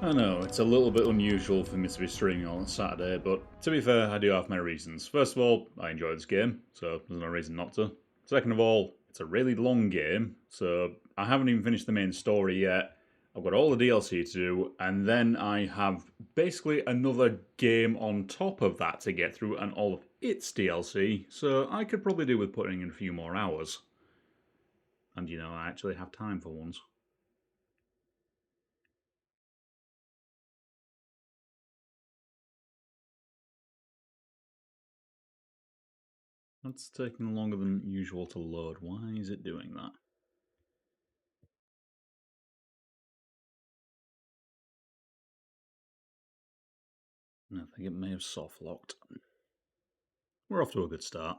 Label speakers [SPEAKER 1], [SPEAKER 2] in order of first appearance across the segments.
[SPEAKER 1] I know, it's a little bit unusual for me to be streaming on Saturday, but to be fair, I do have my reasons. First of all, I enjoy this game, so there's no reason not to. Second of all, it's a really long game, so I haven't even finished the main story yet. I've got all the DLC to do, and then I have basically another game on top of that to get through, and all of its DLC, so I could probably do with putting in a few more hours. And you know, I actually have time for once. That's taking longer than usual to load. Why is it doing that? I think it may have soft locked. We're off to a good start.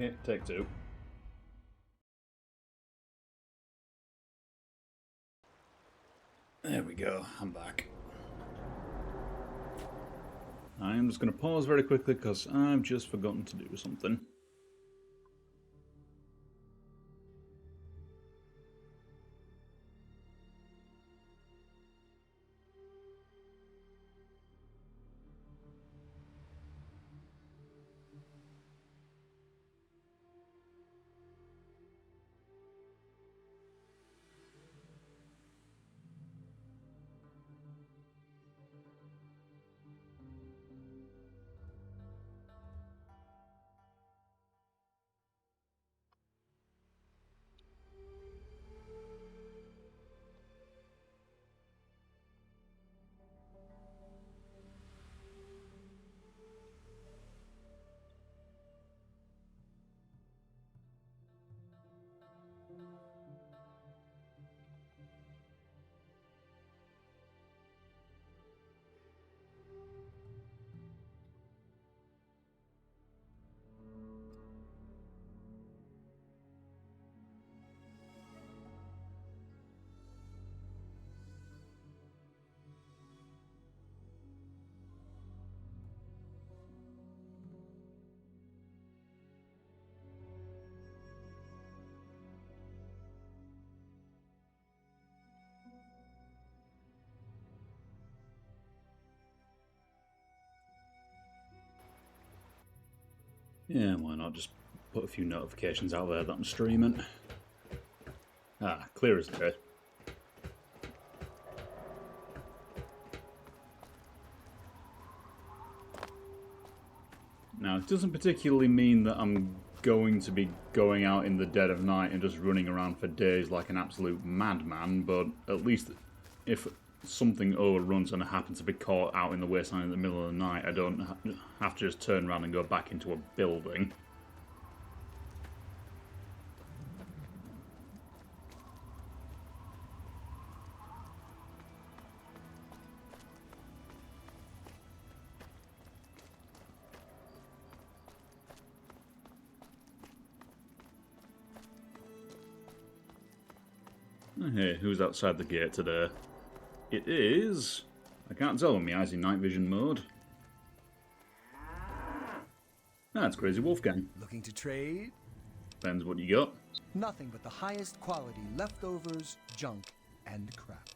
[SPEAKER 1] Okay, take two. There we go, I'm back. I'm just going to pause very quickly because I've just forgotten to do something. Yeah, why not just put a few notifications out there that I'm streaming. Ah, clear as day. Now, it doesn't particularly mean that I'm going to be going out in the dead of night and just running around for days like an absolute madman, but at least if something overruns and I happen to be caught out in the wasteland in the middle of the night, I don't have to just turn around and go back into a building. Hey, who's outside the gate today? It is... I can't tell when my eyes in night vision mode. That's Crazy Wolfgang.
[SPEAKER 2] Looking to trade?
[SPEAKER 1] Depends what you got.
[SPEAKER 2] Nothing but the highest quality leftovers, junk, and crap.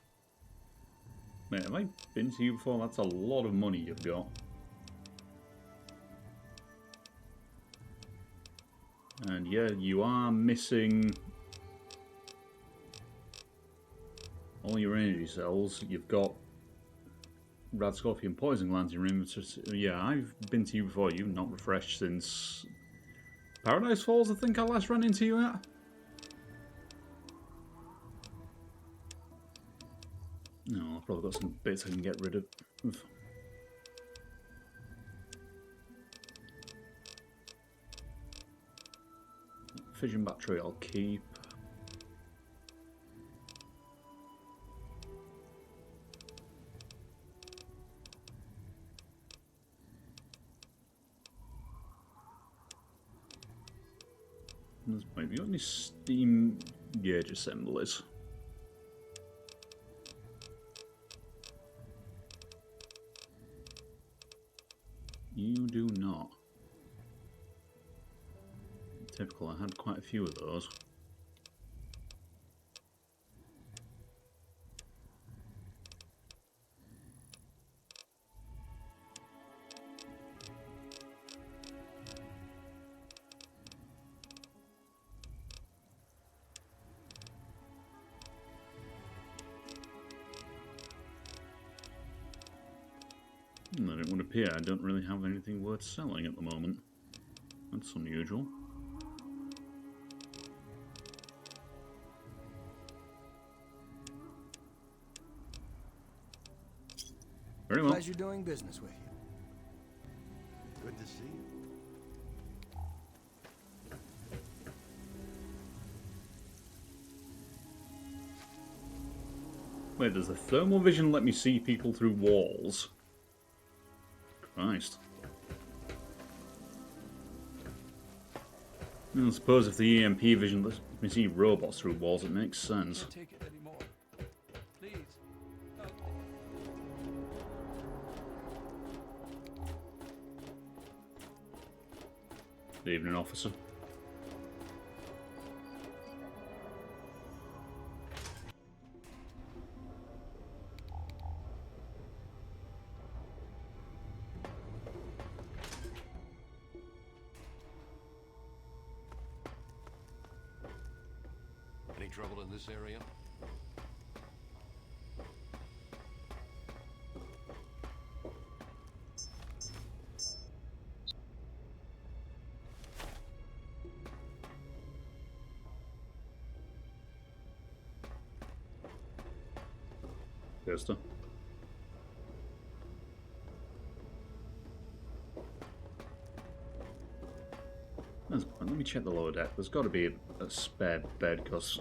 [SPEAKER 1] Mate, have I been to you before? That's a lot of money you've got. And yeah, you are missing all your energy cells. You've got Rad Scorpion Poison Glands in your inventory. Yeah, I've been to you before. You've not refreshed since Paradise Falls, I think I last ran into you at. No, I've probably got some bits I can get rid of. Fission battery I'll keep. Have you got any steam gauge assemblies? You do not. Typical, I had quite a few of those. And it would appear I don't really have anything worth selling at the moment. That's unusual. Very well.
[SPEAKER 2] Pleasure doing business with you.
[SPEAKER 3] Good to see you.
[SPEAKER 1] Wait, does the thermal vision let me see people through walls? Christ. I suppose if the EMP vision lets me see robots through walls, it makes sense.
[SPEAKER 4] Take it anymore. Please. Help me.
[SPEAKER 1] Good evening, officer.
[SPEAKER 3] Any trouble in this area?
[SPEAKER 1] Coaster. Let me check the lower deck. There's got to be a spare bed, because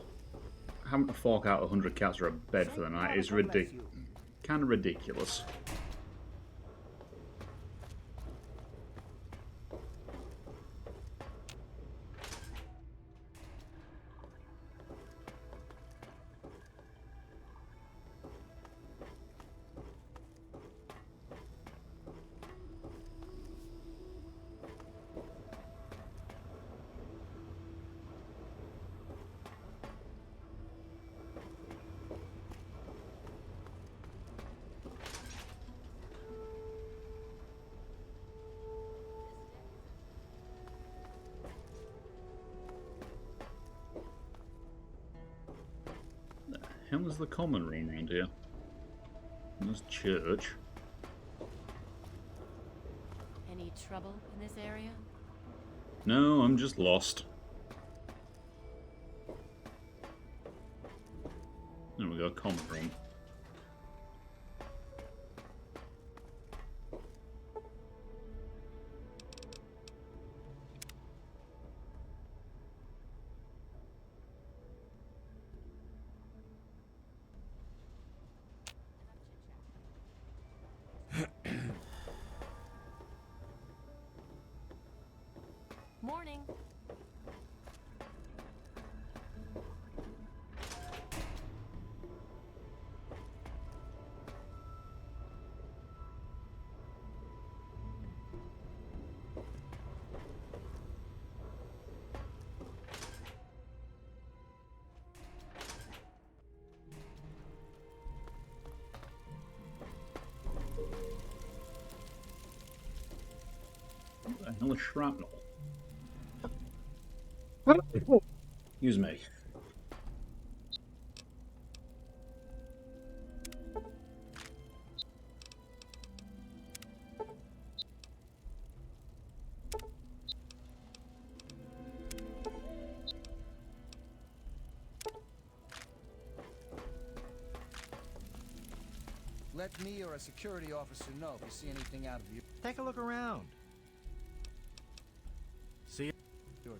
[SPEAKER 1] having to fork out 100 cats for a bed for the night is kind of ridiculous. How is the common room around here? There's church.
[SPEAKER 5] Any trouble in this area?
[SPEAKER 1] No, I'm just lost. There we go, common room.
[SPEAKER 5] Morning.
[SPEAKER 1] What the hell is shrapnel? Excuse me.
[SPEAKER 2] Let me or a security officer know if you see anything out of you.
[SPEAKER 6] Take a look around. See?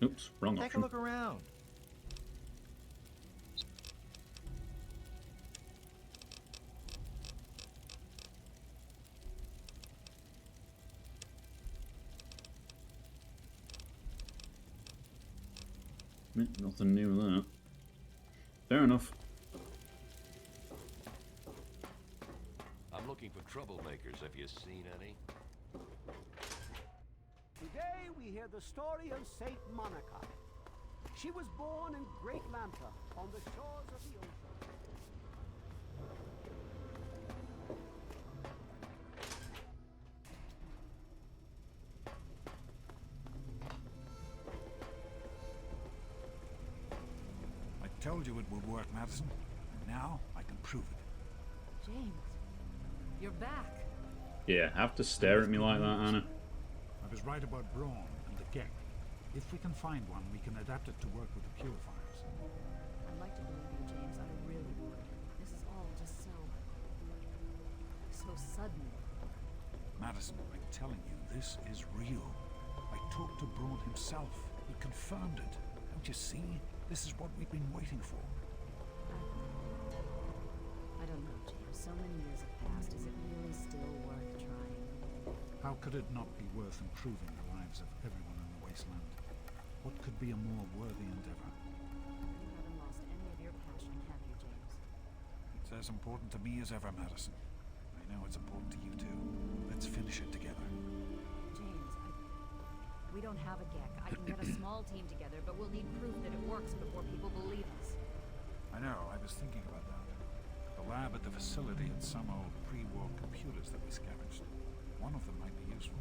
[SPEAKER 1] Oops, wrong
[SPEAKER 6] Take a
[SPEAKER 1] option.
[SPEAKER 6] look around.
[SPEAKER 1] Nothing new with that. Fair enough.
[SPEAKER 3] I'm looking for troublemakers. Have you seen any?
[SPEAKER 6] Today we hear the story of Saint Monica. She was born in Great Lanta on the shores of the ocean.
[SPEAKER 7] I told you it would work, Madison. And now I can prove it.
[SPEAKER 5] James, you're back.
[SPEAKER 1] Yeah, have to stare at me like that, Anna.
[SPEAKER 7] I was right about Braun and the Gek. If we can find one, we can adapt it to work with the purifiers.
[SPEAKER 5] I'd like to believe you, James. I really would. This is all just so sudden.
[SPEAKER 7] Madison, I'm telling you, this is real. I talked to Braun himself. He confirmed it. Don't you see? This is what we've been waiting for.
[SPEAKER 5] I don't know, James. So many years have passed. Is it really still worth trying?
[SPEAKER 7] How could it not be worth improving the lives of everyone in the Wasteland? What could be a more worthy endeavor?
[SPEAKER 5] You haven't lost any of your passion, have you, James?
[SPEAKER 7] It's as important to me as ever, Madison. I know it's important to you too. Let's finish it together.
[SPEAKER 5] James, we don't have a Gek. I can get a small team together, but we'll need proof that it works before people believe us.
[SPEAKER 7] I know, I was thinking about that. The lab at the facility had some old pre-war computers that we scavenged. One of them might be useful.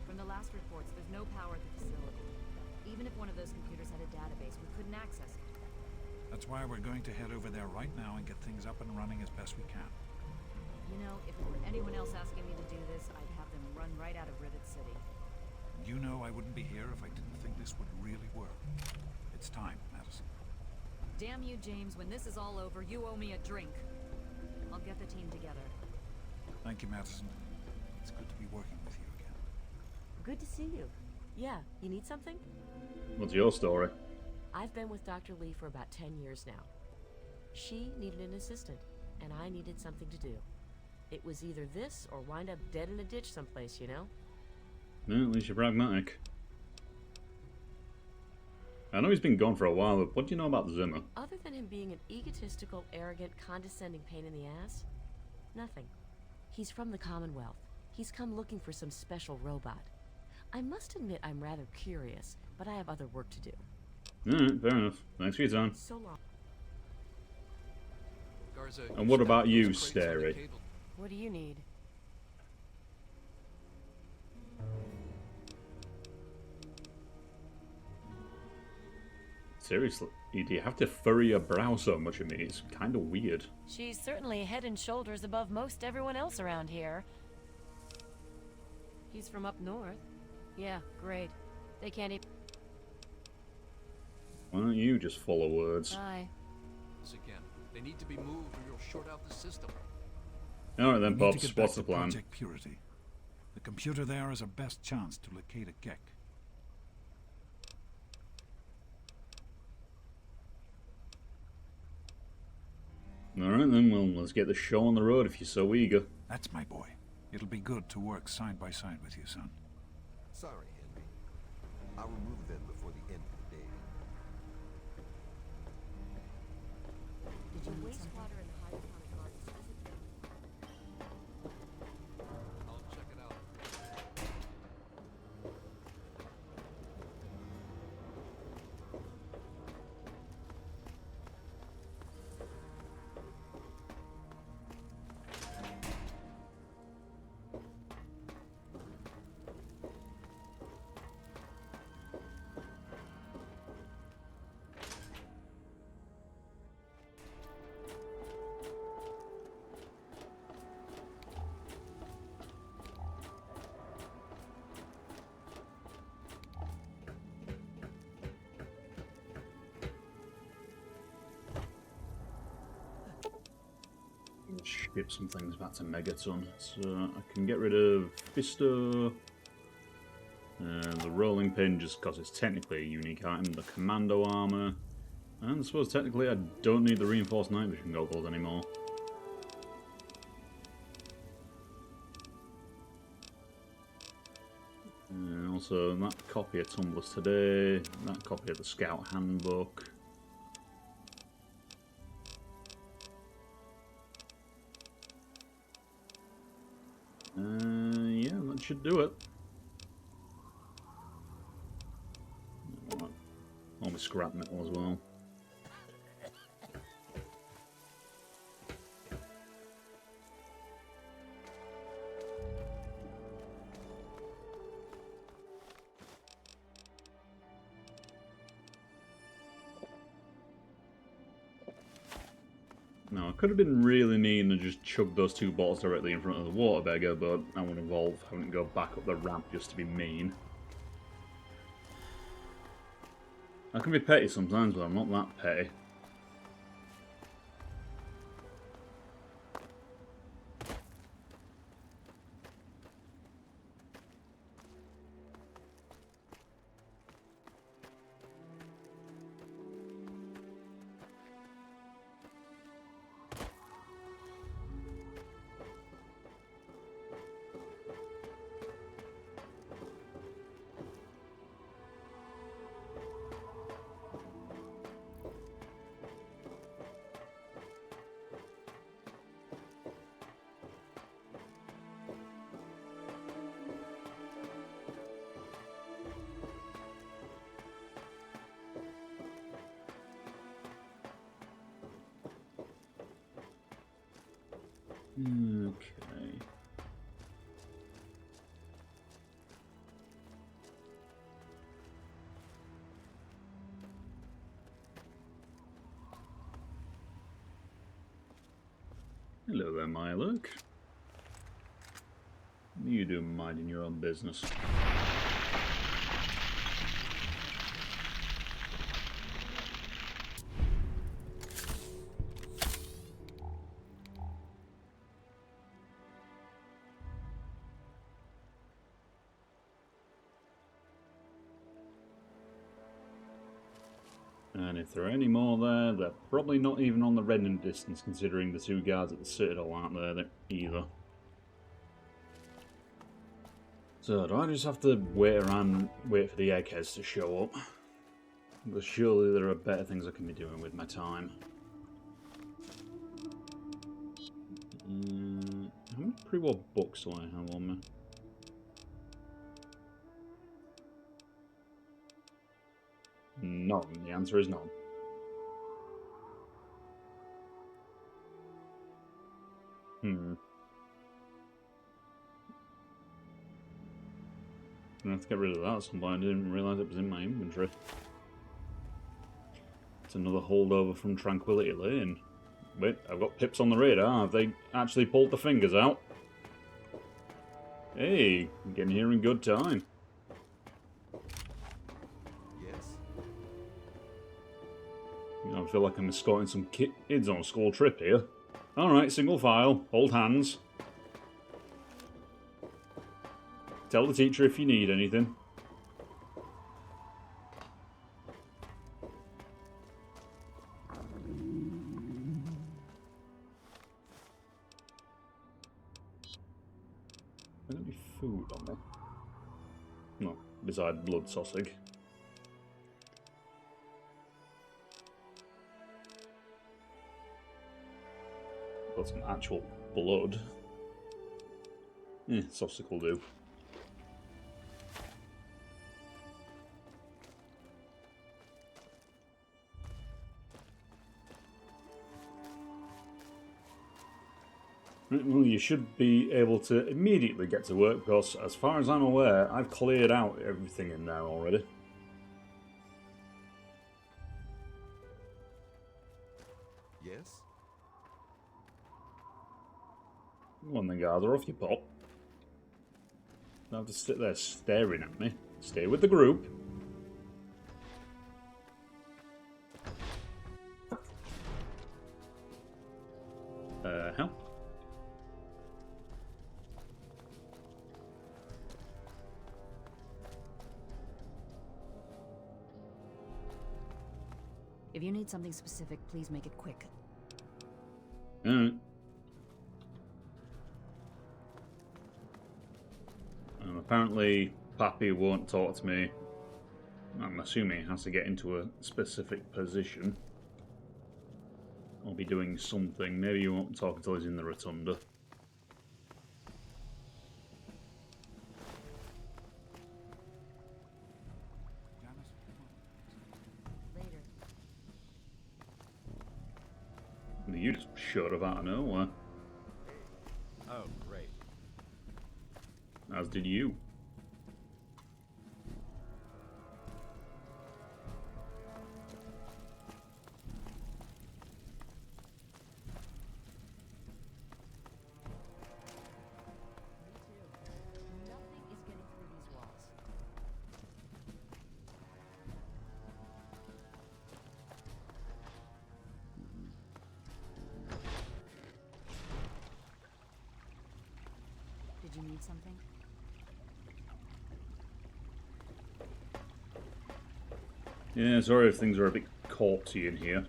[SPEAKER 5] From the last reports, there's no power at the facility. Even if one of those computers had a database, we couldn't access it.
[SPEAKER 7] That's why we're going to head over there right now and get things up and running as best we can.
[SPEAKER 5] You know, if it were anyone else asking me to do this, I'd have them run right out of Rivet City.
[SPEAKER 7] You know I wouldn't be here if I didn't think this would really work. It's time, Madison.
[SPEAKER 5] Damn you, James. When this is all over, you owe me a drink. I'll get the team together.
[SPEAKER 7] Thank you, Madison. It's good to be working with you again.
[SPEAKER 8] Good to see you. Yeah, you need something?
[SPEAKER 1] What's your story?
[SPEAKER 8] I've been with Dr. Lee for about 10 years now. She needed an assistant, and I needed something to do. It was either this or wind up dead in a ditch someplace, you know?
[SPEAKER 1] No, at least you're pragmatic. I know he's been gone for a while, but what do you know about Zimmer?
[SPEAKER 8] Other than him being an egotistical, arrogant, condescending pain in the ass, nothing. He's from the Commonwealth. He's come looking for some special robot. I must admit I'm rather curious, but I have other work to do.
[SPEAKER 1] Alright, fair enough. Thanks for your time.
[SPEAKER 8] So long.
[SPEAKER 3] Garza,
[SPEAKER 1] And what about you,
[SPEAKER 3] those crates on the
[SPEAKER 1] Stary?
[SPEAKER 3] cable.
[SPEAKER 8] What do you need?
[SPEAKER 1] Seriously, do you have to furrow your brow so much at me? It's kind of weird.
[SPEAKER 8] She's certainly head and shoulders above most everyone else around here. He's from up north. Yeah, great. They can't even...
[SPEAKER 1] Why don't you just follow words?
[SPEAKER 8] Bye.
[SPEAKER 3] Once again, they need to be moved or you'll short out the system.
[SPEAKER 1] Alright then,
[SPEAKER 7] We need to
[SPEAKER 1] Pops,
[SPEAKER 7] get back
[SPEAKER 1] what's
[SPEAKER 7] to
[SPEAKER 1] the plan?
[SPEAKER 7] Project Purity. The computer there is our best chance to locate a Gek.
[SPEAKER 1] Alright then, well, let's get the show on the road if you're so eager.
[SPEAKER 7] That's my boy. It'll be good to work side by side with you, son.
[SPEAKER 9] Sorry, Henry. I'll remove them before the end of the day.
[SPEAKER 5] Did you wastewater and hydroponic gardens visit them?
[SPEAKER 3] I'll check it out.
[SPEAKER 1] Ship some things back to Megaton. So I can get rid of Fisto. The rolling pin, just because it's technically a unique item. The commando armor. And I suppose technically I don't need the reinforced night vision goggles anymore. And also that copy of Tumblers Today, that copy of the Scout Handbook. Yeah, that should do it. All my scrap metal as well. Now, I could have been really mean and just chugged those two bottles directly in front of the water beggar, but that would involve having to go back up the ramp just to be mean. I can be petty sometimes, but I'm not that petty. Okay. Hello there, Milo. You do minding your own business. And if there are any more there, they're probably not even on the reddening distance, considering the two guards at the Citadel aren't there either. So, do I just have to wait around and wait for the eggheads to show up? But surely there are better things I can be doing with my time. How many pre-war books do I have on me? None. The answer is none. I'm gonna have to get rid of that at some point. I didn't realise it was in my inventory. It's another holdover from Tranquility Lane. Wait, I've got pips on the radar. Have they actually pulled the fingers out? Hey, I'm getting here in good time.
[SPEAKER 9] Yes?
[SPEAKER 1] I feel like I'm escorting some kids on a school trip here. Alright, single file. Hold hands. Tell the teacher if you need anything. There's gonna be food on there. No, besides blood sausage. Got some actual blood. Sausage will do. Well, you should be able to immediately get to work because, as far as I'm aware, I've cleared out everything in there already.
[SPEAKER 9] Yes?
[SPEAKER 1] One thing, guys, are off your pop. Don't have to sit there staring at me. Stay with the group. Hell?
[SPEAKER 5] If you need something specific, please make it quick.
[SPEAKER 1] Alright. Apparently, Pappy won't talk to me. I'm assuming he has to get into a specific position. Or be doing something. Maybe he won't talk until he's in the rotunda.
[SPEAKER 5] Later.
[SPEAKER 1] You just showed up out of nowhere.
[SPEAKER 9] Oh, great.
[SPEAKER 1] As did you.
[SPEAKER 8] Nothing is getting through these walls.
[SPEAKER 5] Did you need something?
[SPEAKER 1] Yeah, sorry if things are a bit corpsey in here.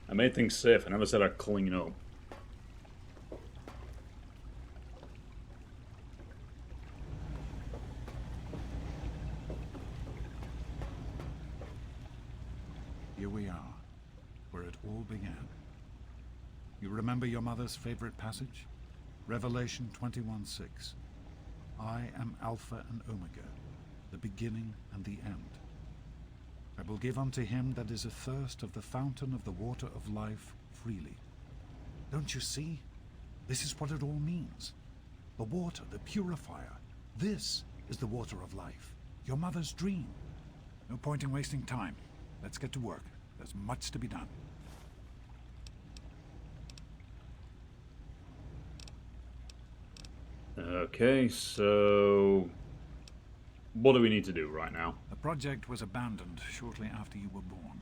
[SPEAKER 1] I made things safe. I never said I'd clean up.
[SPEAKER 7] Here we are, where it all began. You remember your mother's favorite passage? Revelation 21:6. I am Alpha and Omega, the beginning and the end. I will give unto him that is athirst of the fountain of the water of life freely. Don't you see? This is what it all means. The water, the purifier. This is the water of life. Your mother's dream. No point in wasting time. Let's get to work. There's much to be done.
[SPEAKER 1] Okay, so... what do we need to do right now?
[SPEAKER 7] The project was abandoned shortly after you were born.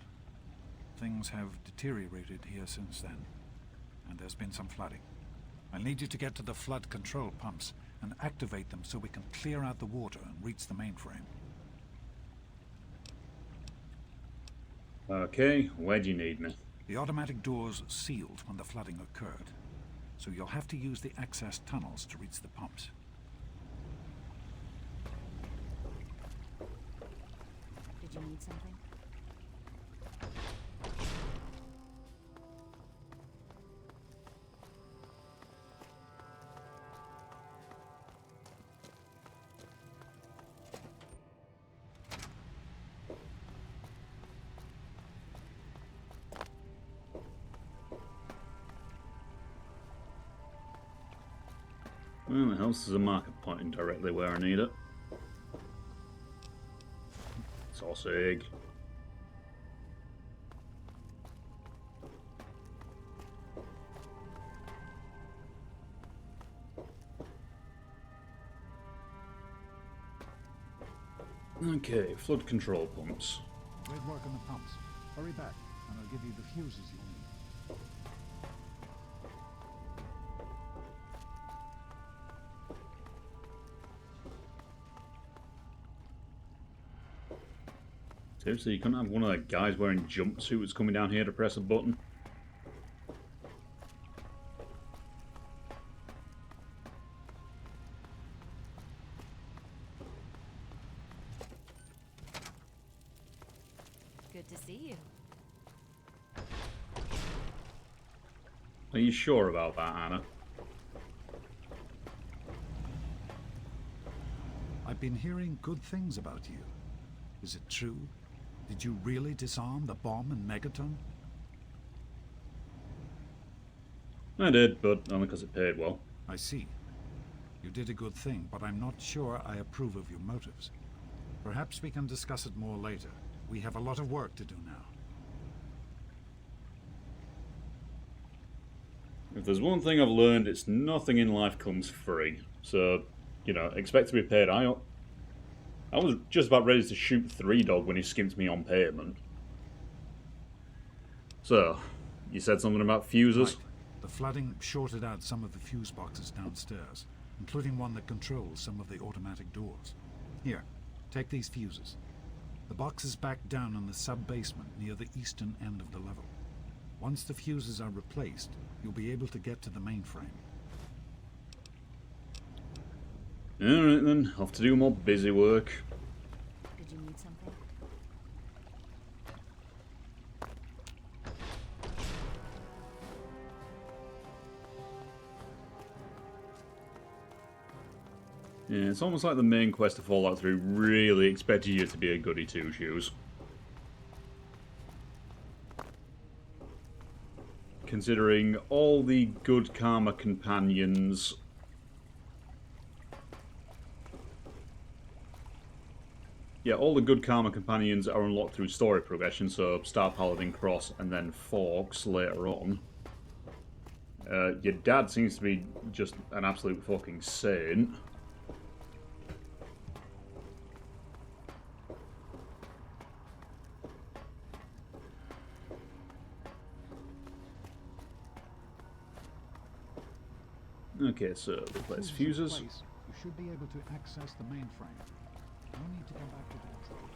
[SPEAKER 7] Things have deteriorated here since then, and there's been some flooding. I'll need you to get to the flood control pumps and activate them so we can clear out the water and reach the mainframe.
[SPEAKER 1] Okay, where do you need me?
[SPEAKER 7] The automatic doors sealed when the flooding occurred, so you'll have to use the access tunnels to reach the pumps.
[SPEAKER 5] Did you need something?
[SPEAKER 1] Well, the house is a marker pointing directly where I need it. Sausage. Okay, flood control pumps.
[SPEAKER 7] Great work on the pumps. Hurry back, and I'll give you the fuses you'll need.
[SPEAKER 1] Seriously, you couldn't have one of the guys wearing jumpsuits coming down here to press a button?
[SPEAKER 5] Good to see you.
[SPEAKER 1] Are you sure about that, Anna?
[SPEAKER 7] I've been hearing good things about you. Is it true? Did you really disarm the bomb in Megaton?
[SPEAKER 1] I did, but only because it paid well.
[SPEAKER 7] I see. You did a good thing, but I'm not sure I approve of your motives. Perhaps we can discuss it more later. We have a lot of work to do now.
[SPEAKER 1] If there's one thing I've learned, it's nothing in life comes free. So, you know, expect to be paid. I was just about ready to shoot 3Dog when he skimped me on payment. So, you said something about fuses?
[SPEAKER 7] Right. The flooding shorted out some of the fuse boxes downstairs, including one that controls some of the automatic doors. Here, take these fuses. The box is back down in the sub-basement near the eastern end of the level. Once the fuses are replaced, you'll be able to get to the mainframe.
[SPEAKER 1] Alright then, off to do more busy work.
[SPEAKER 5] Did you need something?
[SPEAKER 1] Yeah, it's almost like the main quest of Fallout 3 really expected you to be a goody two-shoes. Considering all the good karma companions... Yeah, all the good karma companions are unlocked through story progression, so Star Paladin Cross and then Forks later on. Your dad seems to be just an absolute fucking saint. Okay, so replace fuses.
[SPEAKER 7] You should be able to access the mainframe. No need to go back to the control.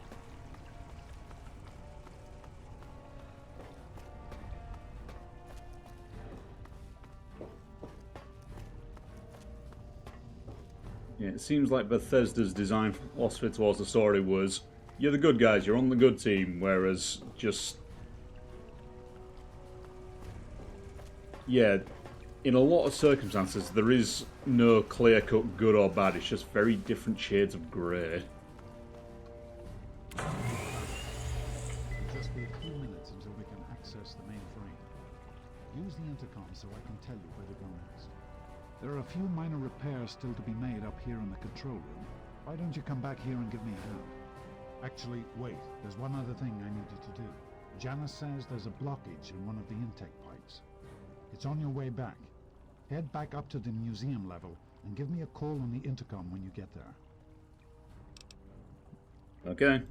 [SPEAKER 1] Yeah, it seems like Bethesda's design philosophy towards the story was, you're the good guys, you're on the good team, whereas just... Yeah, in a lot of circumstances, there is no clear-cut good or bad, it's just very different shades of grey.
[SPEAKER 7] It'll just be a few minutes until we can access the mainframe. Use the intercom so I can tell you where to go next. There are a few minor repairs still to be made up here in the control room. Why don't you come back here and give me a hand? Actually, wait. There's one other thing I need you to do. Janice says there's a blockage in one of the intake pipes. It's on your way back. Head back up to the museum level and give me a call on the intercom when you get there.
[SPEAKER 1] Okay.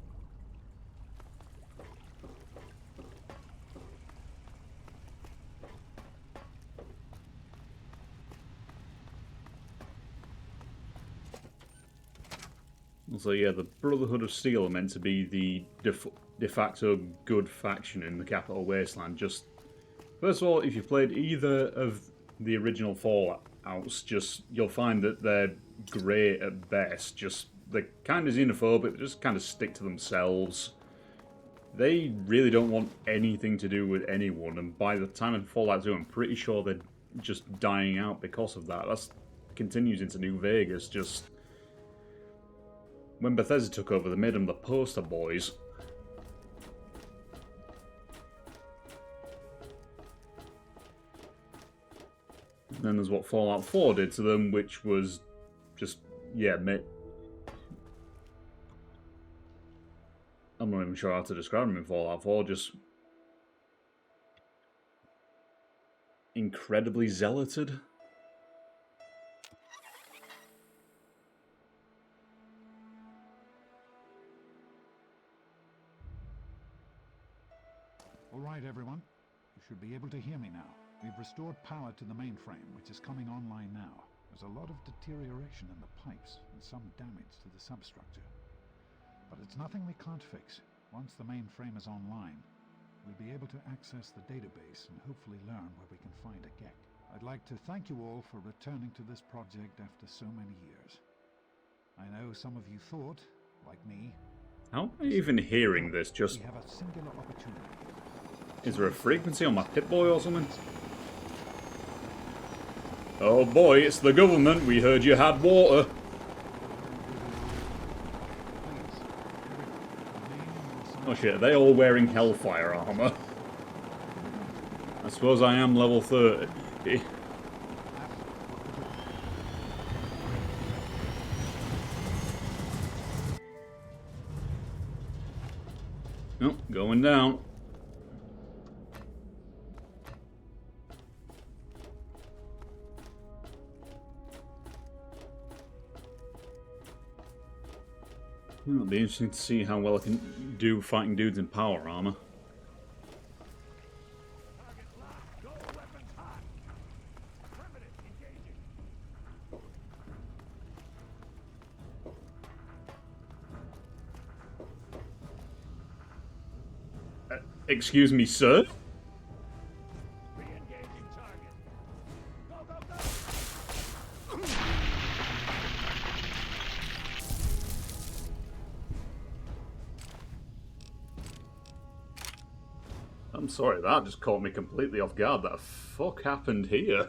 [SPEAKER 1] So yeah, the Brotherhood of Steel are meant to be the de facto good faction in the capital Wasteland. Just, first of all, if you've played either of the original Fallouts, just, you'll find that they're great at best. Just, they're kind of xenophobic, they just kind of stick to themselves. They really don't want anything to do with anyone, and by the time of Fallout 2, I'm pretty sure they're just dying out because of that. That continues into New Vegas, just... When Bethesda took over, they made them the poster boys. And then there's what Fallout 4 did to them, which was just, yeah, I'm not even sure how to describe them in Fallout 4, just incredibly zealoted.
[SPEAKER 7] All right, everyone. You should be able to hear me now. We've restored power to the mainframe, which is coming online now. There's a lot of deterioration in the pipes and some damage to the substructure. But it's nothing we can't fix. Once the mainframe is online, we'll be able to access the database and hopefully learn where we can find a GEC. I'd like to thank you all for returning to this project after so many years. I know some of you thought, like me,
[SPEAKER 1] how am I even hearing this? Just...
[SPEAKER 7] we have a singular opportunity.
[SPEAKER 1] Is there a frequency on my Pip-Boy or something? Oh boy, it's the government. We heard you had water. Oh shit, are they all wearing Hellfire armor? I suppose I am level 30. Nope, going down. It'll be interesting to see how well I can do fighting dudes in power armor. Excuse me, sir? I'm sorry, that just caught me completely off guard. That fuck happened here?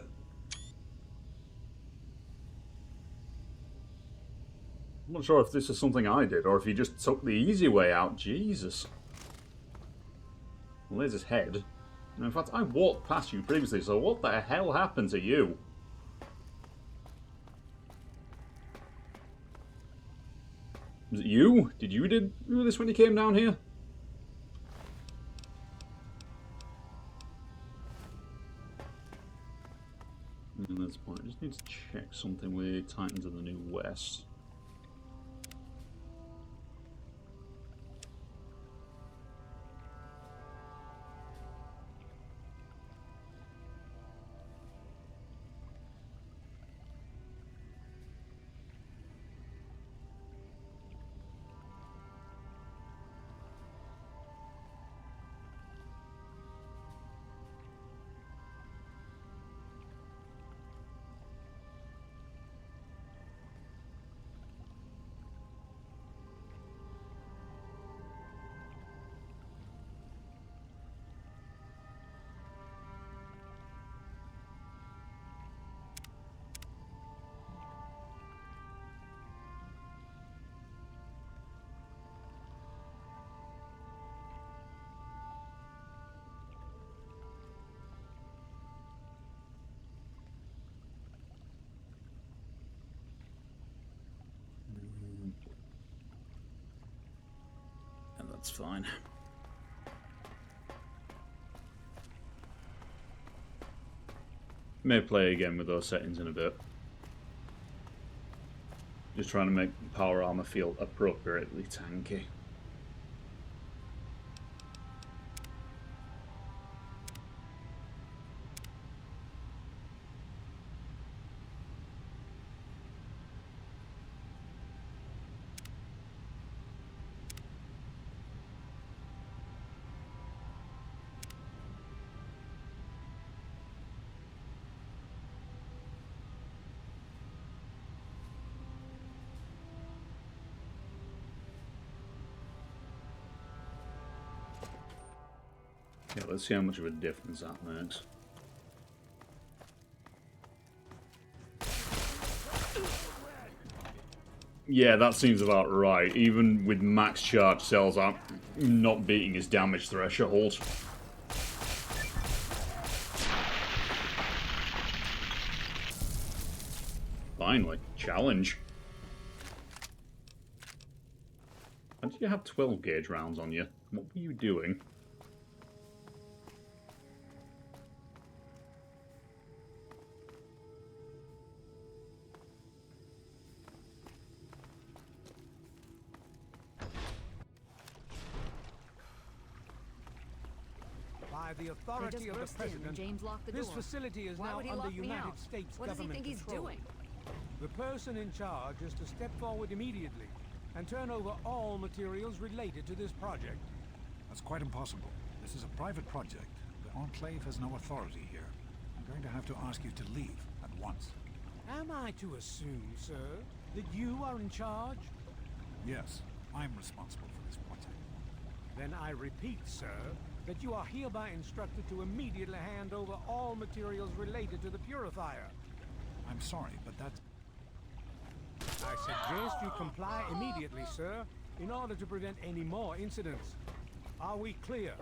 [SPEAKER 1] I'm not sure if this is something I did, or if he just took the easy way out. Jesus. Well, there's his head. And in fact, I walked past you previously, so what the hell happened to you? Was it you? Did you do this when you came down here? And that's point. I just need to check something with Titans of the New West. And that's fine. May play again with those settings in a bit. Just trying to make power armor feel appropriately tanky. Yeah, let's see how much of a difference that makes. Yeah, that seems about right. Even with max charge cells, I'm not beating his damage threshold. Finally, challenge. How did you have 12 gauge rounds on you? What were you doing?
[SPEAKER 6] By the
[SPEAKER 5] They
[SPEAKER 6] authority
[SPEAKER 5] just
[SPEAKER 6] of the
[SPEAKER 5] burst in and
[SPEAKER 6] President,
[SPEAKER 5] James locked the
[SPEAKER 6] this
[SPEAKER 5] door.
[SPEAKER 6] facility is
[SPEAKER 5] Why
[SPEAKER 6] now
[SPEAKER 5] would he
[SPEAKER 6] under
[SPEAKER 5] lock me
[SPEAKER 6] United
[SPEAKER 5] out?
[SPEAKER 6] States
[SPEAKER 5] What does he
[SPEAKER 6] government
[SPEAKER 5] think he's
[SPEAKER 6] control.
[SPEAKER 5] doing?
[SPEAKER 6] The person in charge is to step forward immediately and turn over all materials related to this project.
[SPEAKER 7] That's quite impossible. This is a private project. The Enclave has no authority here. I'm going to have to ask you to leave at once.
[SPEAKER 6] Am I to assume, sir, that you are in charge?
[SPEAKER 7] Yes, I'm responsible for this project.
[SPEAKER 6] Then I repeat, sir, that you are hereby instructed to immediately hand over all materials related to the purifier.
[SPEAKER 7] I'm sorry, but that's...
[SPEAKER 6] I suggest you comply immediately, sir, in order to prevent any more incidents. Are we clear?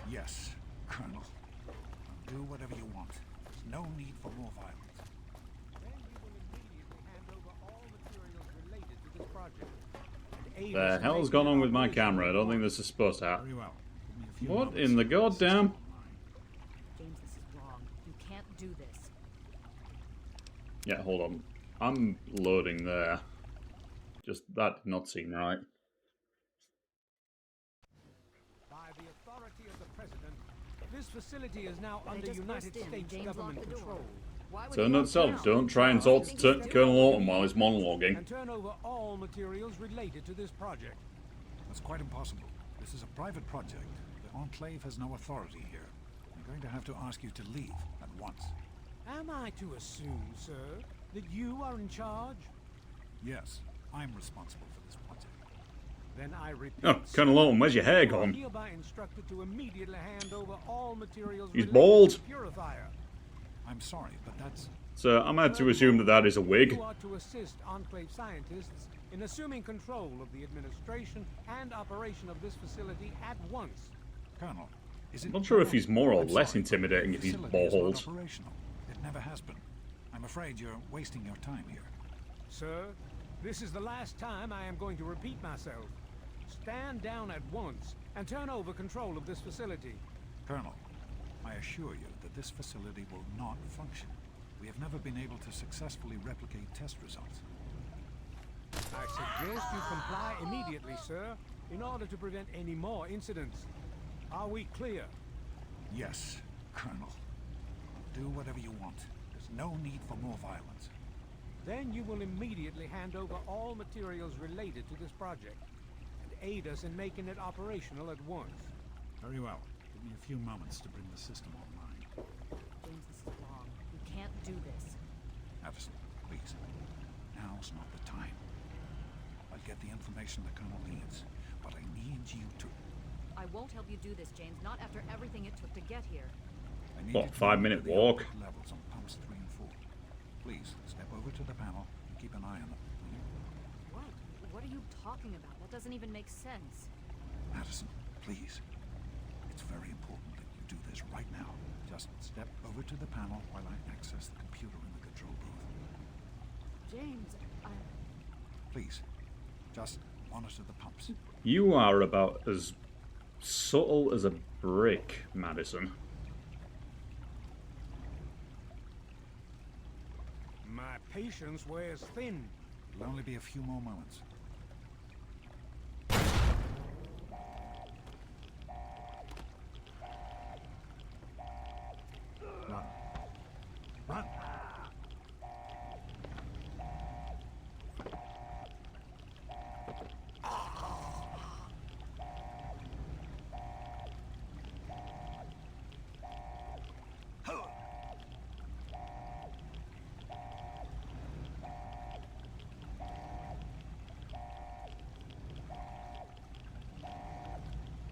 [SPEAKER 7] Yes, Colonel. I'll do whatever you want. There's no need for more violence.
[SPEAKER 6] Then we will immediately hand over all materials related to this project. And aid
[SPEAKER 1] The
[SPEAKER 6] us in
[SPEAKER 1] hell's
[SPEAKER 6] making
[SPEAKER 1] gone
[SPEAKER 6] it
[SPEAKER 1] on with my
[SPEAKER 6] operational
[SPEAKER 1] camera? I
[SPEAKER 6] at
[SPEAKER 1] don't think
[SPEAKER 6] once.
[SPEAKER 1] this is supposed to happen.
[SPEAKER 7] Very well. Give me a few
[SPEAKER 1] What
[SPEAKER 7] moments.
[SPEAKER 1] in the goddamn?
[SPEAKER 5] James, this is wrong. You can't do this.
[SPEAKER 1] Yeah, hold on. I'm loading there. Just, that did not seem right.
[SPEAKER 6] By the authority of the President, this facility is now
[SPEAKER 5] They
[SPEAKER 6] under
[SPEAKER 5] just
[SPEAKER 6] United
[SPEAKER 5] burst in and
[SPEAKER 6] States
[SPEAKER 5] James
[SPEAKER 6] government
[SPEAKER 5] locked the door.
[SPEAKER 6] control.
[SPEAKER 5] Why would
[SPEAKER 1] So
[SPEAKER 5] he
[SPEAKER 1] note
[SPEAKER 5] lock me
[SPEAKER 1] self,
[SPEAKER 5] out?
[SPEAKER 1] don't try and talk to Colonel Autumn while he's monologuing.
[SPEAKER 6] And turn over all materials related to this project.
[SPEAKER 7] That's quite impossible. This is a private project. The Enclave has no authority here. I'm going to have to ask you to leave at once.
[SPEAKER 6] Am I to assume, sir, that you are in charge?
[SPEAKER 7] Yes, I'm responsible for this project.
[SPEAKER 6] Then I repeat,
[SPEAKER 1] Oh, Colonel Lawton, where's your hair
[SPEAKER 6] you are
[SPEAKER 1] gone?
[SPEAKER 6] hereby instructed to immediately hand over all materials
[SPEAKER 1] He's
[SPEAKER 6] related
[SPEAKER 1] bald.
[SPEAKER 6] to the purifier.
[SPEAKER 7] I'm sorry, but that's...
[SPEAKER 1] So I'm had to assume that that is a wig.
[SPEAKER 6] You are to assist Enclave scientists in assuming control of the administration and operation of this facility at once.
[SPEAKER 7] Colonel, is it...
[SPEAKER 1] I'm not sure if he's more or
[SPEAKER 7] I'm
[SPEAKER 1] less
[SPEAKER 7] sorry,
[SPEAKER 1] intimidating
[SPEAKER 7] the
[SPEAKER 1] if he's
[SPEAKER 7] facility is not
[SPEAKER 1] bald.
[SPEAKER 7] operational. It never has been. I'm afraid you're wasting your time here.
[SPEAKER 6] Sir, this is the last time I am going to repeat myself. Stand down at once and turn over control of this facility.
[SPEAKER 7] Colonel, I assure you that this facility will not function. We have never been able to successfully replicate test results.
[SPEAKER 6] I suggest you comply immediately, sir, in order to prevent any more incidents. Are we clear?
[SPEAKER 7] Yes, Colonel. Do whatever you want. There's no need for more violence.
[SPEAKER 6] Then you will immediately hand over all materials related to this project and aid us in making it operational at once.
[SPEAKER 7] Very well. Give me a few moments to bring the system online.
[SPEAKER 5] James, this is wrong. We can't do this.
[SPEAKER 7] Addison, please. Now's not the time. I'll get the information the Colonel needs, but I need you to...
[SPEAKER 5] I won't help you do this, James, not after everything it took to get here.
[SPEAKER 7] I need
[SPEAKER 1] What,
[SPEAKER 7] you to
[SPEAKER 1] 5-minute
[SPEAKER 7] monitor the
[SPEAKER 1] walk?
[SPEAKER 7] output levels on pumps 3 and 4. Please, step over to the panel and keep an eye on them, will you?
[SPEAKER 5] What? What are you talking about? That doesn't even make sense.
[SPEAKER 7] Addison, please. It's very important that you do this right now. Just step over to the panel while I access the computer in the control booth.
[SPEAKER 5] James,
[SPEAKER 7] Please, just monitor the pumps.
[SPEAKER 1] You are about as subtle as a brick, Madison.
[SPEAKER 6] My patience wears thin.
[SPEAKER 7] It'll only be a few more moments. Run. Run!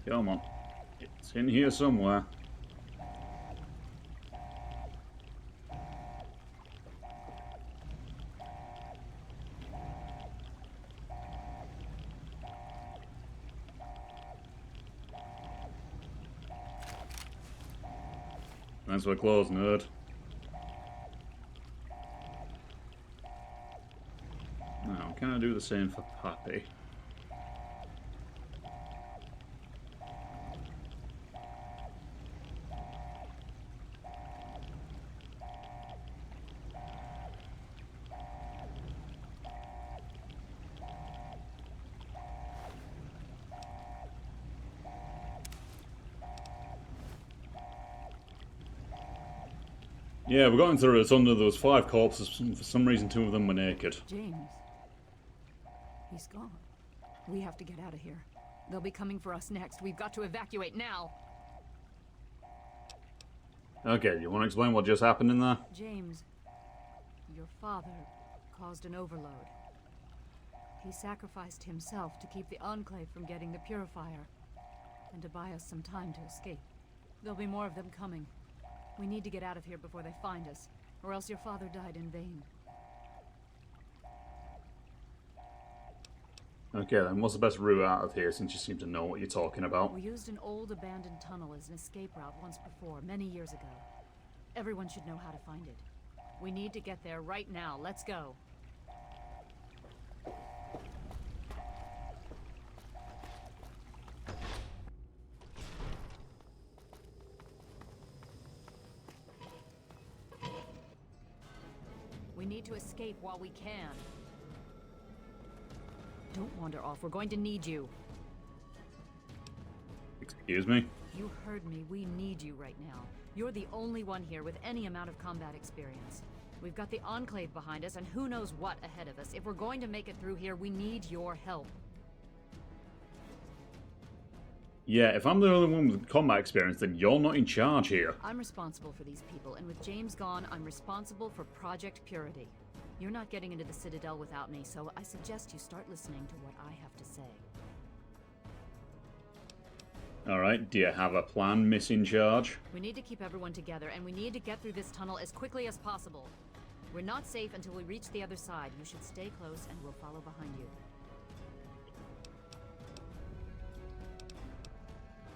[SPEAKER 1] Come on. It's in here somewhere. Thanks for close, nerd. Now, can I do the same for Pappy? Yeah, we got into the rotunda, there was 5 corpses, for some reason 2 of them were naked.
[SPEAKER 5] James. He's gone. We have to get out of here. They'll be coming for us next. We've got to evacuate now.
[SPEAKER 1] Okay, you want to explain what just happened in there?
[SPEAKER 5] James, your father caused an overload. He sacrificed himself to keep the Enclave from getting the purifier, and to buy us some time to escape. There'll be more of them coming. We need to get out of here before they find us, or else your father died in vain.
[SPEAKER 1] Okay then, what's the best route out of here since you seem to know what you're talking about?
[SPEAKER 5] We used an old abandoned tunnel as an escape route once before, many years ago. Everyone should know how to find it. We need to get there right now. Let's go. We need to escape while we can. Don't wander off. We're going to need you.
[SPEAKER 1] Excuse me?
[SPEAKER 5] You heard me. We need you right now. You're the only one here with any amount of combat experience. We've got the Enclave behind us, and who knows what ahead of us. If we're going to make it through here, we need your help.
[SPEAKER 1] Yeah, if I'm the only one with combat experience, then you're not in charge here.
[SPEAKER 5] I'm responsible for these people, and with James gone, I'm responsible for Project Purity. You're not getting into the Citadel without me, so I suggest you start listening to what I have to say.
[SPEAKER 1] Alright, do you have a plan, Miss in charge?
[SPEAKER 5] We need to keep everyone together, and we need to get through this tunnel as quickly as possible. We're not safe until we reach the other side. You should stay close, and we'll follow behind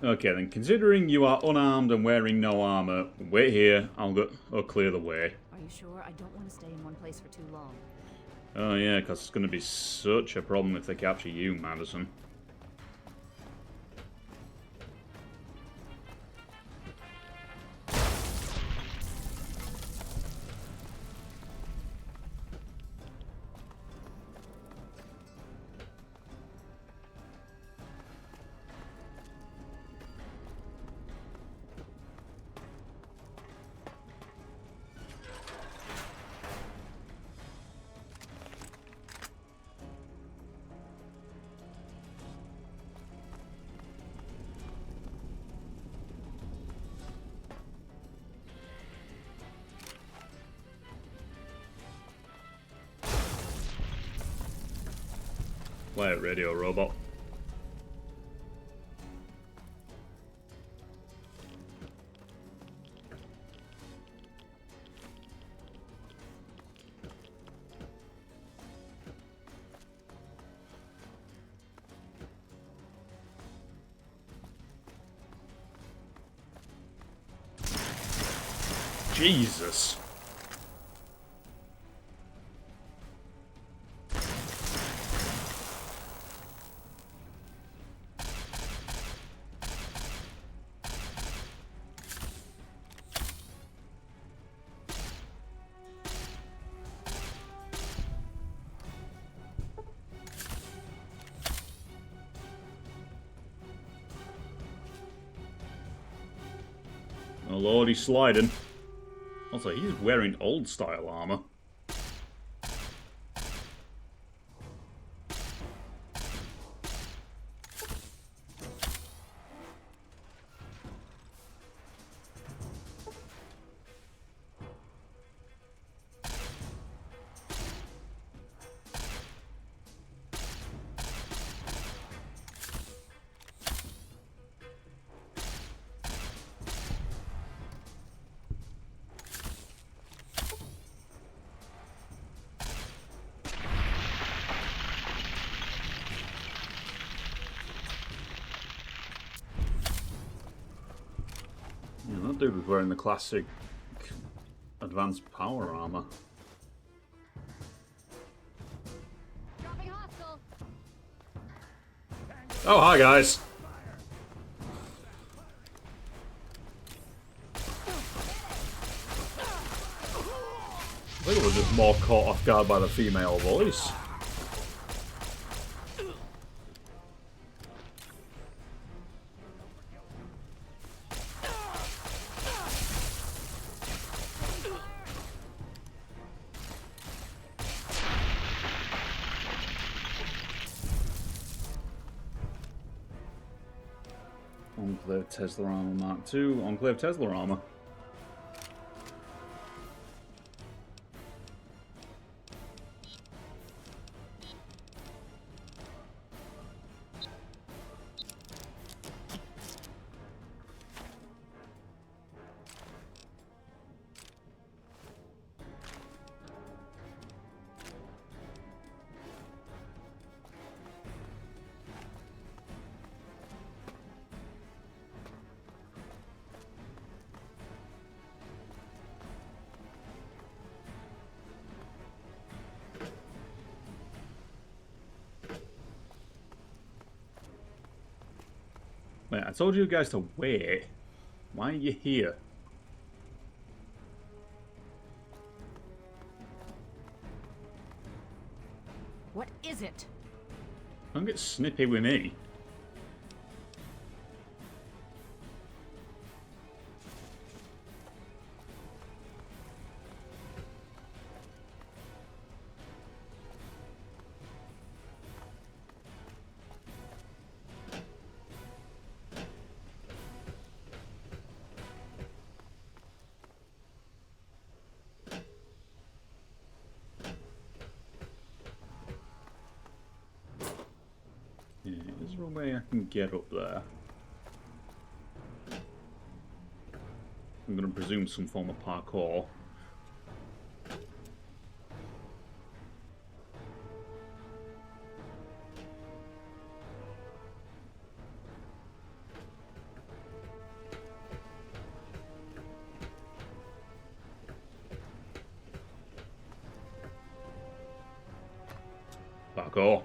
[SPEAKER 5] you.
[SPEAKER 1] Okay then, considering you are unarmed and wearing no armor, wait here, I'll clear the way.
[SPEAKER 5] Are you sure? I don't want to stay in one place for too long.
[SPEAKER 1] Oh yeah, because it's going to be such a problem if they capture you, Madison. Play it, radio robot. Jesus. Oh lord, he's sliding. Also, he's wearing old style armor. Yeah, that dude was wearing the classic advanced power armor.
[SPEAKER 5] Dropping hostile.
[SPEAKER 1] Oh, hi guys! I think I was just more caught off guard by the female voice. Enclave Tesla armor Mark II. Enclave Tesla armor. Wait, I told you guys to wait. Why are you here?
[SPEAKER 5] What is it?
[SPEAKER 1] Don't get snippy with me. Yeah, is there a way I can get up there? I'm going to presume some form of parkour. Parkour.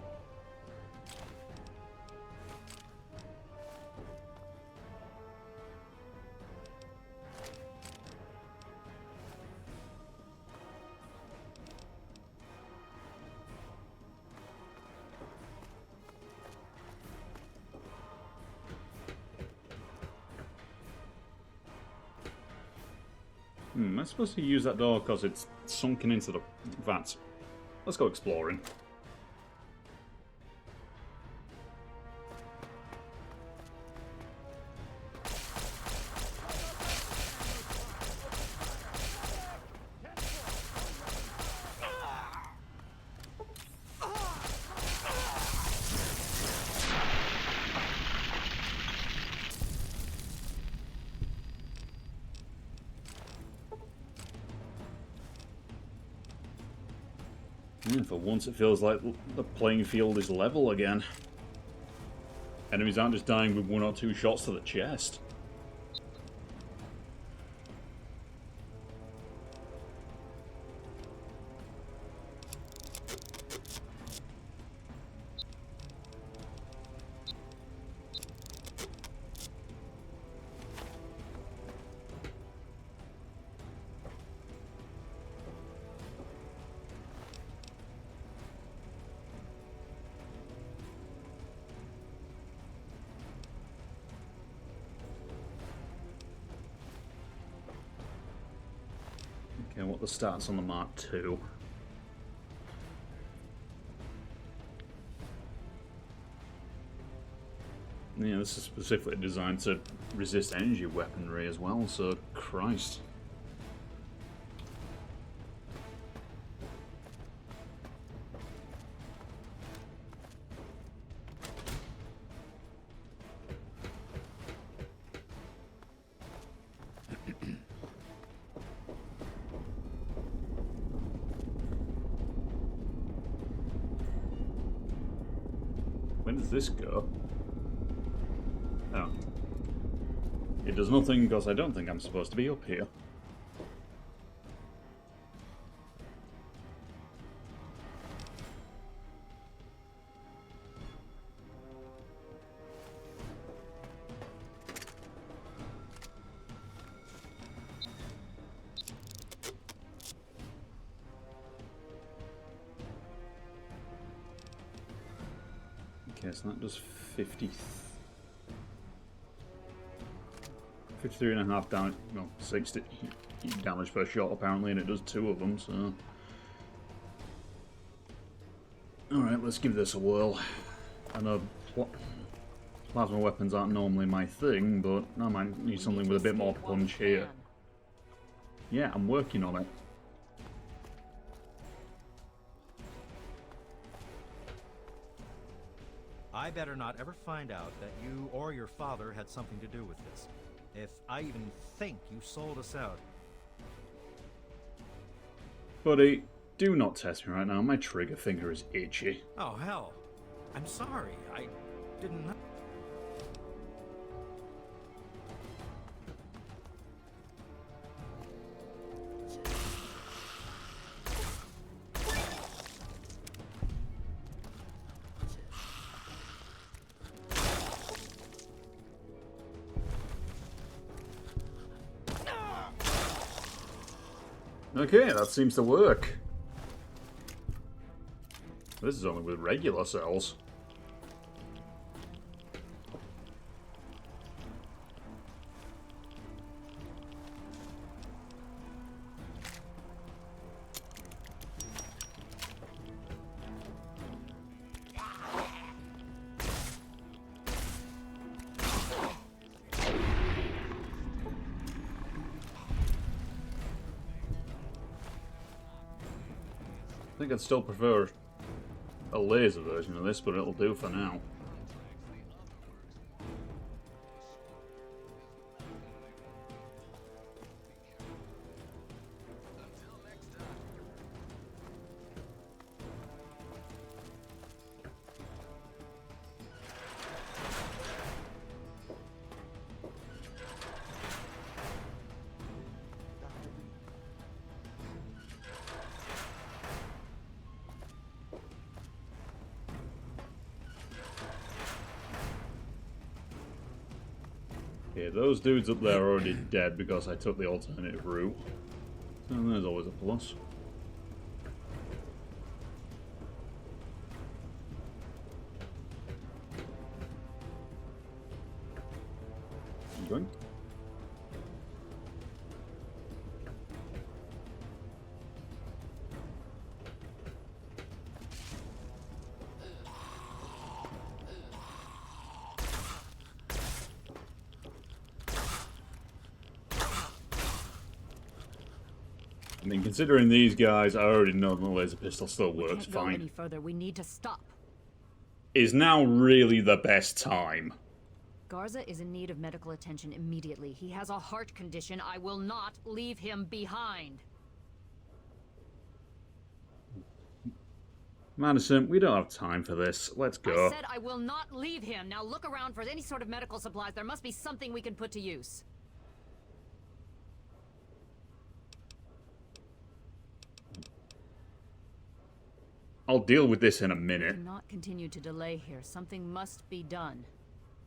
[SPEAKER 1] Am I supposed to use that door because it's sunken into the vats? Let's go exploring. For once it feels like the playing field is level again. Enemies aren't just dying with 1 or 2 shots to the chest. Okay, what are the stats on the Mark II? Yeah, this is specifically designed to resist energy weaponry as well, so Christ. When does this go? Oh. It does nothing because I don't think I'm supposed to be up here. Okay, so that does 53.5 damage, no, 60 damage per shot apparently, and it does 2 of them, so... Alright, let's give this a whirl. I know plasma weapons aren't normally my thing, but I might need something with a bit more punch here. Yeah, I'm working on it.
[SPEAKER 10] I better not ever find out that you or your father had something to do with this. If I even think you sold us out.
[SPEAKER 1] Buddy, do not test me right now. My trigger finger is itchy.
[SPEAKER 10] Oh, hell. I'm sorry. I didn't know.
[SPEAKER 1] Okay, that seems to work. This is only with regular cells. I think I'd still prefer a laser version of this, but it'll do for now. Okay, those dudes up there are already dead because I took the alternative route. So there's always a plus. Going. I mean, considering these guys, I already know the laser pistol still works
[SPEAKER 5] Can't go
[SPEAKER 1] fine.
[SPEAKER 5] any further. We need to stop.
[SPEAKER 1] Is now really the best time?
[SPEAKER 5] Garza is in need of medical attention immediately. He has a heart condition. I will not leave him behind.
[SPEAKER 1] Madison, we don't have time for this. Let's go.
[SPEAKER 5] I said I will not leave him. Now look around for any sort of medical supplies. There must be something we can put to use.
[SPEAKER 1] I'll deal with this in a
[SPEAKER 5] We
[SPEAKER 1] minute.
[SPEAKER 5] cannot continue to delay here. Something must be done.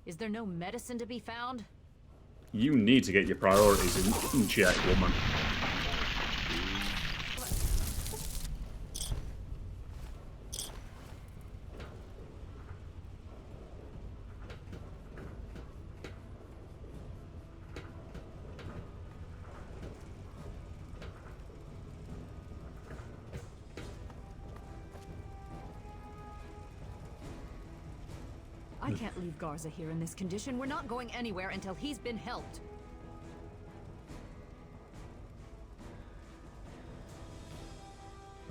[SPEAKER 5] Is there no medicine to be found?
[SPEAKER 1] You need to get your priorities in check, woman.
[SPEAKER 5] I can't leave Garza here in this condition. We're not going anywhere until he's been helped.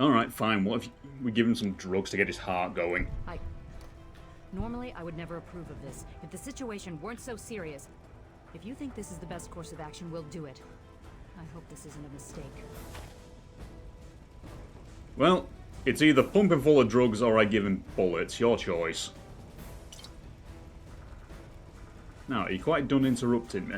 [SPEAKER 1] Alright, fine. What if we give him some drugs to get his heart going?
[SPEAKER 5] Normally, I would never approve of this. If the situation weren't so serious, if you think this is the best course of action, we'll do it. I hope this isn't a mistake.
[SPEAKER 1] Well, it's either pump him full of drugs or I give him bullets. Your choice. Now, are you quite done interrupting me?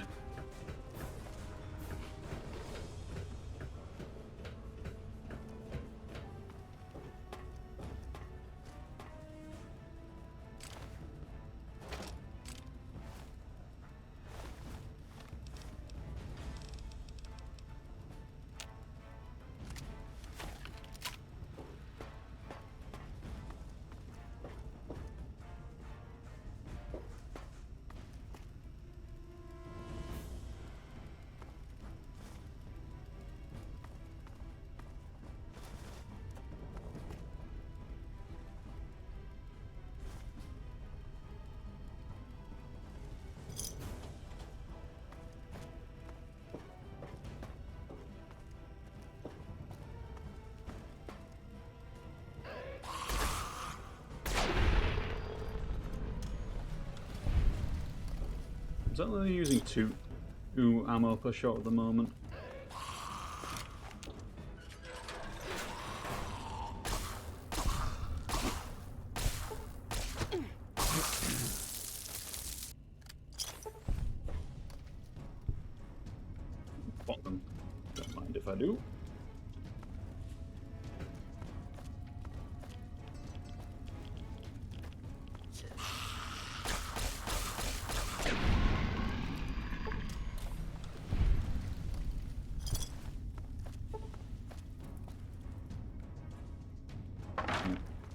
[SPEAKER 1] Is that they're using two ammo per shot at the moment? Spot them. Don't mind if I do.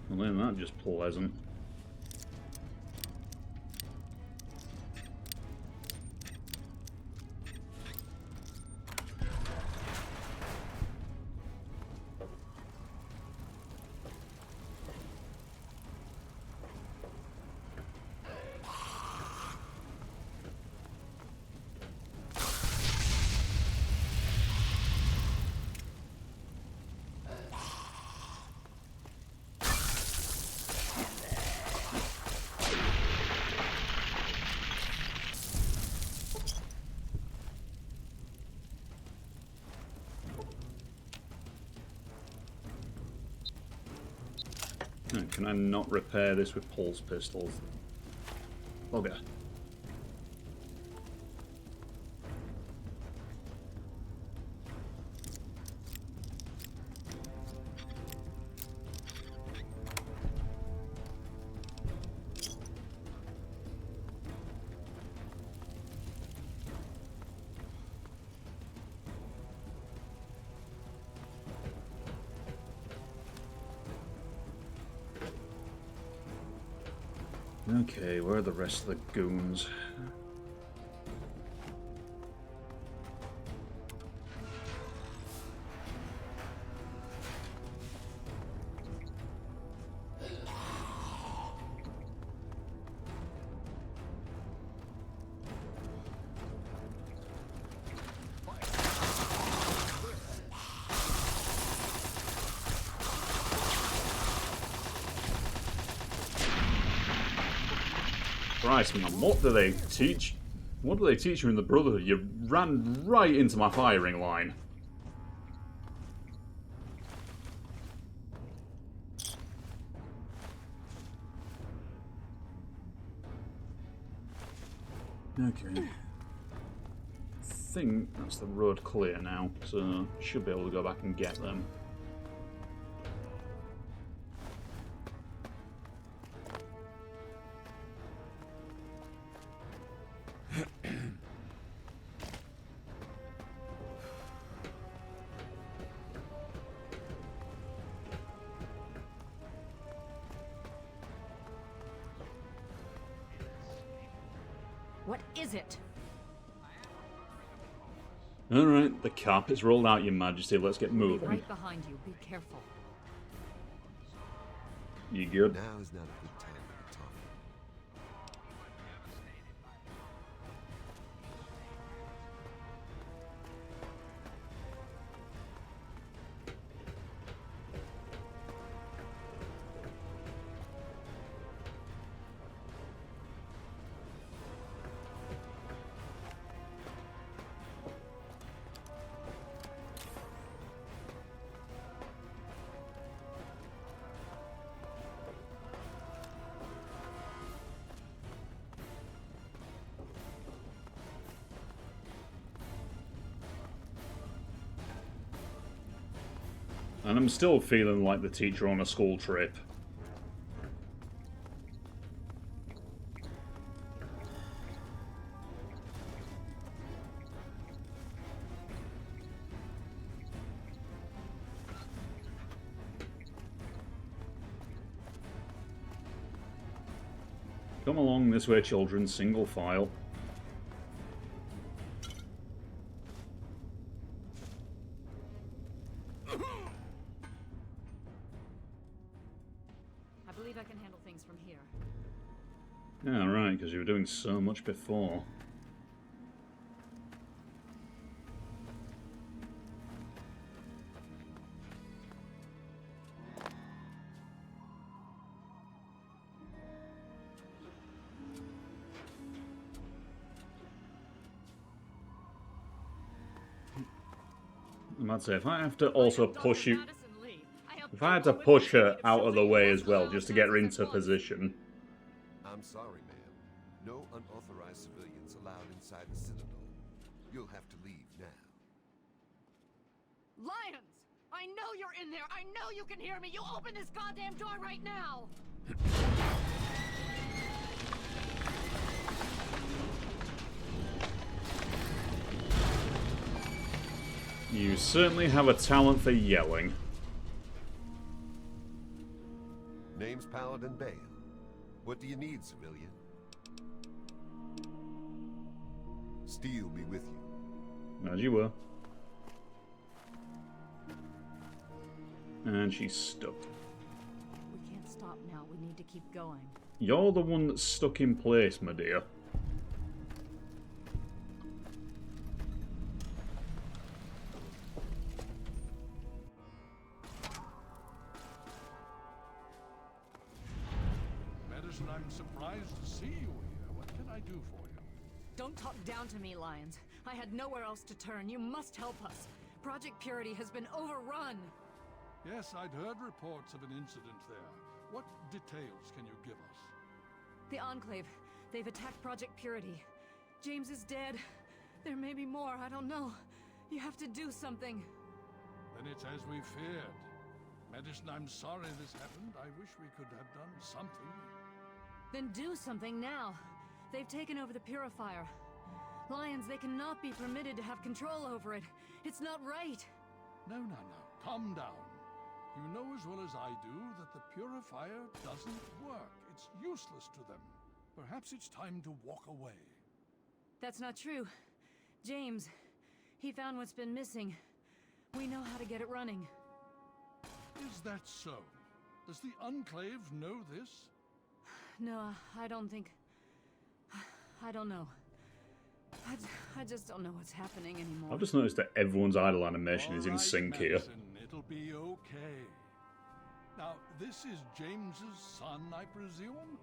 [SPEAKER 1] Well, isn't that just pleasant? Can I not repair this with pulse pistols? Bugger. Okay, where are the rest of the goons? Christ, man, what do they teach? What do they teach you in the Brotherhood? You ran right into my firing line. Okay. I think that's the road clear now, so should be able to go back and get them.
[SPEAKER 5] What is it?
[SPEAKER 1] Alright, the carpet's rolled out, Your Majesty. Let's get
[SPEAKER 5] We'll be
[SPEAKER 1] moving.
[SPEAKER 5] right behind you. Be careful.
[SPEAKER 1] You good?
[SPEAKER 9] Now is not a good time to be talking.
[SPEAKER 1] And I'm still feeling like the teacher on a school trip. Come along this way, children, single file.
[SPEAKER 5] I believe I can handle things from here.
[SPEAKER 1] Yeah, right, because you were doing so much before. I might say, if I have to also push you... If I had to push her out of the way as well, just to get her into position.
[SPEAKER 9] I'm sorry, ma'am. No unauthorized civilians allowed inside the Citadel. You'll have to leave now.
[SPEAKER 5] Lions! I know you're in there! I know you can hear me! You open this goddamn door right now!
[SPEAKER 1] You certainly have a talent for yelling.
[SPEAKER 9] Name's Paladin Bale. What do you need, civilian? Steel be with you.
[SPEAKER 1] As you were. And she's stuck.
[SPEAKER 5] We can't stop now. We need to keep going.
[SPEAKER 1] You're the one that's stuck in place, my dear.
[SPEAKER 4] Medicine, I'm surprised to see you here. What can I do for you?
[SPEAKER 5] Don't talk down to me, Lions. I had nowhere else to turn. You must help us. Project Purity has been overrun.
[SPEAKER 4] Yes, I'd heard reports of an incident there. What details can you give us?
[SPEAKER 5] The Enclave. They've attacked Project Purity. James is dead. There may be more. I don't know. You have to do something.
[SPEAKER 4] Then it's as we feared. Medicine, I'm sorry this happened. I wish we could have done something.
[SPEAKER 5] Then do something now. They've taken over the Purifier. Lions, they cannot be permitted to have control over it. It's not right.
[SPEAKER 4] No. Calm down. You know as well as I do that the Purifier doesn't work. It's useless to them. Perhaps it's time to walk away.
[SPEAKER 5] That's not true. James, he found what's been missing. We know how to get it running.
[SPEAKER 4] Is that so? Does the Enclave know this?
[SPEAKER 5] No, I don't think... I don't know. I just don't know what's happening anymore.
[SPEAKER 1] I've just noticed that everyone's idle animation is in
[SPEAKER 4] All right,
[SPEAKER 1] sync here.
[SPEAKER 4] Madison, it'll be okay. Now, this is James's son, I presume?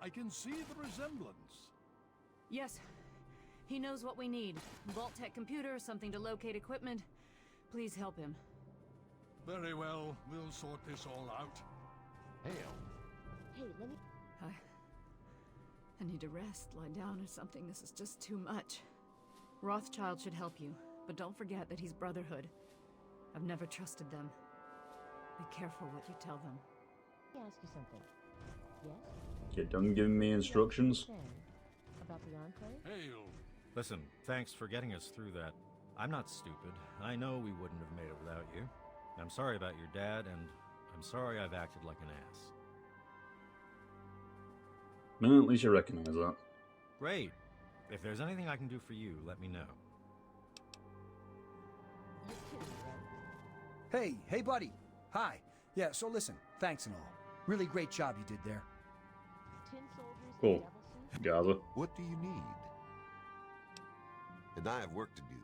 [SPEAKER 4] I can see the resemblance.
[SPEAKER 5] Yes. He knows what we need. Vault-Tec computer, something to locate equipment. Please help him.
[SPEAKER 4] Very well, we'll sort this all out.
[SPEAKER 3] Hale.
[SPEAKER 8] Hey, let me...
[SPEAKER 5] I need to rest, lie down or something. This is just too much. Rothschild should help you, but don't forget that he's Brotherhood. I've never trusted them. Be careful what you tell them.
[SPEAKER 8] Let me ask you something. Yes?
[SPEAKER 1] You're done giving me instructions?
[SPEAKER 8] About the Enclave?
[SPEAKER 4] Hale.
[SPEAKER 10] Listen, thanks for getting us through that. I'm not stupid. I know we wouldn't have made it without you. I'm sorry about your dad, and I'm sorry I've acted like an ass.
[SPEAKER 1] Well, at least you recognize that.
[SPEAKER 10] Great. If there's anything I can do for you, let me know.
[SPEAKER 8] You're kidding, right?
[SPEAKER 2] Hey, buddy. Hi. Yeah, so listen, thanks and all. Really great job you did there.
[SPEAKER 8] Tin soldiers
[SPEAKER 1] Cool.
[SPEAKER 8] in devil suits?
[SPEAKER 1] Gather.
[SPEAKER 9] What do you need? And I have work to do.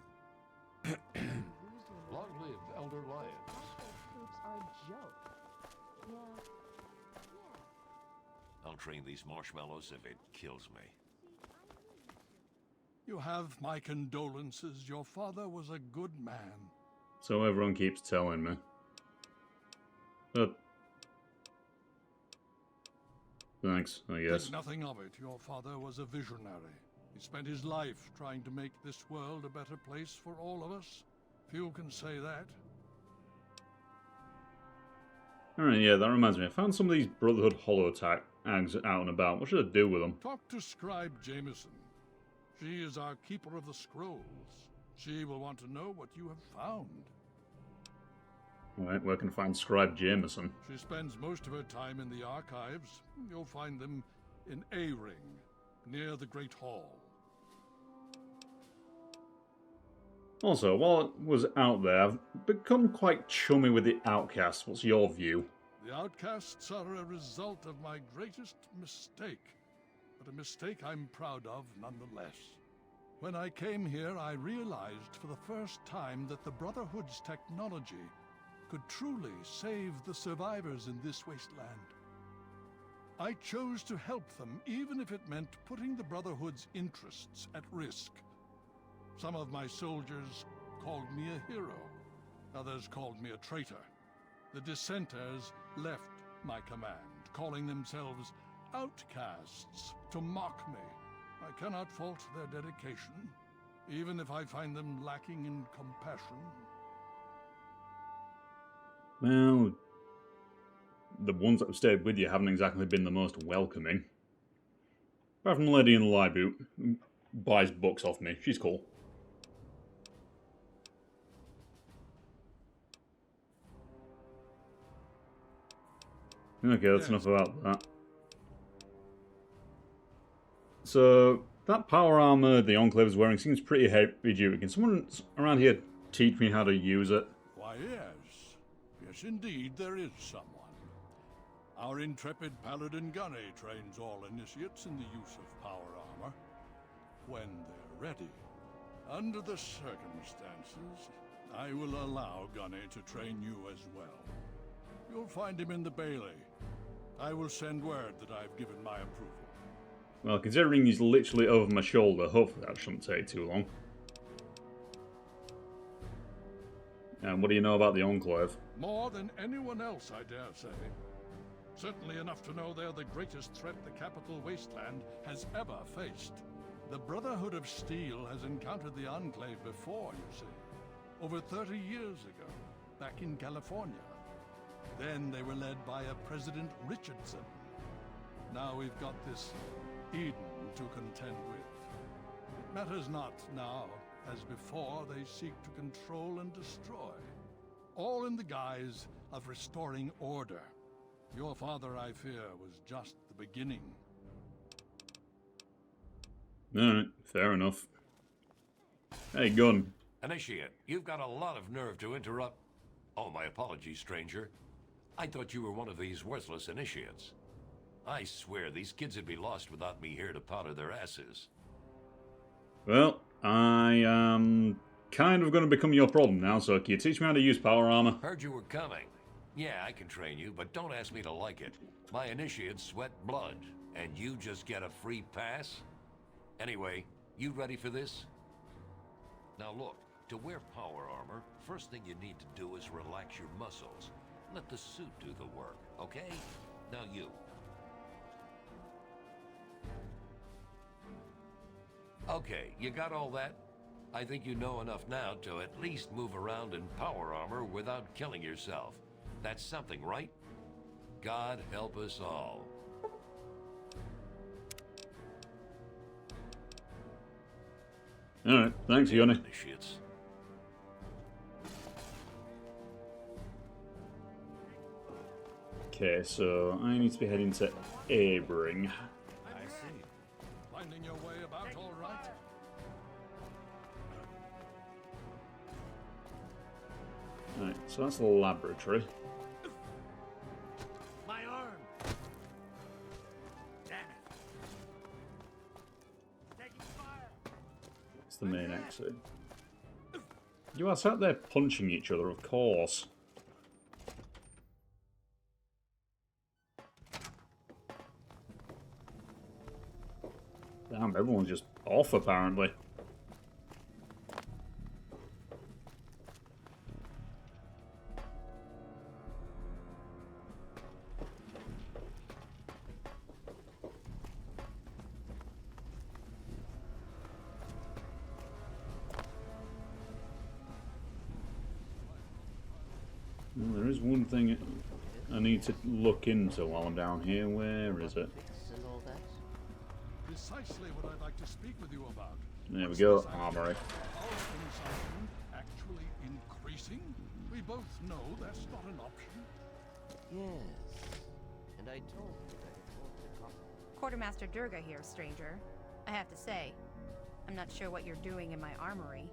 [SPEAKER 3] Long live Elder Lyons.
[SPEAKER 8] Enclave troops are a joke. Yeah.
[SPEAKER 3] I'll train these marshmallows if it kills me.
[SPEAKER 4] You have my condolences. Your father was a good man.
[SPEAKER 1] So everyone keeps telling me. But... thanks, I guess.
[SPEAKER 4] Think nothing of it. Your father was a visionary. He spent his life trying to make this world a better place for all of us. Few can say that.
[SPEAKER 1] Alright, yeah, that reminds me. I found some of these Brotherhood holo-attack ags out and about. What should I do with them?
[SPEAKER 4] Talk to Scribe Jameson. She is our keeper of the scrolls. She will want to know what you have found.
[SPEAKER 1] Alright, where can I find Scribe Jameson?
[SPEAKER 4] She spends most of her time in the archives. You'll find them in A-Ring, near the Great Hall.
[SPEAKER 1] Also, while I was out there, I've become quite chummy with the Outcasts. What's your view?
[SPEAKER 4] The outcasts are a result of my greatest mistake, but a mistake I'm proud of nonetheless. When I came here, I realized for the first time that the Brotherhood's technology could truly save the survivors in this wasteland. I chose to help them, even if it meant putting the Brotherhood's interests at risk. Some of my soldiers called me a hero. Others called me a traitor. The dissenters left my command, calling themselves outcasts to mock me. I cannot fault their dedication, even if I find them lacking in compassion.
[SPEAKER 1] Well, the ones that have stayed with you haven't exactly been the most welcoming. Apart from the lady in the library who buys books off me. She's cool. Okay, that's enough about that. So, that power armor the Enclave is wearing seems pretty heavy duty. Can someone around here teach me how to use it?
[SPEAKER 4] Why, yes. Yes, indeed, there is someone. Our intrepid Paladin Gunny trains all initiates in the use of power armor. When they're ready. Under the circumstances, I will allow Gunny to train you as well. You'll find him in the Bailey. I will send word that I've given my approval.
[SPEAKER 1] Well, considering he's literally over my shoulder, hopefully that shouldn't take too long. And what do you know about the Enclave?
[SPEAKER 4] More than anyone else, I dare say. Certainly enough to know they're the greatest threat the capital Wasteland has ever faced. The Brotherhood of Steel has encountered the Enclave before, you see. Over 30 years ago, back in California. Then they were led by a President Richardson. Now we've got this Eden to contend with. It matters not now. As before, they seek to control and destroy. All in the guise of restoring order. Your father, I fear, was just the beginning.
[SPEAKER 1] Alright, fair enough. Hey, gun.
[SPEAKER 3] Initiate, you've got a lot of nerve to interrupt. Oh, my apologies, stranger. I thought you were one of these worthless initiates. I swear these kids would be lost without me here to powder their asses.
[SPEAKER 1] Well, I am kind of going to become your problem now, so can you teach me how to use power armor?
[SPEAKER 3] Heard you were coming. Yeah, I can train you, but don't ask me to like it. My initiates sweat blood, and you just get a free pass? Anyway, you ready for this? Now look, to wear power armor, first thing you need to do is relax your muscles. Let the suit do the work, okay? Now you. Okay, you got all that? I think you know enough now to at least move around in power armor without killing yourself. That's something, right? God help us all.
[SPEAKER 1] Alright, thanks, Yoni.
[SPEAKER 3] Initiates.
[SPEAKER 1] Okay, so I need to be heading to Abring.
[SPEAKER 4] I see. Finding your way about all right?
[SPEAKER 1] Right, so that's the laboratory.
[SPEAKER 6] My arm! Damn it! Taking fire!
[SPEAKER 1] It's the main exit. You are sat there punching each other, of course. Damn, everyone's just off, apparently. Well, there is one thing I need to look into while I'm down here. Where is it?
[SPEAKER 4] Precisely what I'd like to speak with you about.
[SPEAKER 1] There we
[SPEAKER 4] What's
[SPEAKER 1] go,
[SPEAKER 4] this idea
[SPEAKER 1] armory.
[SPEAKER 4] of power consumption actually increasing? We both know that's not an option.
[SPEAKER 11] Yes. And I told you that it won't become.
[SPEAKER 12] Quartermaster Durga here, stranger. I have to say, I'm not sure what you're doing in my armory.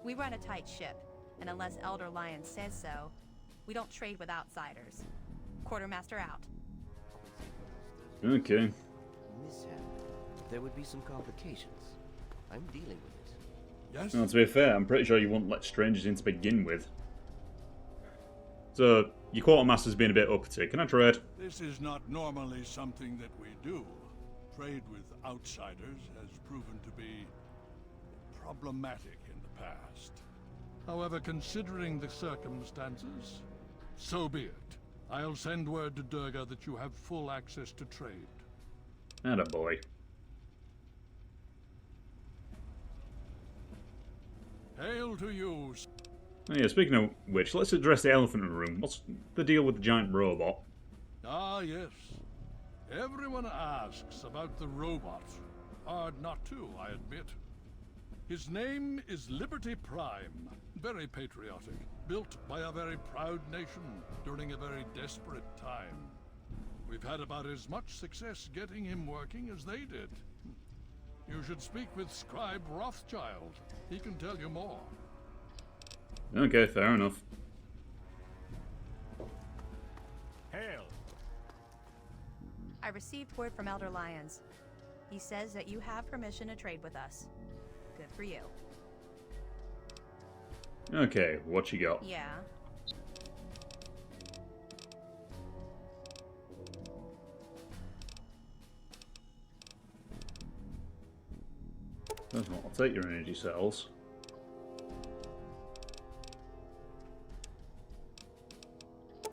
[SPEAKER 12] We run a tight ship, and unless Elder Lion says so, we don't trade with outsiders. Quartermaster out.
[SPEAKER 1] Okay.
[SPEAKER 11] Mishap. There would be some complications. I'm dealing with it.
[SPEAKER 4] Yes?
[SPEAKER 1] Well, to be fair, I'm pretty sure you wouldn't let strangers in to begin with. So, your quartermaster's been a bit uppity. Can I trade?
[SPEAKER 4] This is not normally something that we do. Trade with outsiders has proven to be problematic in the past. However, considering the circumstances, so be it. I'll send word to Durga that you have full access to trade.
[SPEAKER 1] Attaboy.
[SPEAKER 4] Hail to you.
[SPEAKER 1] Oh yeah, speaking of which, let's address the elephant in the room. What's the deal with the giant robot?
[SPEAKER 4] Ah, yes. Everyone asks about the robot. Hard not to, I admit. His name is Liberty Prime. Very patriotic. Built by a very proud nation during a very desperate time. We've had about as much success getting him working as they did. You should speak with Scribe Rothschild. He can tell you more.
[SPEAKER 1] Okay, fair enough.
[SPEAKER 6] Hail!
[SPEAKER 12] I received word from Elder Lyons. He says that you have permission to trade with us. Good for you.
[SPEAKER 1] Okay, what you got?
[SPEAKER 12] Yeah.
[SPEAKER 1] First of all, I'll take your energy cells.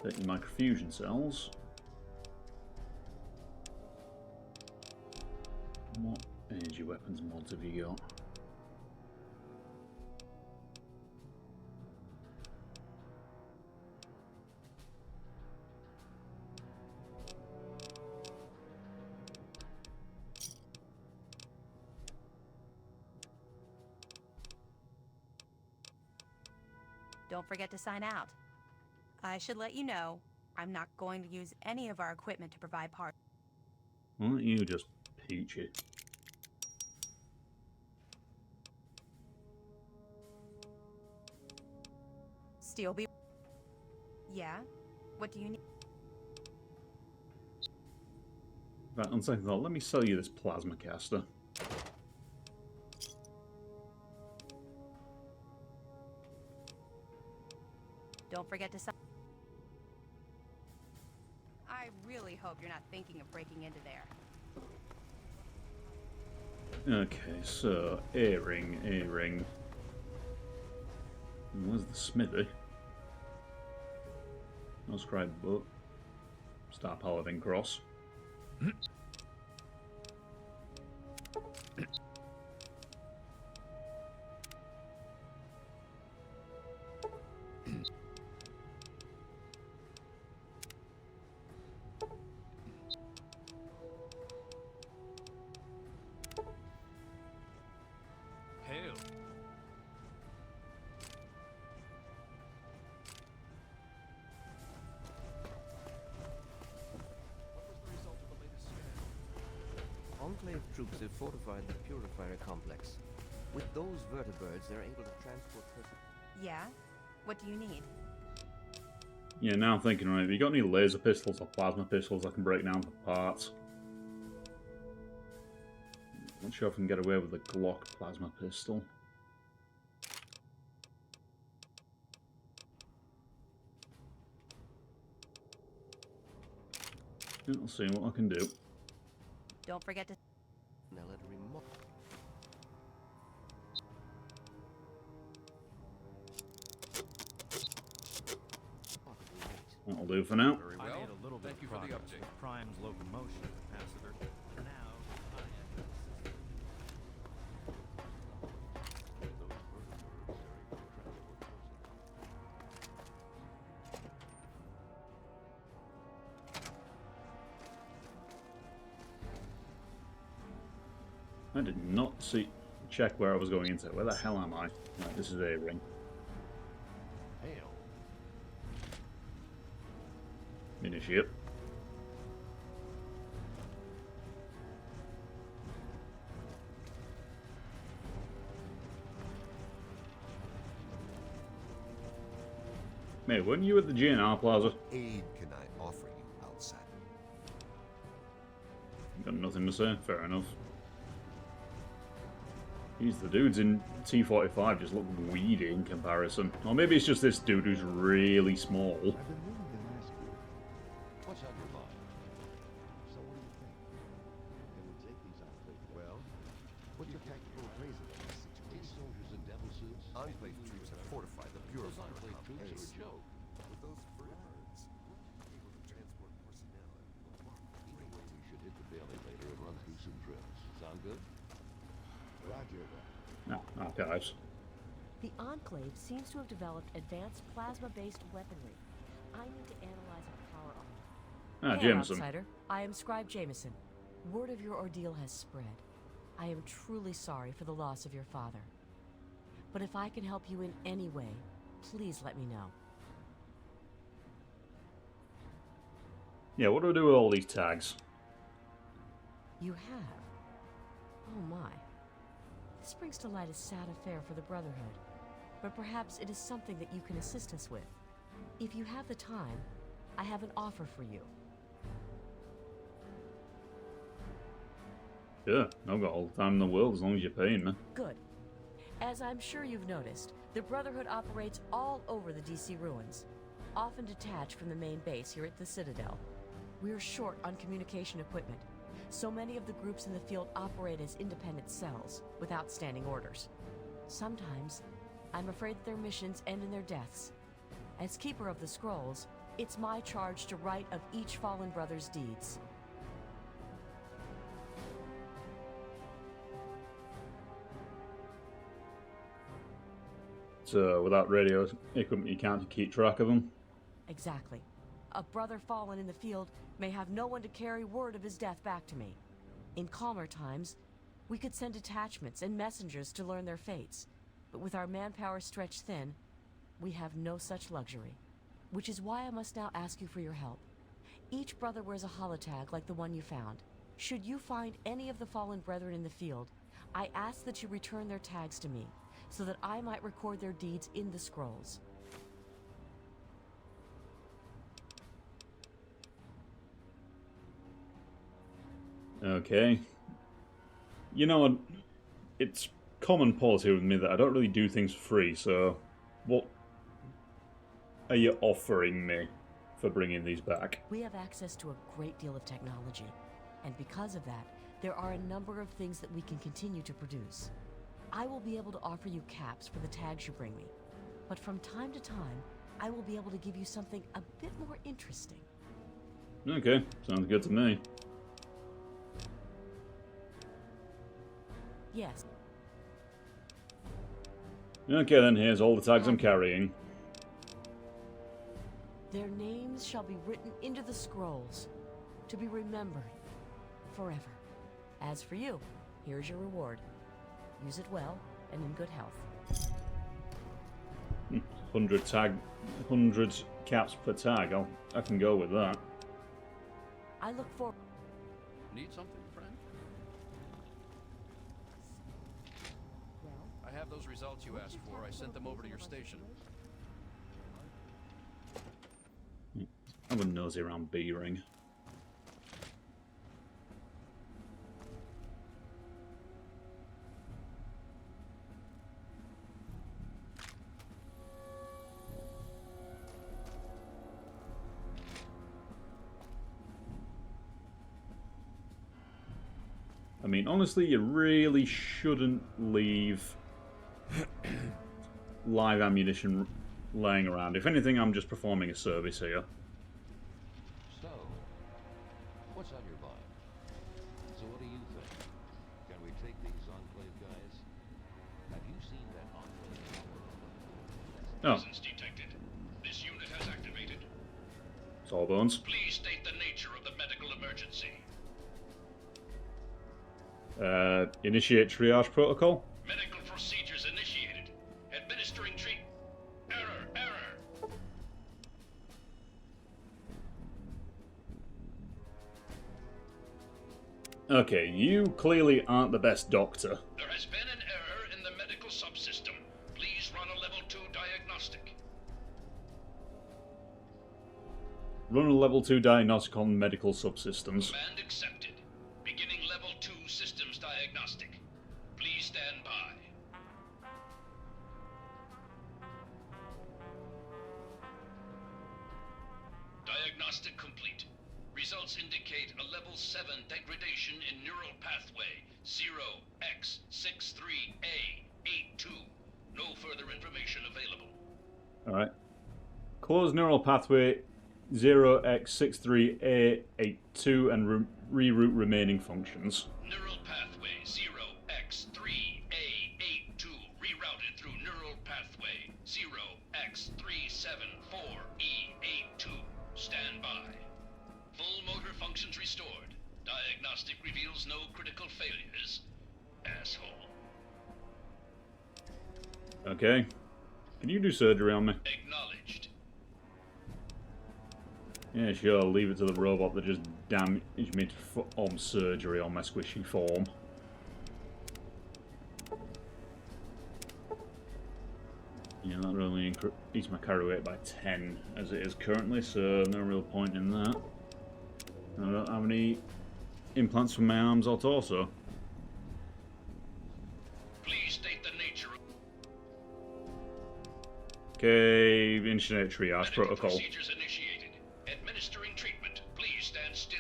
[SPEAKER 1] Take your microfusion cells. What energy weapons mods have you got?
[SPEAKER 12] Don't forget to sign out. I should let you know, I'm not going to use any of our equipment to provide parts.
[SPEAKER 1] Why don't you just peach it?
[SPEAKER 12] thirsty, you'll be... Yeah? What do you need?
[SPEAKER 1] Right, on second thought, let me sell you this plasma caster.
[SPEAKER 12] Don't forget to... I really hope you're not thinking of breaking into there.
[SPEAKER 1] Okay, so A-ring, A-ring. Where's the smithy? No scribe book. Star Paladin cross.
[SPEAKER 10] Hail.
[SPEAKER 11] Enclave troops have fortified the Purifier complex. With those vertibirds, they're able to transport personnel.
[SPEAKER 12] Yeah? What do you need?
[SPEAKER 1] Yeah, now I'm thinking, right, have you got any laser pistols or plasma pistols I can break down for parts? Not sure if I can get away with the Glock plasma pistol. Yeah, I'll see what I can do.
[SPEAKER 12] Don't forget to...
[SPEAKER 11] Now let a remote...
[SPEAKER 1] That'll do for now.
[SPEAKER 10] I made a little bit of progress with Prime's locomotion capacitor. Now, I have
[SPEAKER 1] I did not check where I was going into. Where the hell am I? Right, this is A-ring.
[SPEAKER 3] Hail.
[SPEAKER 1] Initiate. Mate, weren't you at the GNR Plaza?
[SPEAKER 9] Aid can I offer you, outsider?
[SPEAKER 1] Got nothing to say. Fair enough. Jeez, the dudes in T-45 just look weedy in comparison. Or maybe it's just this dude who's really small.
[SPEAKER 13] I've been really going to ask you, what's on your mind? So what do you think? Can we take these enclave? Well, what's your tactical appraisal of this situation? These soldiers in devil suits?
[SPEAKER 9] Enclave troops have fortified the Purifier
[SPEAKER 13] Enclave troops
[SPEAKER 9] complex.
[SPEAKER 13] are a joke.
[SPEAKER 9] With those vertibirds, able to transport personnel at remarkable
[SPEAKER 13] Anyway, we should hit the Bailey later and run through some drills. Sound good? Roger that.
[SPEAKER 1] No, archives.
[SPEAKER 8] The Enclave seems to have developed advanced plasma-based weaponry. I need to analyze our power armor.
[SPEAKER 1] Ah,
[SPEAKER 8] Hey,
[SPEAKER 1] Jameson.
[SPEAKER 8] outsider. I am Scribe Jameson. Word of your ordeal has spread. I am truly sorry for the loss of your father. But if I can help you in any way, please let me know.
[SPEAKER 1] Yeah, what do I do with all these tags?
[SPEAKER 8] You have? Oh my. This brings to light a sad affair for the Brotherhood. But perhaps it is something that you can assist us with. If you have the time, I have an offer for you.
[SPEAKER 1] Yeah, I've got all the time in the world as long as you're paying me.
[SPEAKER 8] Good. As I'm sure you've noticed, the Brotherhood operates all over the DC ruins, often detached from the main base here at the Citadel. We're short on communication equipment, so many of the groups in the field operate as independent cells, without standing orders. Sometimes, I'm afraid that their missions end in their deaths. As Keeper of the Scrolls, it's my charge to write of each fallen brother's deeds.
[SPEAKER 1] So, without radio equipment, you can't keep track of them.
[SPEAKER 8] Exactly. A brother fallen in the field may have no one to carry word of his death back to me. In calmer times, we could send detachments and messengers to learn their fates. But with our manpower stretched thin, we have no such luxury. Which is why I must now ask you for your help. Each brother wears a holotag like the one you found. Should you find any of the fallen brethren in the field, I ask that you return their tags to me, so that I might record their deeds in the scrolls.
[SPEAKER 1] Okay. You know what? It's common policy with me that I don't really do things for free, so what are you offering me for bringing these back?
[SPEAKER 8] We have access to a great deal of technology, and because of that, there are a number of things that we can continue to produce. I will be able to offer you caps for the tags you bring me, but from time to time, I will be able to give you something a bit more interesting.
[SPEAKER 1] Okay, sounds good to me.
[SPEAKER 8] Yes.
[SPEAKER 1] Okay then, here's all the tags I'm carrying.
[SPEAKER 8] Their names shall be written into the scrolls, to be remembered forever. As for you, here's your reward. Use it well and in good health.
[SPEAKER 1] 100 caps per tag. I can go with that.
[SPEAKER 8] I look for.
[SPEAKER 14] Need something, friend? I have those results you asked for. I sent them over to your station.
[SPEAKER 1] I have a nosy around B-ring. I mean, honestly, you really shouldn't leave live ammunition laying around. If anything, I'm just performing a service here.
[SPEAKER 13] So, what's on your mind? So what do you think? Can we take these Enclave guys? Have you seen that Enclave?
[SPEAKER 1] Oh.
[SPEAKER 15] Detected. This unit has activated.
[SPEAKER 1] Sawbones.
[SPEAKER 15] Please state the nature of the medical emergency.
[SPEAKER 1] Initiate triage protocol.
[SPEAKER 15] Medical procedures initiated. Administering treat. Error.
[SPEAKER 1] Okay, you clearly aren't the best doctor.
[SPEAKER 15] There has been an error in the medical subsystem. Please run a level 2 diagnostic.
[SPEAKER 1] Run a level 2 diagnostic on medical subsystems.
[SPEAKER 15] Command accepted. Beginning level 2 systems diagnostic. Please stand by. Diagnostic complete. Results indicate a level 7 degradation in neural pathway 0x63A82. No further information available.
[SPEAKER 1] Alright. Close neural pathway 0x63A82 and reroute remaining functions.
[SPEAKER 15] Neural pathway 0x3A82 rerouted through neural pathway 0x374E82. Stand by. Full motor functions restored. Diagnostic reveals no critical failures. Asshole.
[SPEAKER 1] Okay. Can you do surgery on me?
[SPEAKER 15] Acknowledged.
[SPEAKER 1] Yeah, sure. I'll leave it to the robot that just damaged me to perform surgery on my squishy form. Yeah, that really increased my carry weight by 10 as it is currently, so no real point in that. I don't have any implants for my arms or torso.
[SPEAKER 15] Please state the nature of
[SPEAKER 1] Okay, initiate triage protocol.
[SPEAKER 15] procedures initiated. Administering treatment. Please stand still.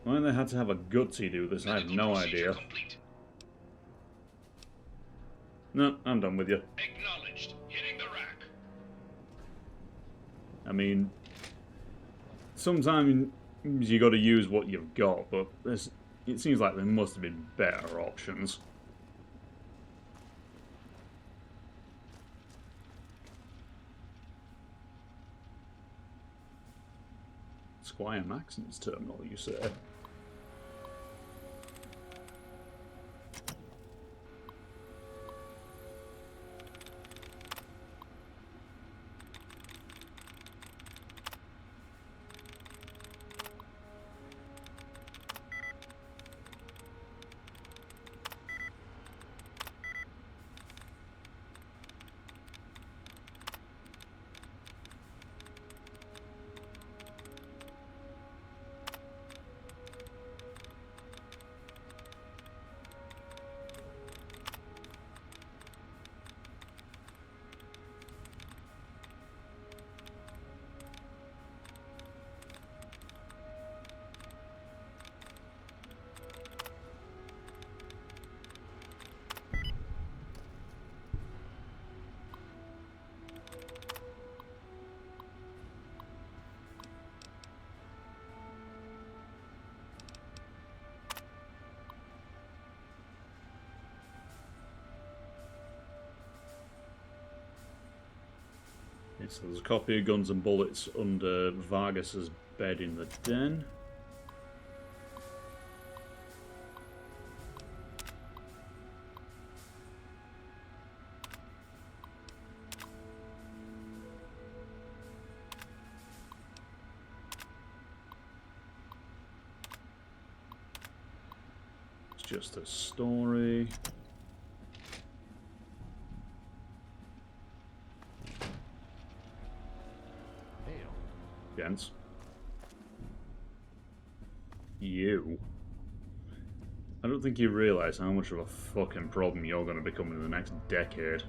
[SPEAKER 1] Why they had to have a gutsy do this, I have no idea. No, I'm done with you.
[SPEAKER 15] Acknowledged. Hitting the rack.
[SPEAKER 1] I mean, sometimes you got to use what you've got, but it seems like there must have been better options. Squire Maxon's terminal, you say? So there's a copy of Guns and Bullets under Vargas's bed in the den. It's just a story. Gents. You. I don't think you realise how much of a fucking problem you're going to become in the next decade.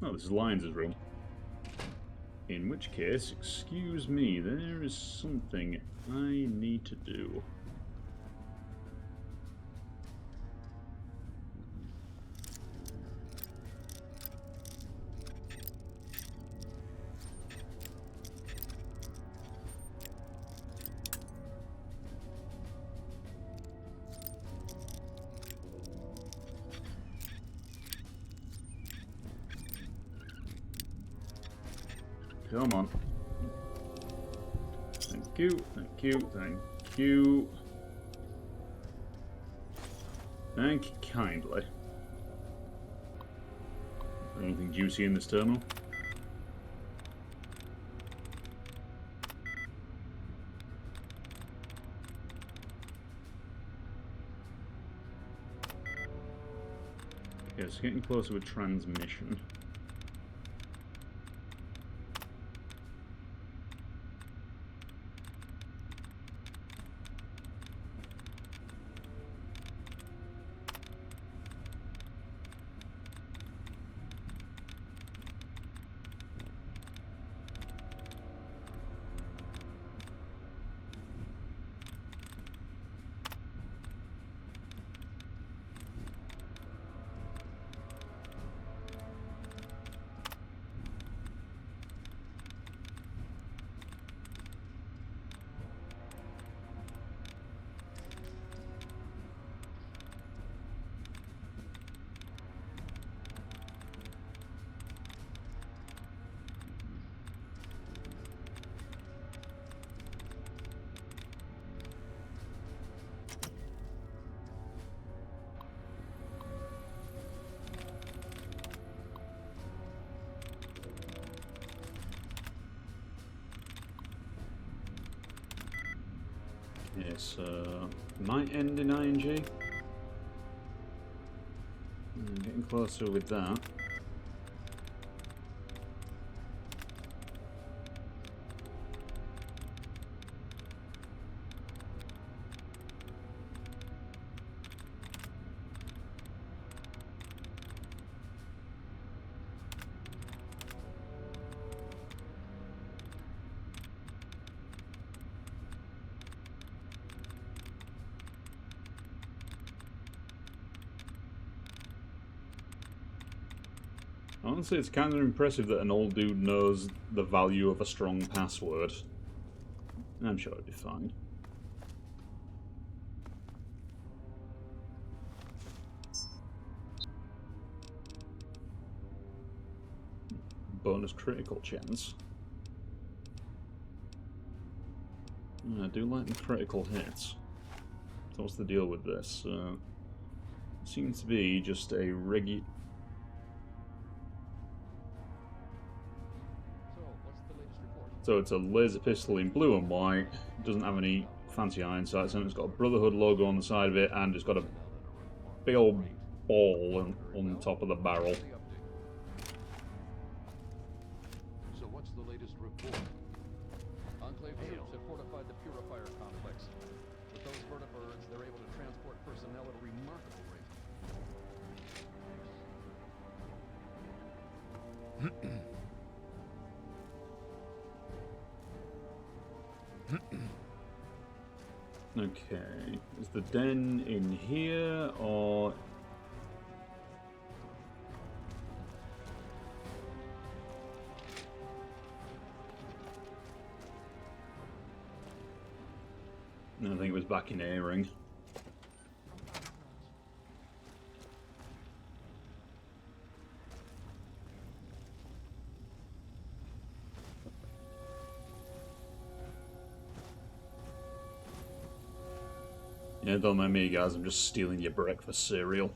[SPEAKER 1] Oh, this is Lyons' room. In which case, excuse me, there is something I need to do. Come on. Thank you, thank you, thank you. Thank you kindly. Anything juicy in this terminal? Okay, it's getting closer with transmission. Yes, might end in ING. Getting closer with that. Honestly, it's kind of impressive that an old dude knows the value of a strong password. I'm sure it'll be fine. Bonus critical chance. I do like the critical hits. So what's the deal with this? Seems to be just a regular... So it's a laser pistol in blue and white. It doesn't have any fancy iron sights on it. It's got a Brotherhood logo on the side of it, and it's got a big old ball on top of the barrel.
[SPEAKER 14] So what's the latest report? Enclave troops have fortified the purifier complex. With those vertibirds, they're able to transport personnel at a remarkable rate.
[SPEAKER 1] Okay, is the den in here, or... No, I think it was back in A-ring. Yeah, don't mind me, guys. I'm just stealing your breakfast cereal.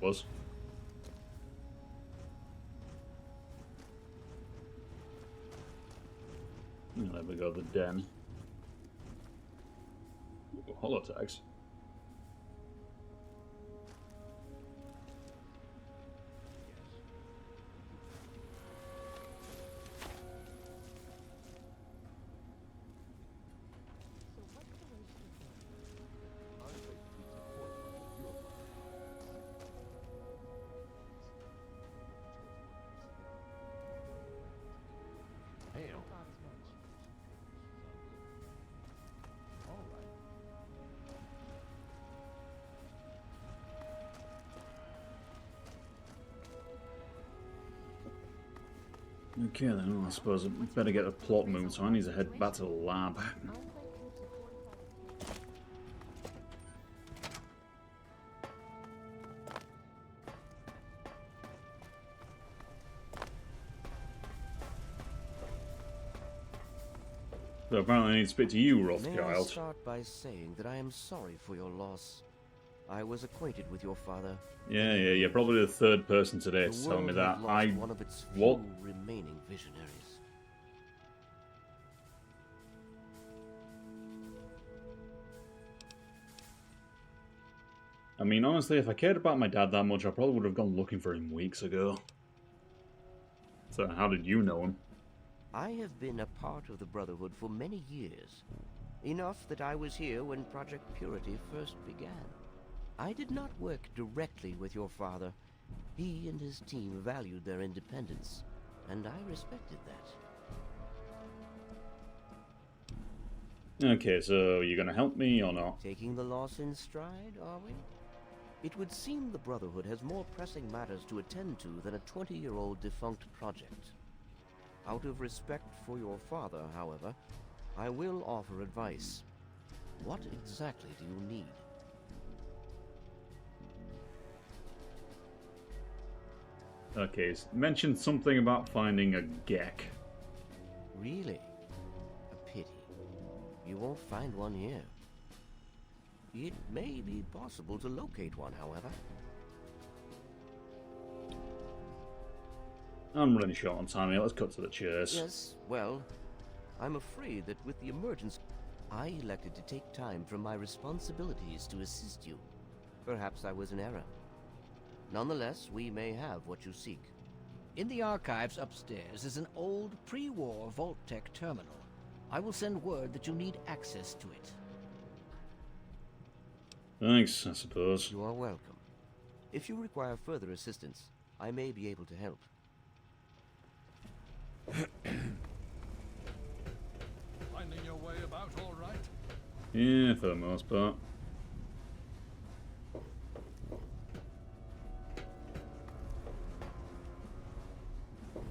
[SPEAKER 1] Was. And there we go, the den. Ooh, holotags.
[SPEAKER 13] Hail. All right.
[SPEAKER 1] Okay then, well, I suppose I better get a plot moving, so I need to head back to the lab. So apparently I need to speak to you,
[SPEAKER 11] May I
[SPEAKER 1] Rothschild.
[SPEAKER 11] start by saying that I am sorry for your loss. I was acquainted with your father.
[SPEAKER 1] Yeah, you're probably the third person today
[SPEAKER 11] The
[SPEAKER 1] to tell me
[SPEAKER 11] world
[SPEAKER 1] that.
[SPEAKER 11] has lost one of its
[SPEAKER 1] What?
[SPEAKER 11] few remaining visionaries.
[SPEAKER 1] I mean, honestly, if I cared about my dad that much, I probably would have gone looking for him weeks ago. So how did you know him?
[SPEAKER 11] I have been a part of the Brotherhood for many years. Enough that I was here when Project Purity first began. I did not work directly with your father. He and his team valued their independence, and I respected that.
[SPEAKER 1] Okay, so you're gonna help me or not?
[SPEAKER 11] Taking the loss in stride, are we? It would seem the Brotherhood has more pressing matters to attend to than a 20-year-old defunct project. Out of respect for your father, however, I will offer advice. What exactly do you need?
[SPEAKER 1] Okay, mentioned something about finding a Gek.
[SPEAKER 11] Really? A pity. You won't find one here. It may be possible to locate one, however.
[SPEAKER 1] I'm really short on time here, let's cut to the chase.
[SPEAKER 11] Yes, well, I'm afraid that with the emergence, I elected to take time from my responsibilities to assist you. Perhaps I was in error. Nonetheless, we may have what you seek.
[SPEAKER 16] In the archives upstairs is an old pre-war Vault-Tec terminal. I will send word that you need access to it.
[SPEAKER 1] Thanks, I suppose.
[SPEAKER 11] You are welcome. If you require further assistance, I may be able to help.
[SPEAKER 4] Finding your way about all right?
[SPEAKER 1] Yeah, for the most part.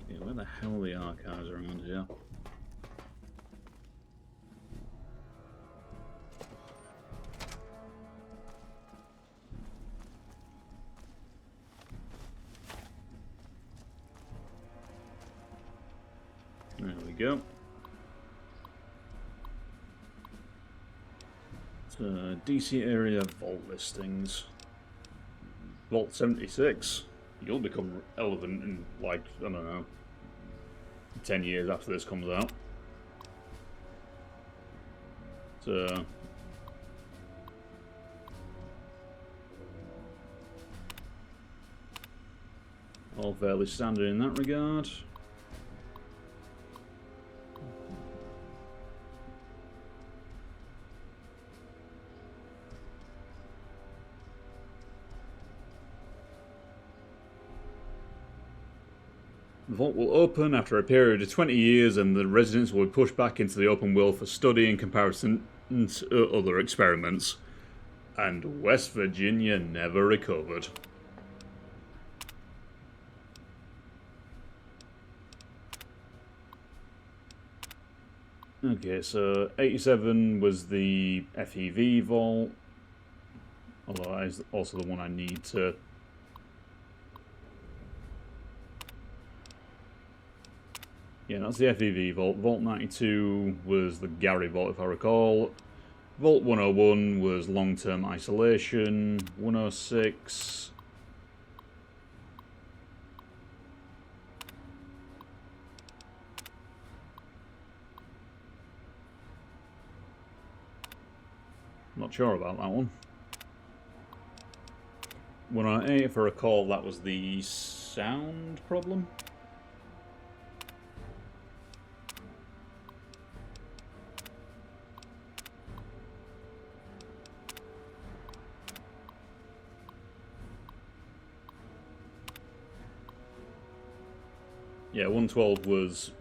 [SPEAKER 1] Yeah, where the hell are the archives around here? There we go. So, DC area vault listings. Vault 76. You'll become relevant in, like, I don't know, 10 years after this comes out. So... all fairly standard in that regard. The vault will open after a period of 20 years and the residents will be pushed back into the open world for study in comparison to other experiments. And West Virginia never recovered. Okay, so 87 was the FEV vault. Although that is also the one I need to... Yeah, that's the FEV vault. Vault 92 was the Gary vault, if I recall. Vault 101 was long-term isolation. 106... Not sure about that one. 108, if I recall, that was the sound problem. Yeah, 112 was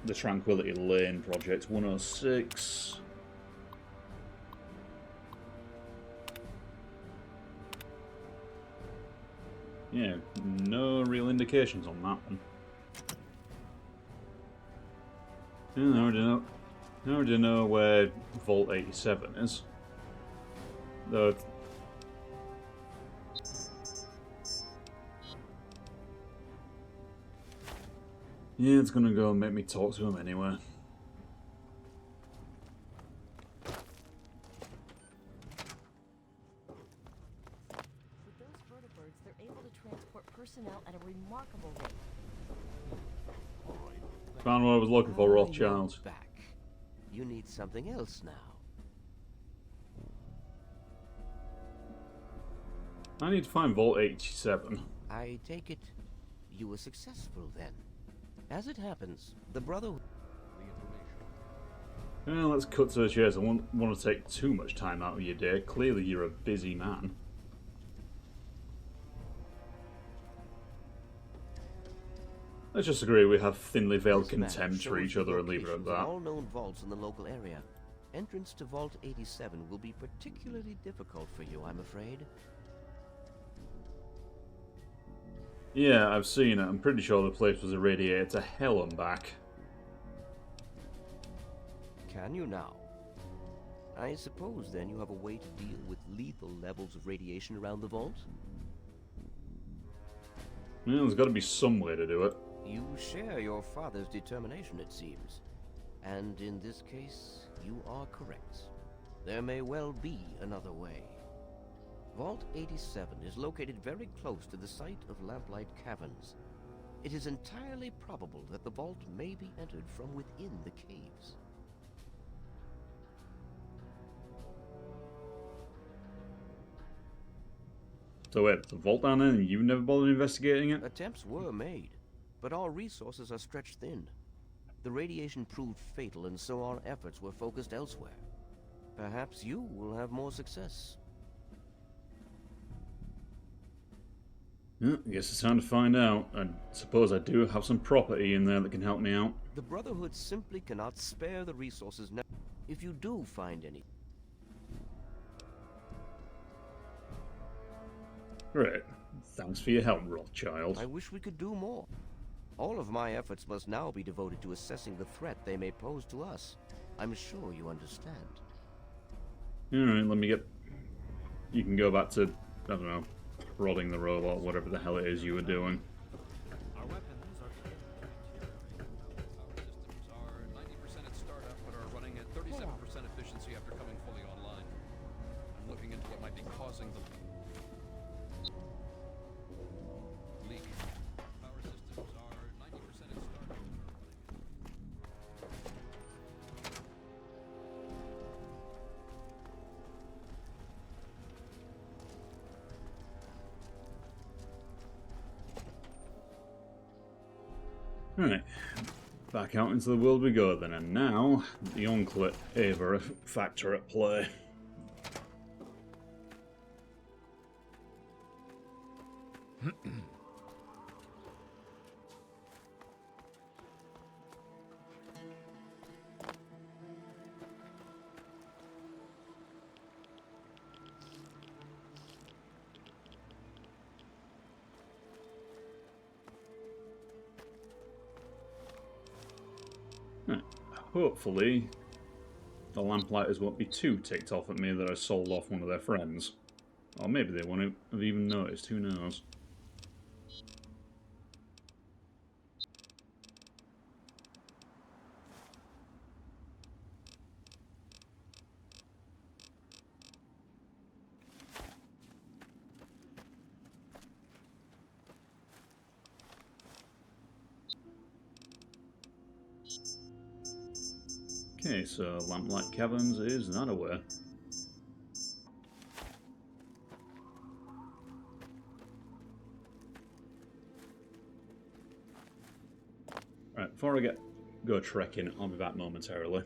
[SPEAKER 1] the Tranquility Lane project. 106... Yeah, no real indications on that one. Yeah, I already know where Vault 87 is. Though... Yeah, it's gonna go and make me talk to him anyway.
[SPEAKER 8] With those vertibirds, they're able to transport personnel at a remarkable rate.
[SPEAKER 1] Found what I was looking for,
[SPEAKER 11] You're
[SPEAKER 1] Rothschild.
[SPEAKER 11] back. You need something else now.
[SPEAKER 1] I need to find Vault 87.
[SPEAKER 11] I take it you were successful then. As it happens, the Brotherhood...
[SPEAKER 1] Well, let's cut to the chase. I won't want to take too much time out of your day. Clearly you're a busy man. Let's just agree we have thinly veiled
[SPEAKER 11] This map
[SPEAKER 1] contempt for
[SPEAKER 11] shows
[SPEAKER 1] each
[SPEAKER 11] the
[SPEAKER 1] other and leave it at
[SPEAKER 11] locations of
[SPEAKER 1] that.
[SPEAKER 11] all known vaults in the local area. Entrance to Vault 87 will be particularly difficult for you, I'm afraid.
[SPEAKER 1] Yeah, I've seen it. I'm pretty sure the place was irradiated to hell and back.
[SPEAKER 11] Can you now? I suppose then you have a way to deal with lethal levels of radiation around the vault?
[SPEAKER 1] Yeah, there's got to be some way to do it.
[SPEAKER 11] You share your father's determination, it seems. And in this case, you are correct. There may well be another way. Vault 87 is located very close to the site of Lamplight Caverns. It is entirely probable that the vault may be entered from within the caves.
[SPEAKER 1] So wait, the vault down there and you never bothered investigating it?
[SPEAKER 11] Attempts were made, but our resources are stretched thin. The radiation proved fatal, and so our efforts were focused elsewhere. Perhaps you will have more success.
[SPEAKER 1] Yeah, I guess it's time to find out. I suppose I do have some property in there that can help me out.
[SPEAKER 11] The Brotherhood simply cannot spare the resources if you do find any.
[SPEAKER 1] Great. Thanks for your help, Rothschild.
[SPEAKER 11] I wish we could do more. All of my efforts must now be devoted to assessing the threat they may pose to us. I'm sure you understand.
[SPEAKER 1] Alright, let me get... You can go back to, I don't know, prodding the robot, whatever the hell it is you were doing.
[SPEAKER 10] Our weapons are
[SPEAKER 14] Our systems are 90% at startup, but are running at 37% efficiency after coming fully online. I'm looking into what might be causing the leak. Power systems are 90% at startup, but are running
[SPEAKER 1] Right, back out into the world we go then, and now the Enclave factor at play. Right. Hopefully, the Lamplighters won't be too ticked off at me that I sold off one of their friends. Or maybe they won't have even noticed, who knows. Okay, so Lamplight Caverns is that away. Right, before I go trekking, I'll be back momentarily.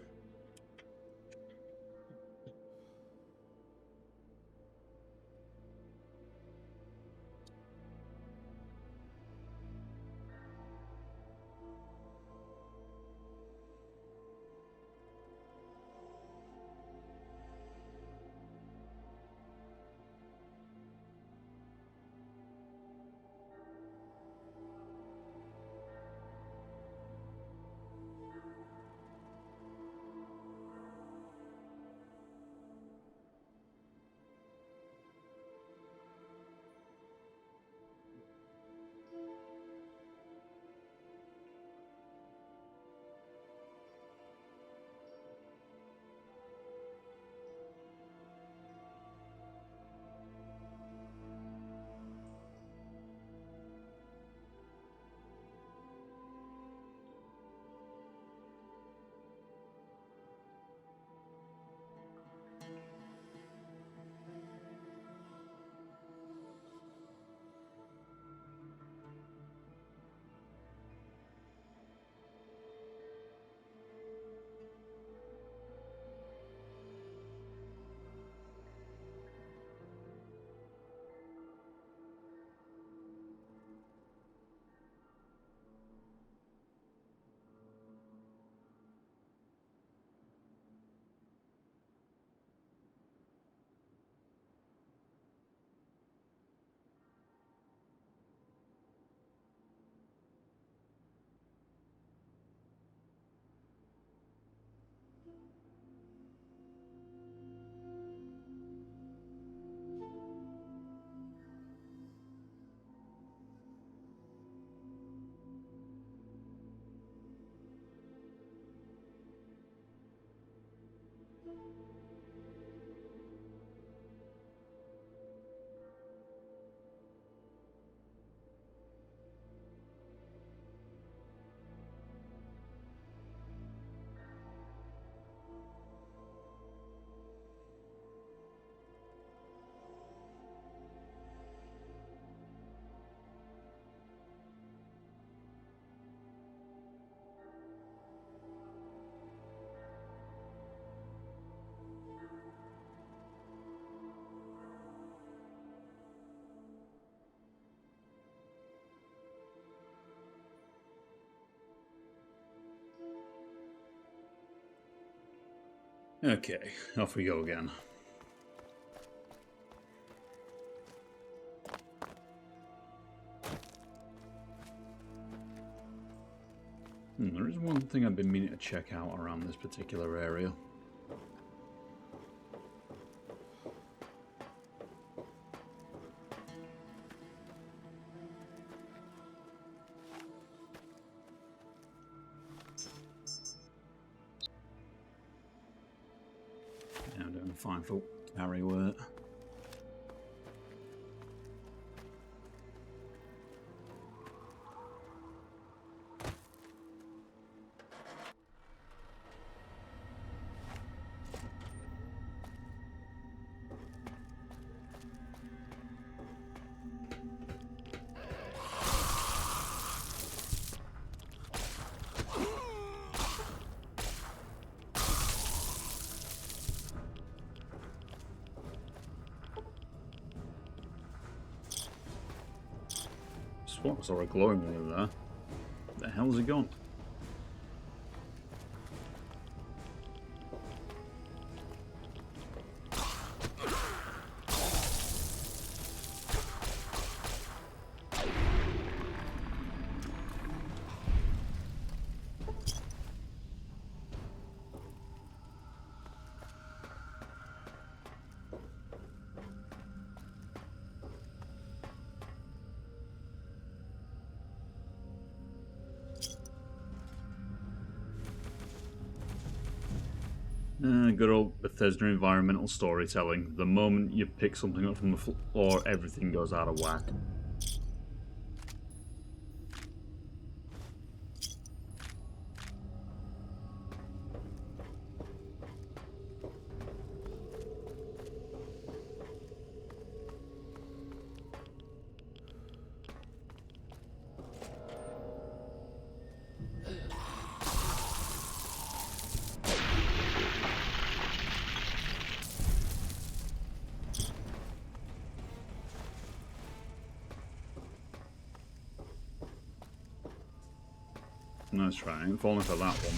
[SPEAKER 1] Okay, off we go again. There is one thing I've been meaning to check out around this particular area. Yeah, I'm doing fine for carry weight. What was sort of glowing over there? The hell's he gone? Good old Bethesda environmental storytelling. The moment you pick something up from the floor, everything goes out of whack. Nice try. I ain't falling for that one.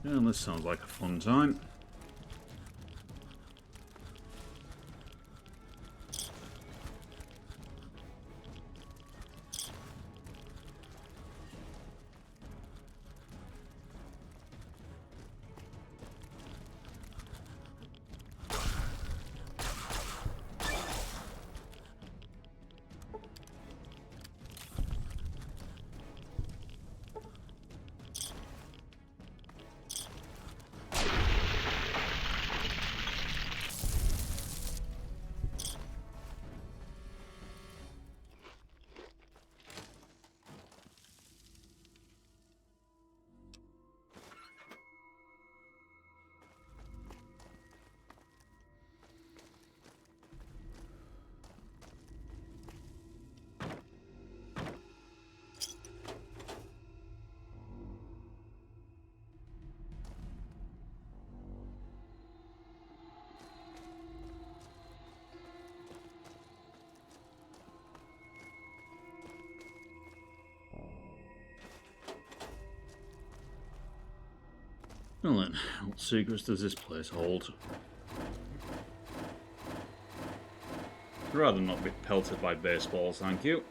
[SPEAKER 1] Yeah, this sounds like a fun time. Well then, what secrets does this place hold? I'd rather not be pelted by baseballs, thank you.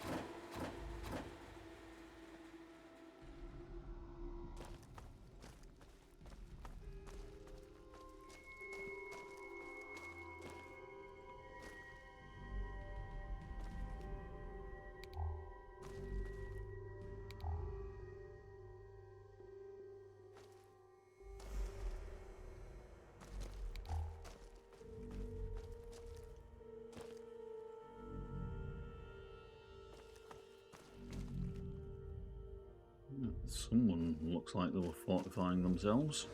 [SPEAKER 1] Someone looks like they were fortifying themselves.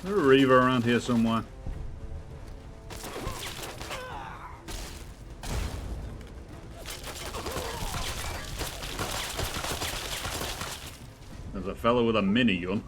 [SPEAKER 1] Is there a Reaver around here somewhere? There's a fellow with a minigun.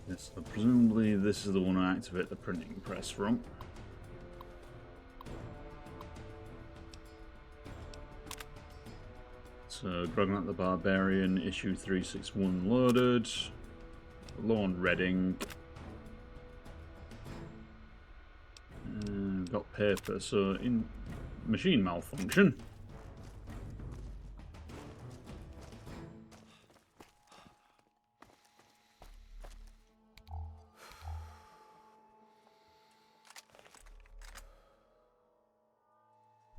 [SPEAKER 1] Yes, so presumably this is the one I activate the printing press from. So, Grognat the Barbarian, issue 361 loaded. Low on red ink. Got paper, so in machine malfunction.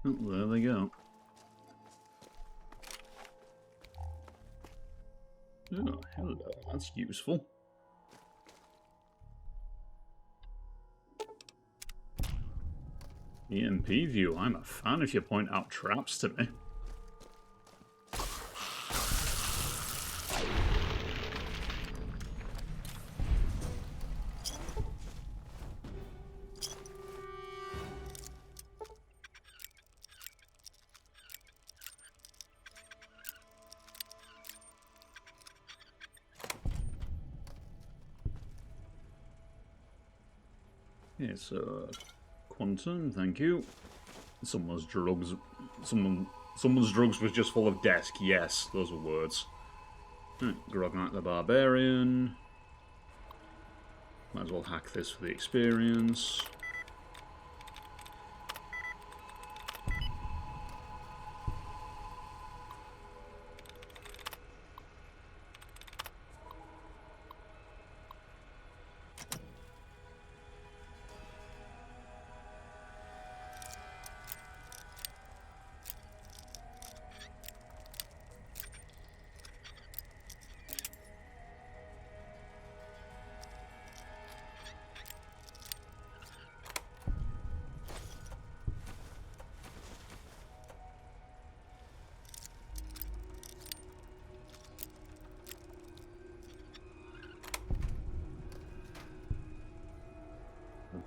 [SPEAKER 1] Oh, there they go. Oh, hello. That's useful. EMP view. I'm a fan if you point out traps to me. It's quantum, thank you. Someone's drugs was just full of desk. Yes, those were words. Right, Grognak the Barbarian. Might as well hack this for the experience.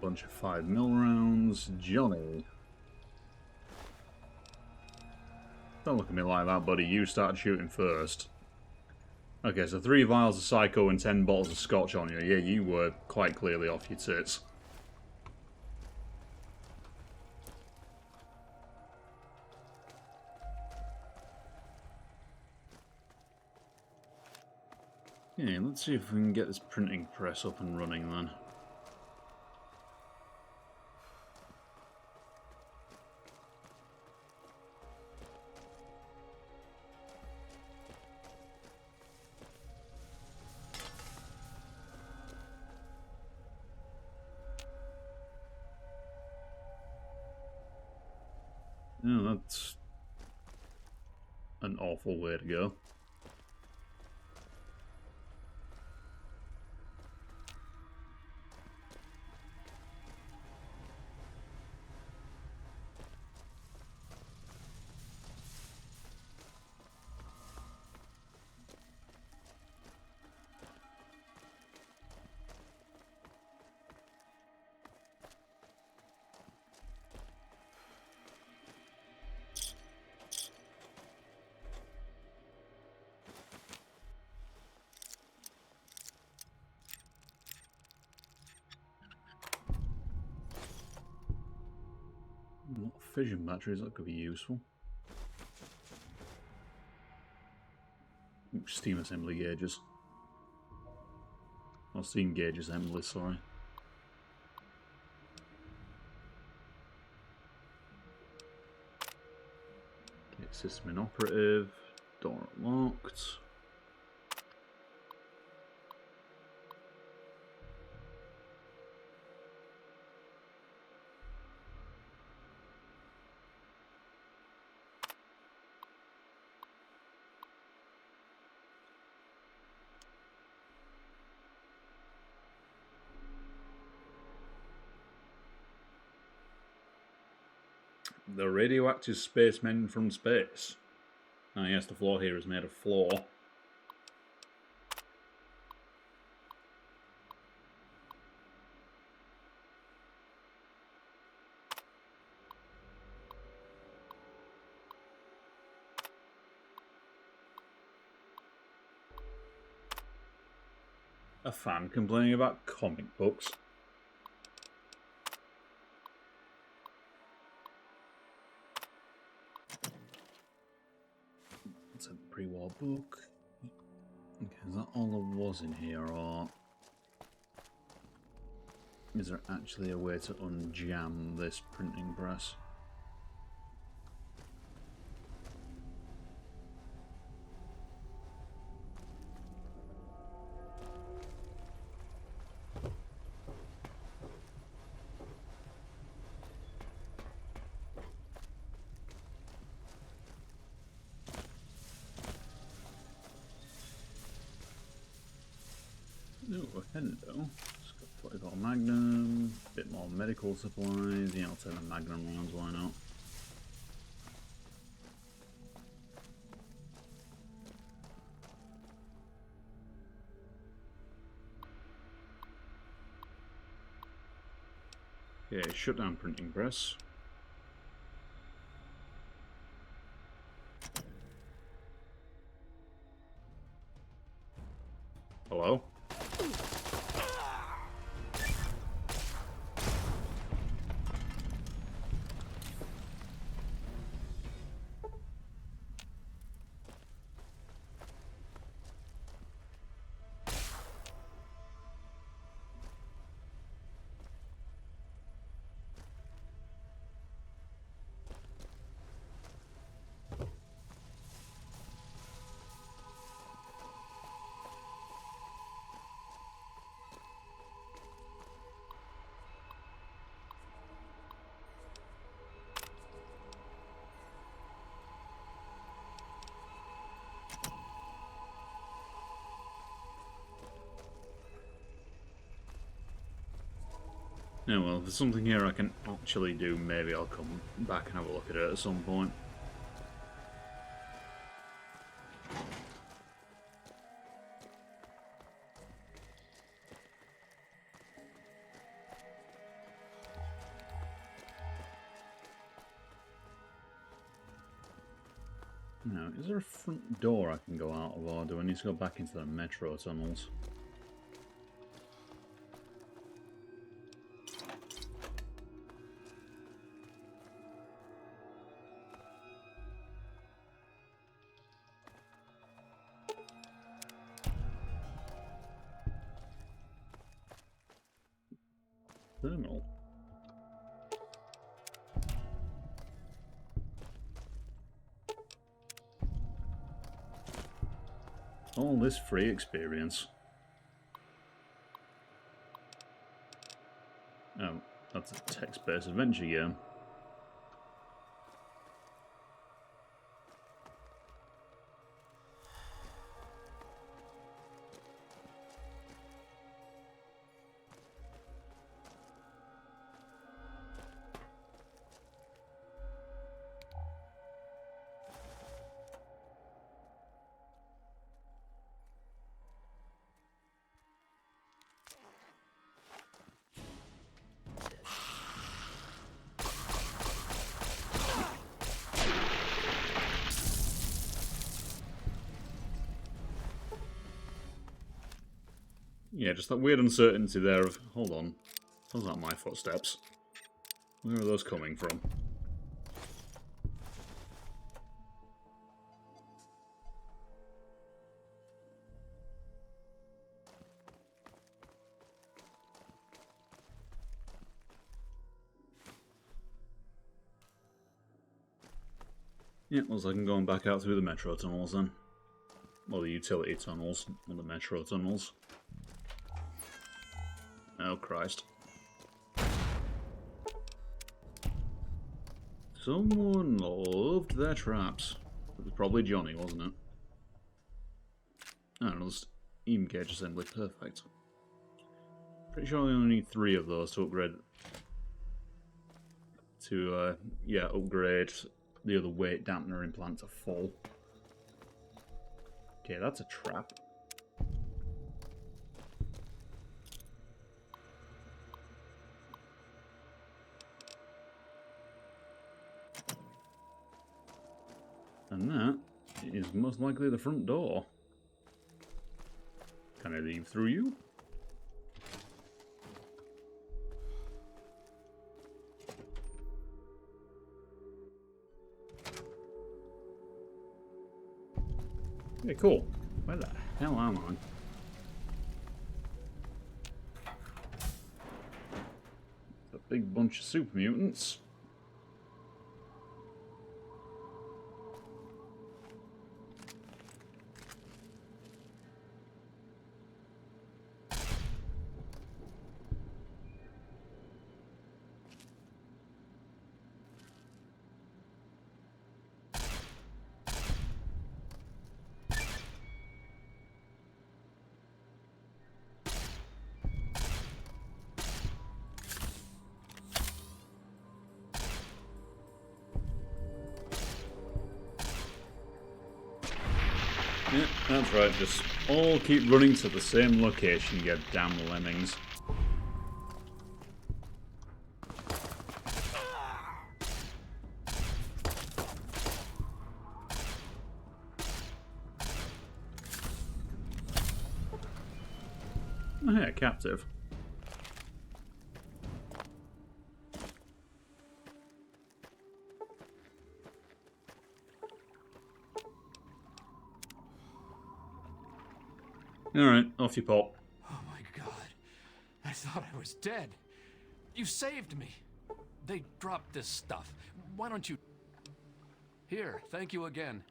[SPEAKER 1] Bunch of 5mm rounds. Johnny. Don't look at me like that, buddy. You started shooting first. Okay, so 3 vials of Psycho and 10 bottles of Scotch on you. Yeah, you were quite clearly off your tits. Yeah, let's see if we can get this printing press up and running then. No, that's an awful way to go. Fission batteries, that could be useful. Steam assembly gauges. Or steam gauge assembly, sorry. Okay, system inoperative. Door unlocked. The radioactive spacemen from space. Ah, yes, the floor here is made of floor. A fan complaining about comic books. It's a pre-war book. Okay, is that all there was in here, or is there actually a way to unjam this printing press? No, ahead though. Just got 44 Magnum, bit more medical supplies. Yeah, I'll take the Magnum rounds, why not? Okay, shut down printing press. Hello? Yeah, well, if there's something here I can actually do, maybe I'll come back and have a look at it at some point. Now, is there a front door I can go out of, or do I need to go back into the metro tunnels? Terminal. All this free experience. Oh, that's a text-based adventure game. Yeah, just that weird uncertainty there of, hold on, those aren't my footsteps. Where are those coming from? Yeah, looks like I'm going back out through the metro tunnels then. Or the utility tunnels, or the metro tunnels. Oh, Christ. Someone loved their traps. It was probably Johnny, wasn't it? I don't know, just even gauge assembly, perfect. Pretty sure I only need 3 of those to upgrade. Yeah, upgrade the other weight dampener implant to full. Okay, that's a trap. And that is most likely the front door. Can I leave through you? Okay, cool. Where the hell am I? It's a big bunch of super mutants. Yeah, that's right, just all keep running to the same location, you damn lemmings. Oh yeah, captive. Alright, off you pop.
[SPEAKER 14] Oh my god. I thought I was dead. You saved me. They dropped this stuff. Why don't you... Here, thank you again.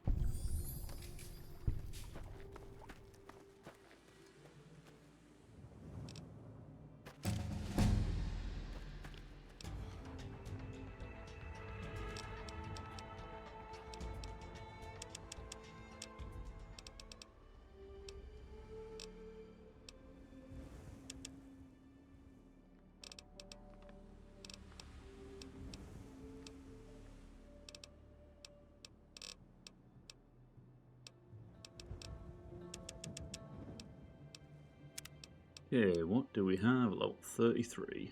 [SPEAKER 1] Okay, what do we have? Level 33.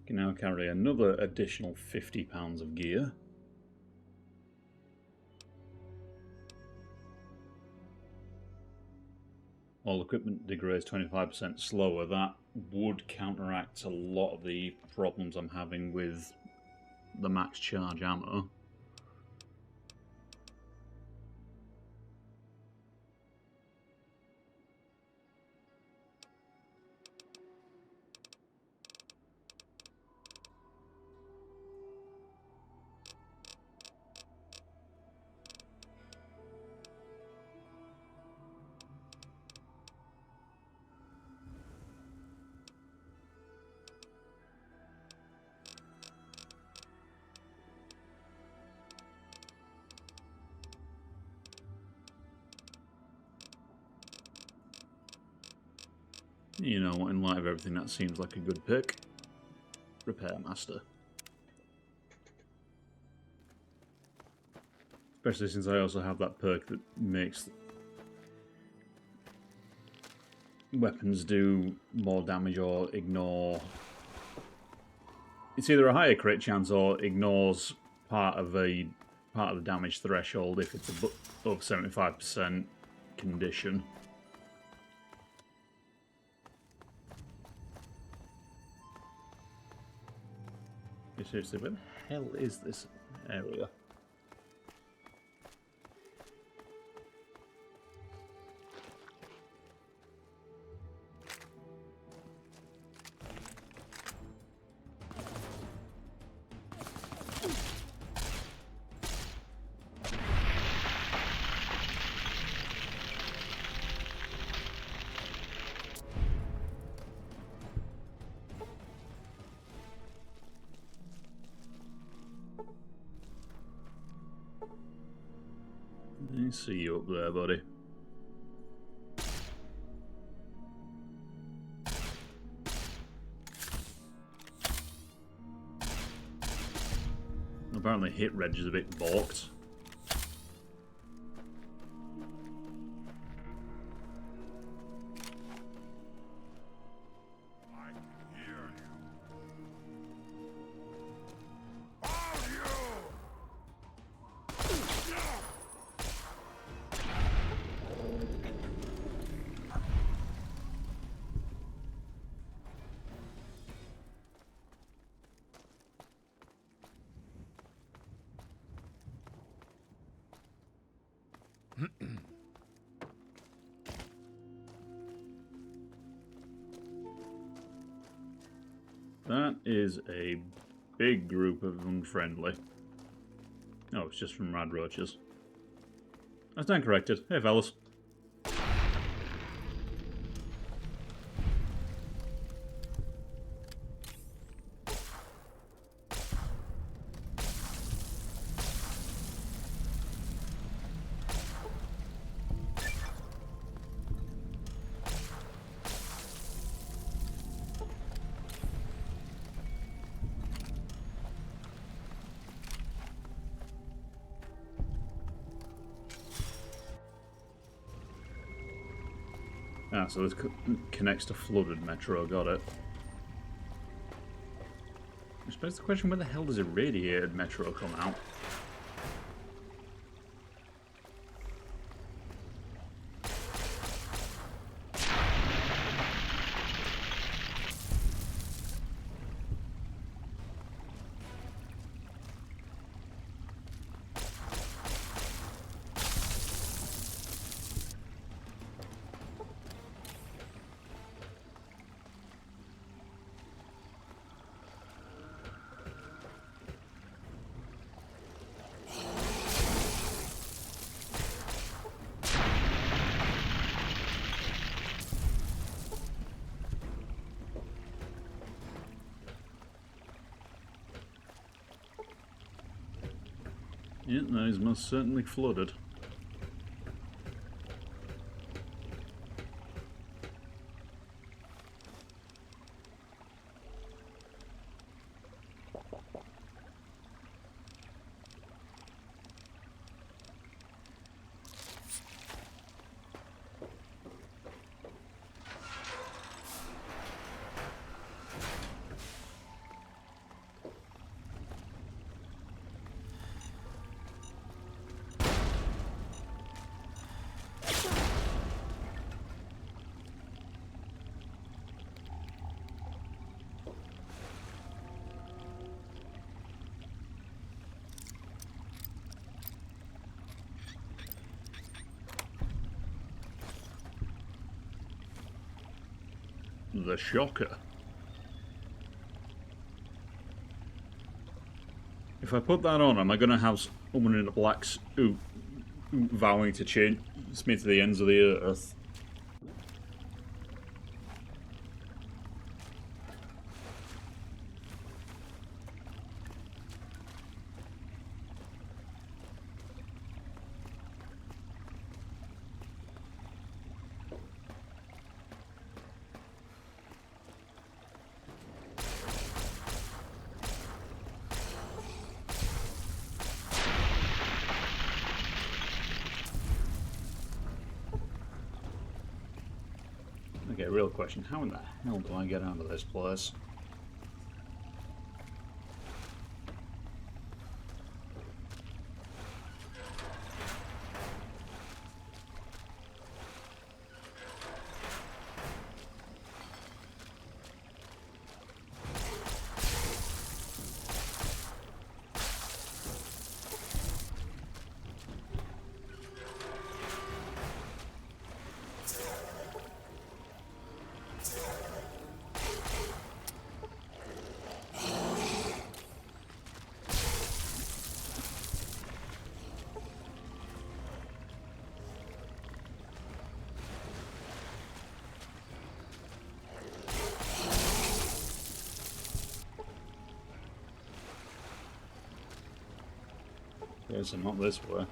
[SPEAKER 1] Can now carry another additional £50 of gear. All equipment degrades 25% slower. That would counteract a lot of the problems I'm having with the max charge ammo. You know what, in light of everything, that seems like a good pick. Repair Master. Especially since I also have that perk that makes weapons do more damage or ignore... It's either a higher crit chance or ignores part of the damage threshold if it's above 75% condition. Seriously, where the hell is this area? I see you up there, buddy. Apparently hit reg is a bit balked. That is a big group of unfriendly. Oh, it's just from rad roaches. I stand corrected. Hey, fellas. Ah, so this connects to flooded metro, got it. I suppose the question, where the hell does irradiated metro come out? Yeah, that is most certainly flooded. The shocker. If I put that on, am I going to have someone in a black suit vowing to change me to the ends of the earth? Okay, real question. How in the hell do I get out of this place? Okay, so not this way.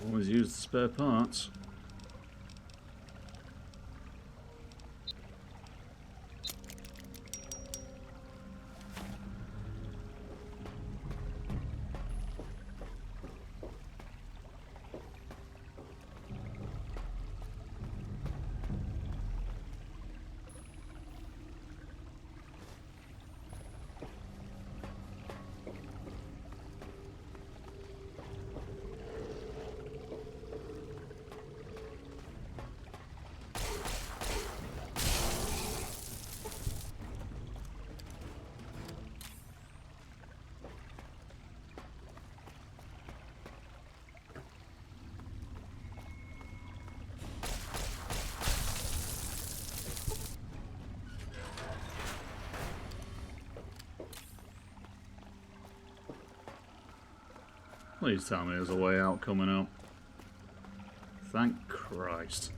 [SPEAKER 1] Always use the spare parts. Please tell me there's a way out coming up. Thank Christ.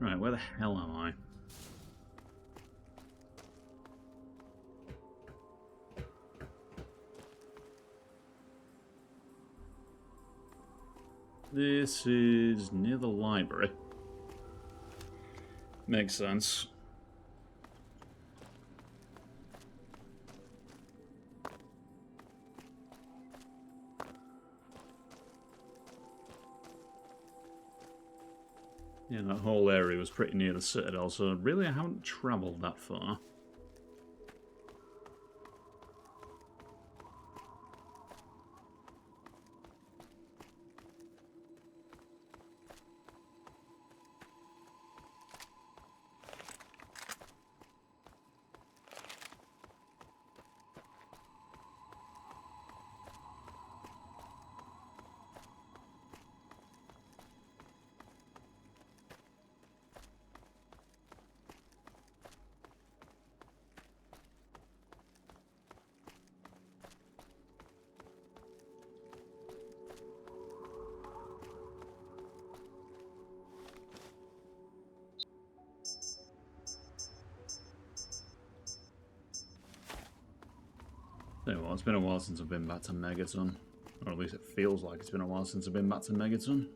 [SPEAKER 1] Right, where the hell am I? This is near the library. Makes sense. Yeah, that whole area was pretty near the Citadel, so really I haven't travelled that far. Tell you what, it's been a while since I've been back to Megaton. Or at least it feels like it's been a while since I've been back to Megaton.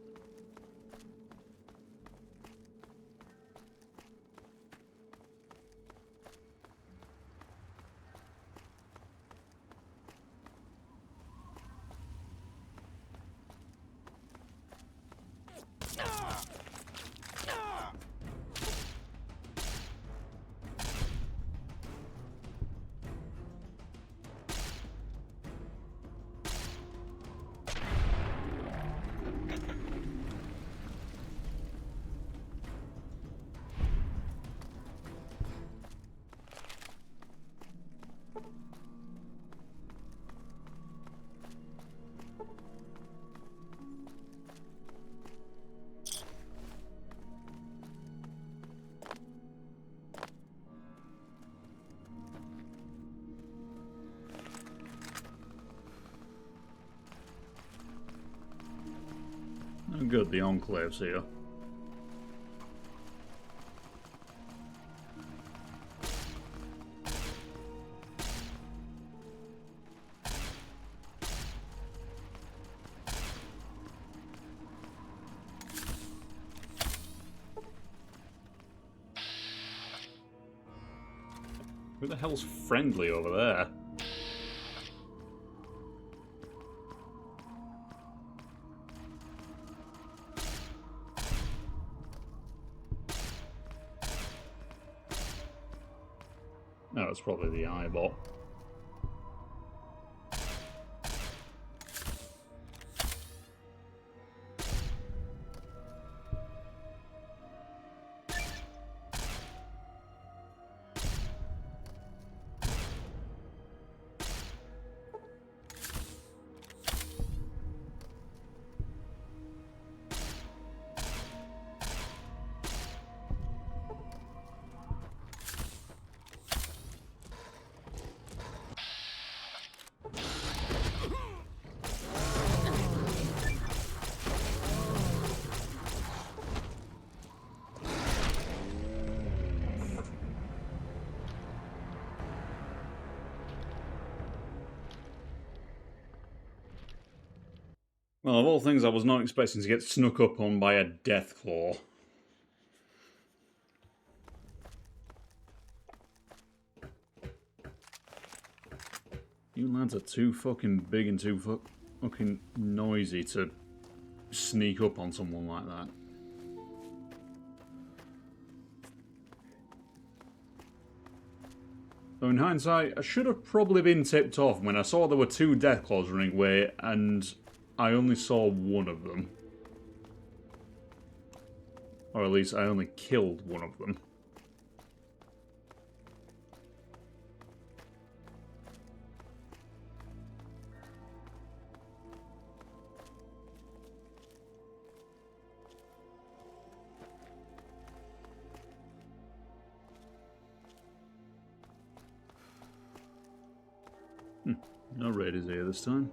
[SPEAKER 1] Oh good, the Enclave's here. Who the hell's friendly over there? No, it's probably the eyebot. Well, of all things, I was not expecting to get snuck up on by a Deathclaw. You lads are too fucking big and too fucking noisy to sneak up on someone like that. So in hindsight, I should have probably been tipped off when I saw there were two Deathclaws running away and I only saw one of them. Or at least I only killed one of them. No raiders here this time.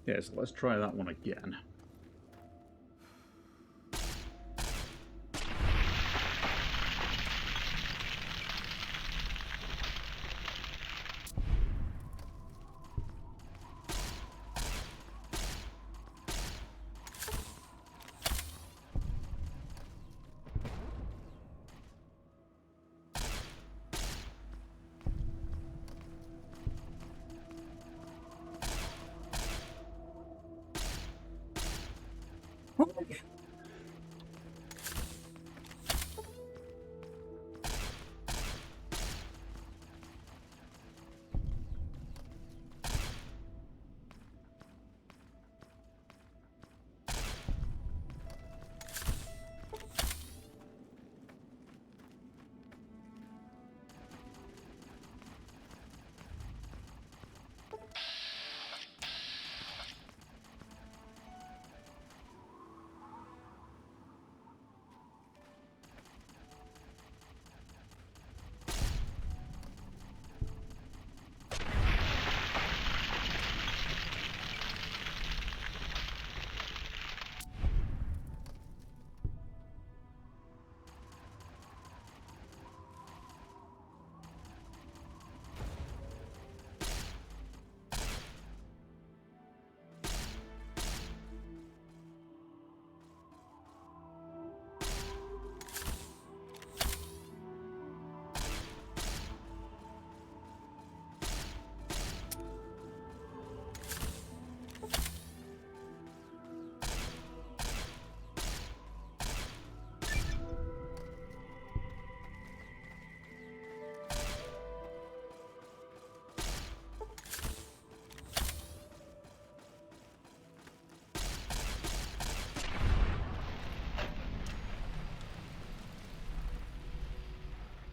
[SPEAKER 1] Yeah, so let's try that one again.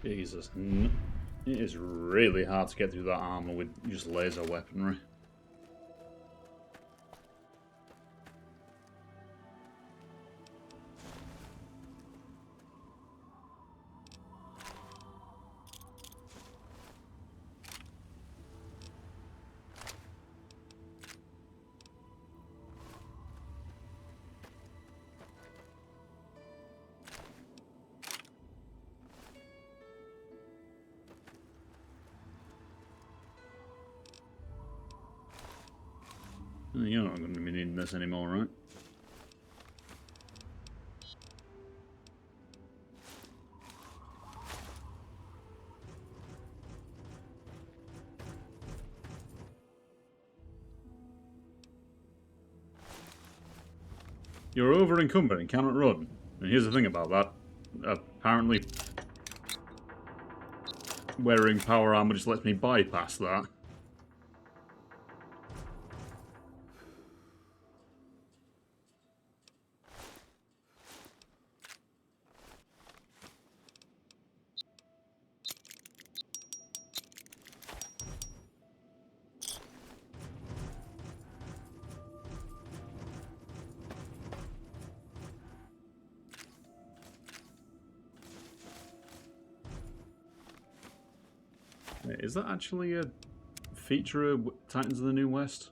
[SPEAKER 1] Jesus. It is really hard to get through that armor with just laser weaponry. You're not going to be needing this anymore, right? You're over encumbered and cannot run. And here's the thing about that. Apparently, wearing power armor just lets me bypass that. Wait, is that actually a feature of Titans of the New West?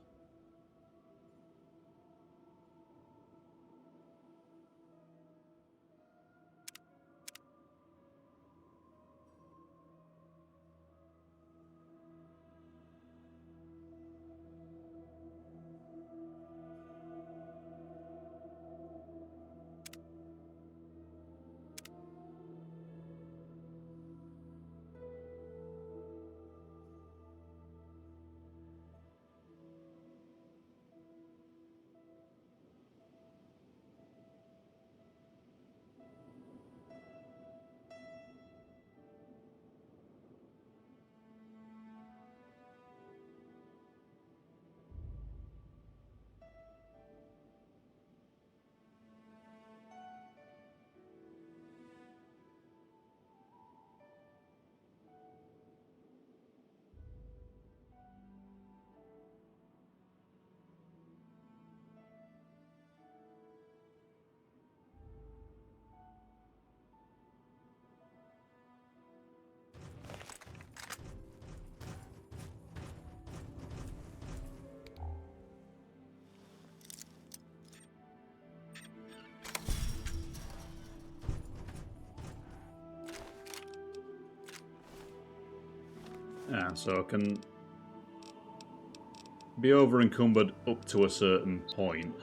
[SPEAKER 1] Yeah, so I can be over encumbered up to a certain point.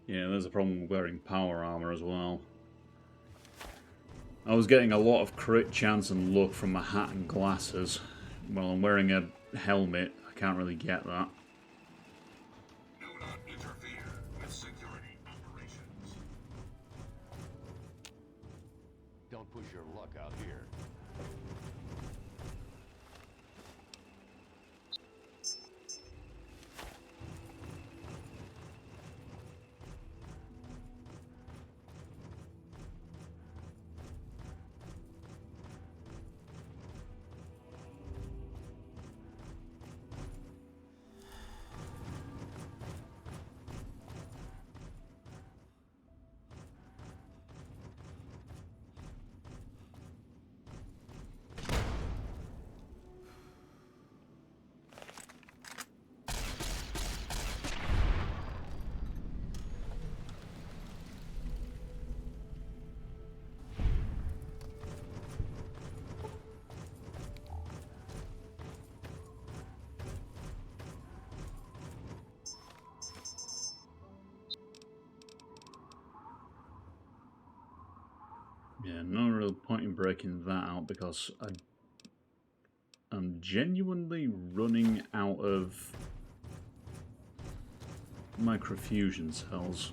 [SPEAKER 1] Yeah, there's a problem with wearing power armor as well. I was getting a lot of crit chance and luck from my hat and glasses. Well, I'm wearing a helmet. I can't really get that.
[SPEAKER 3] Do not interfere with security operations. Don't push your luck out here.
[SPEAKER 1] Yeah, no real point in breaking that out because I'm genuinely running out of microfusion cells.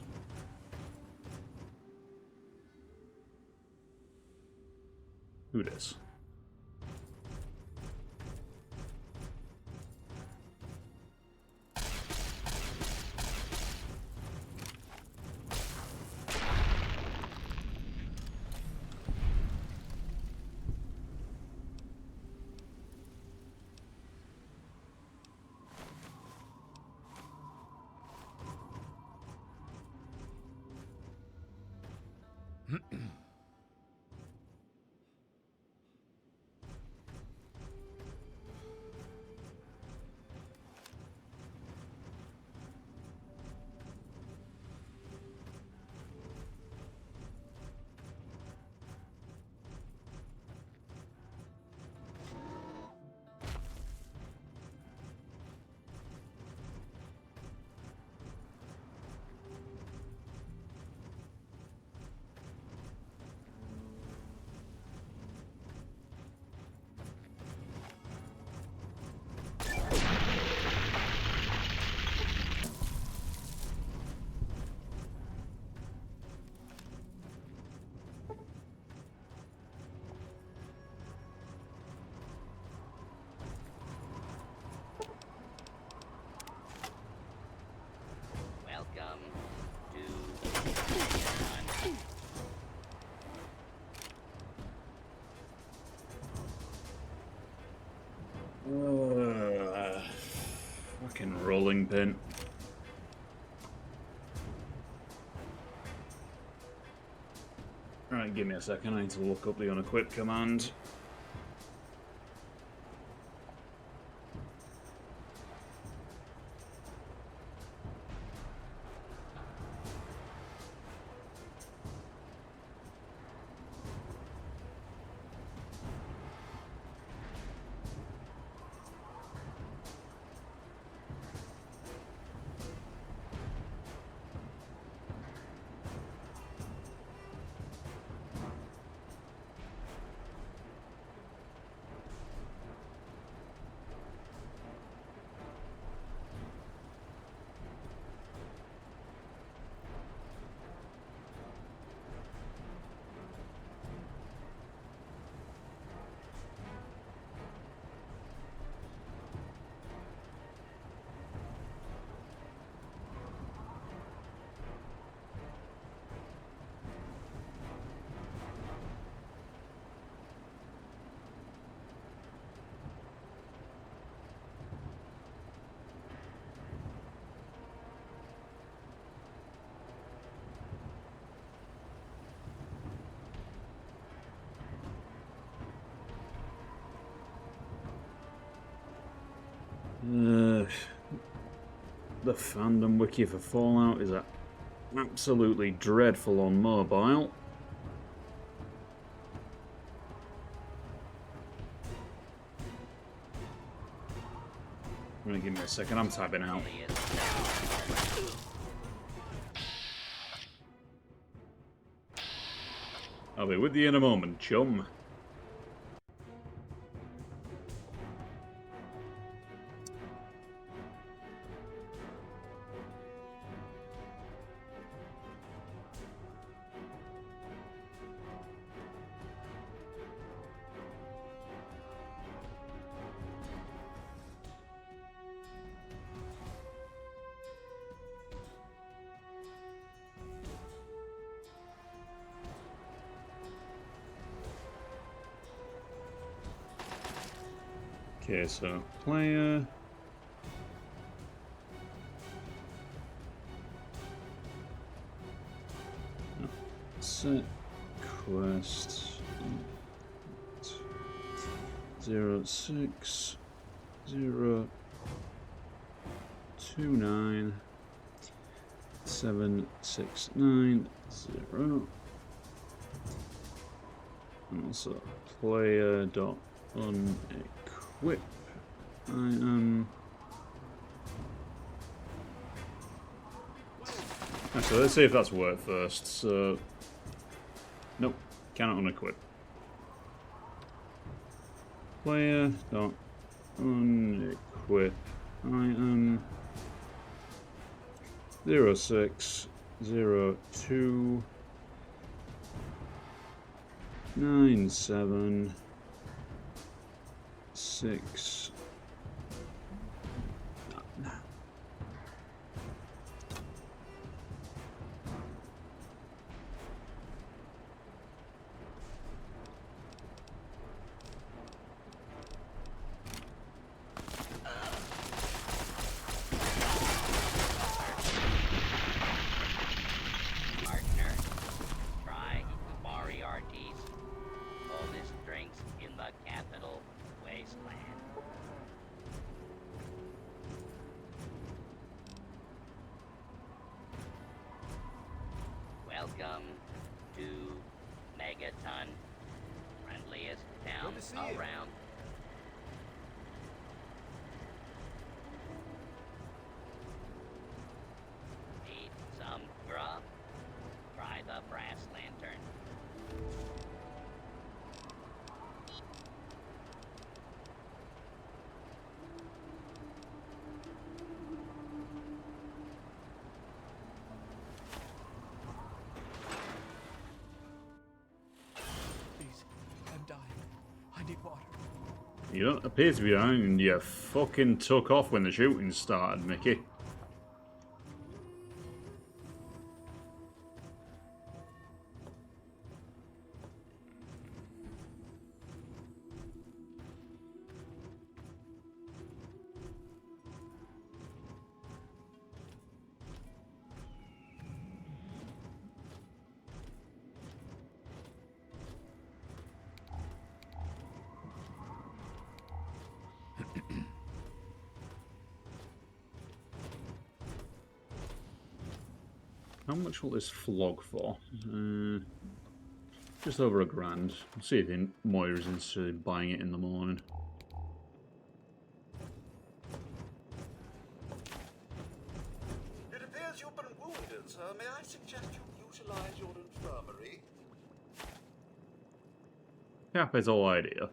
[SPEAKER 1] Who this? in paint. Right, give me a second. I need to look up the unequip command. The fandom wiki for Fallout is absolutely dreadful on mobile. Give me a second, I'm typing out. I'll be with you in a moment, chum. Okay, so player. Set quest 06029769 and also player dot unequip item. Actually, let's see if that's worked first. So, nope, cannot unequip. Player dot unequip item 06029769.
[SPEAKER 17] Wasteland. Welcome to Megaton, friendliest town around. Need some grub? Try the brass lantern.
[SPEAKER 1] You don't appear to be dying, and you fucking took off when the shooting started, Mickey. How much will this flog for? Just over £1,000. I'll see if Moira's interested in buying it in the morning.
[SPEAKER 18] It appears you've been wounded, sir. May I suggest you utilize your infirmary?
[SPEAKER 1] Capital idea.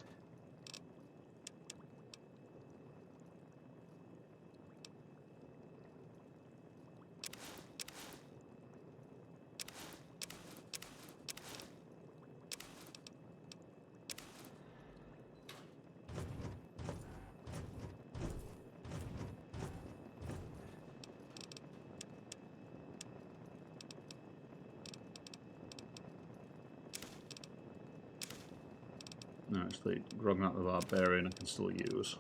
[SPEAKER 1] No, actually, Grognat the Barbarian I can still use.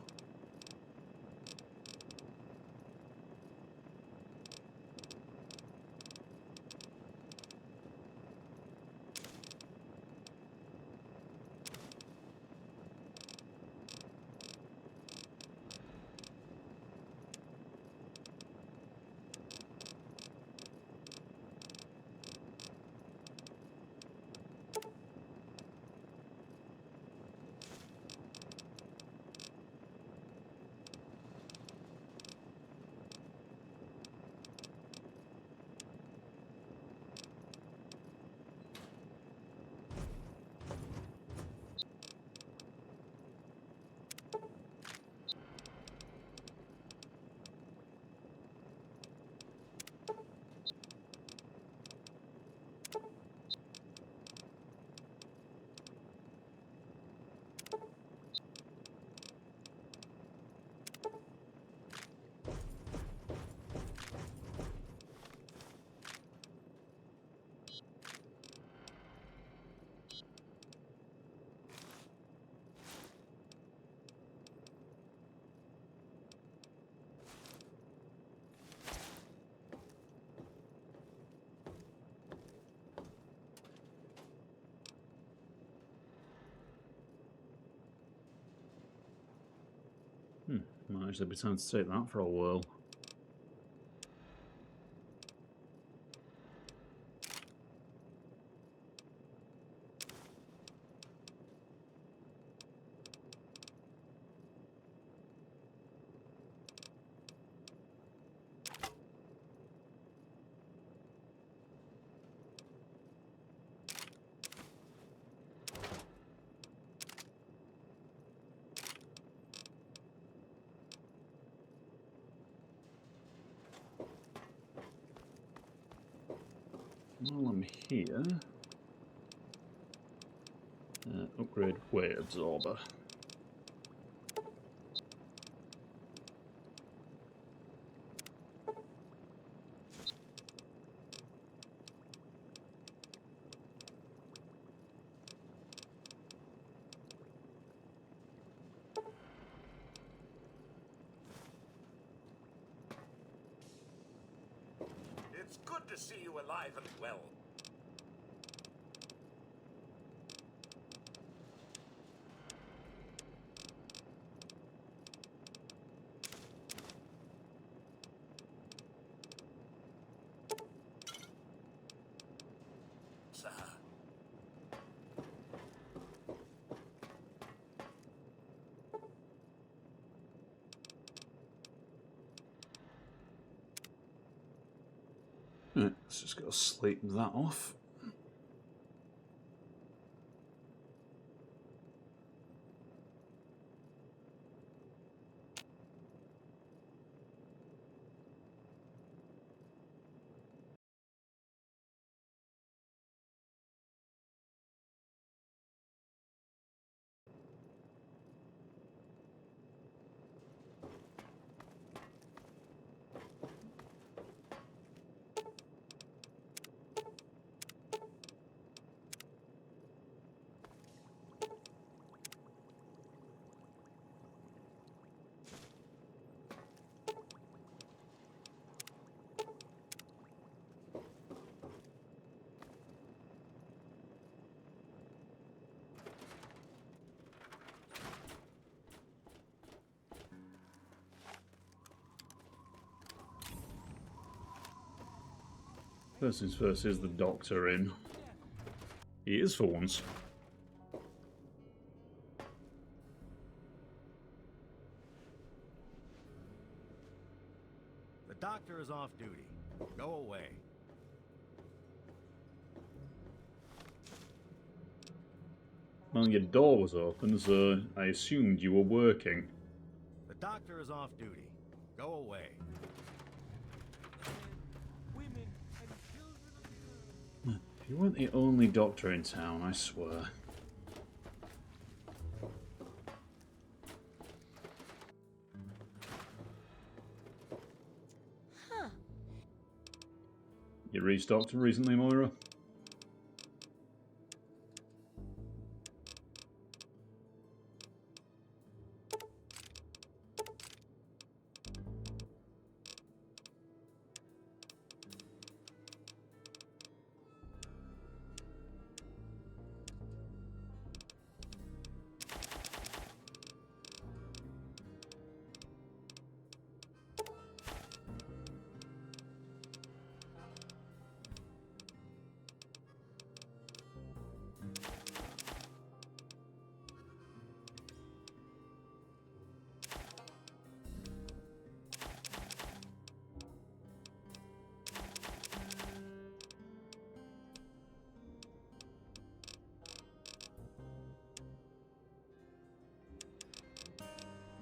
[SPEAKER 1] Might actually be time to take that for a whirl. While I'm here, upgrade weight absorber.
[SPEAKER 18] It's good to see you alive and well. Sir.
[SPEAKER 1] Right, let's just go sleep that off. First things first, is the doctor in? He is for once.
[SPEAKER 10] The doctor is off duty. Go away.
[SPEAKER 1] Well, your door was open, so I assumed you were working.
[SPEAKER 10] The doctor is off duty. Go away.
[SPEAKER 1] You weren't the only doctor in town, I swear.
[SPEAKER 8] Huh.
[SPEAKER 1] You restocked recently, Moira?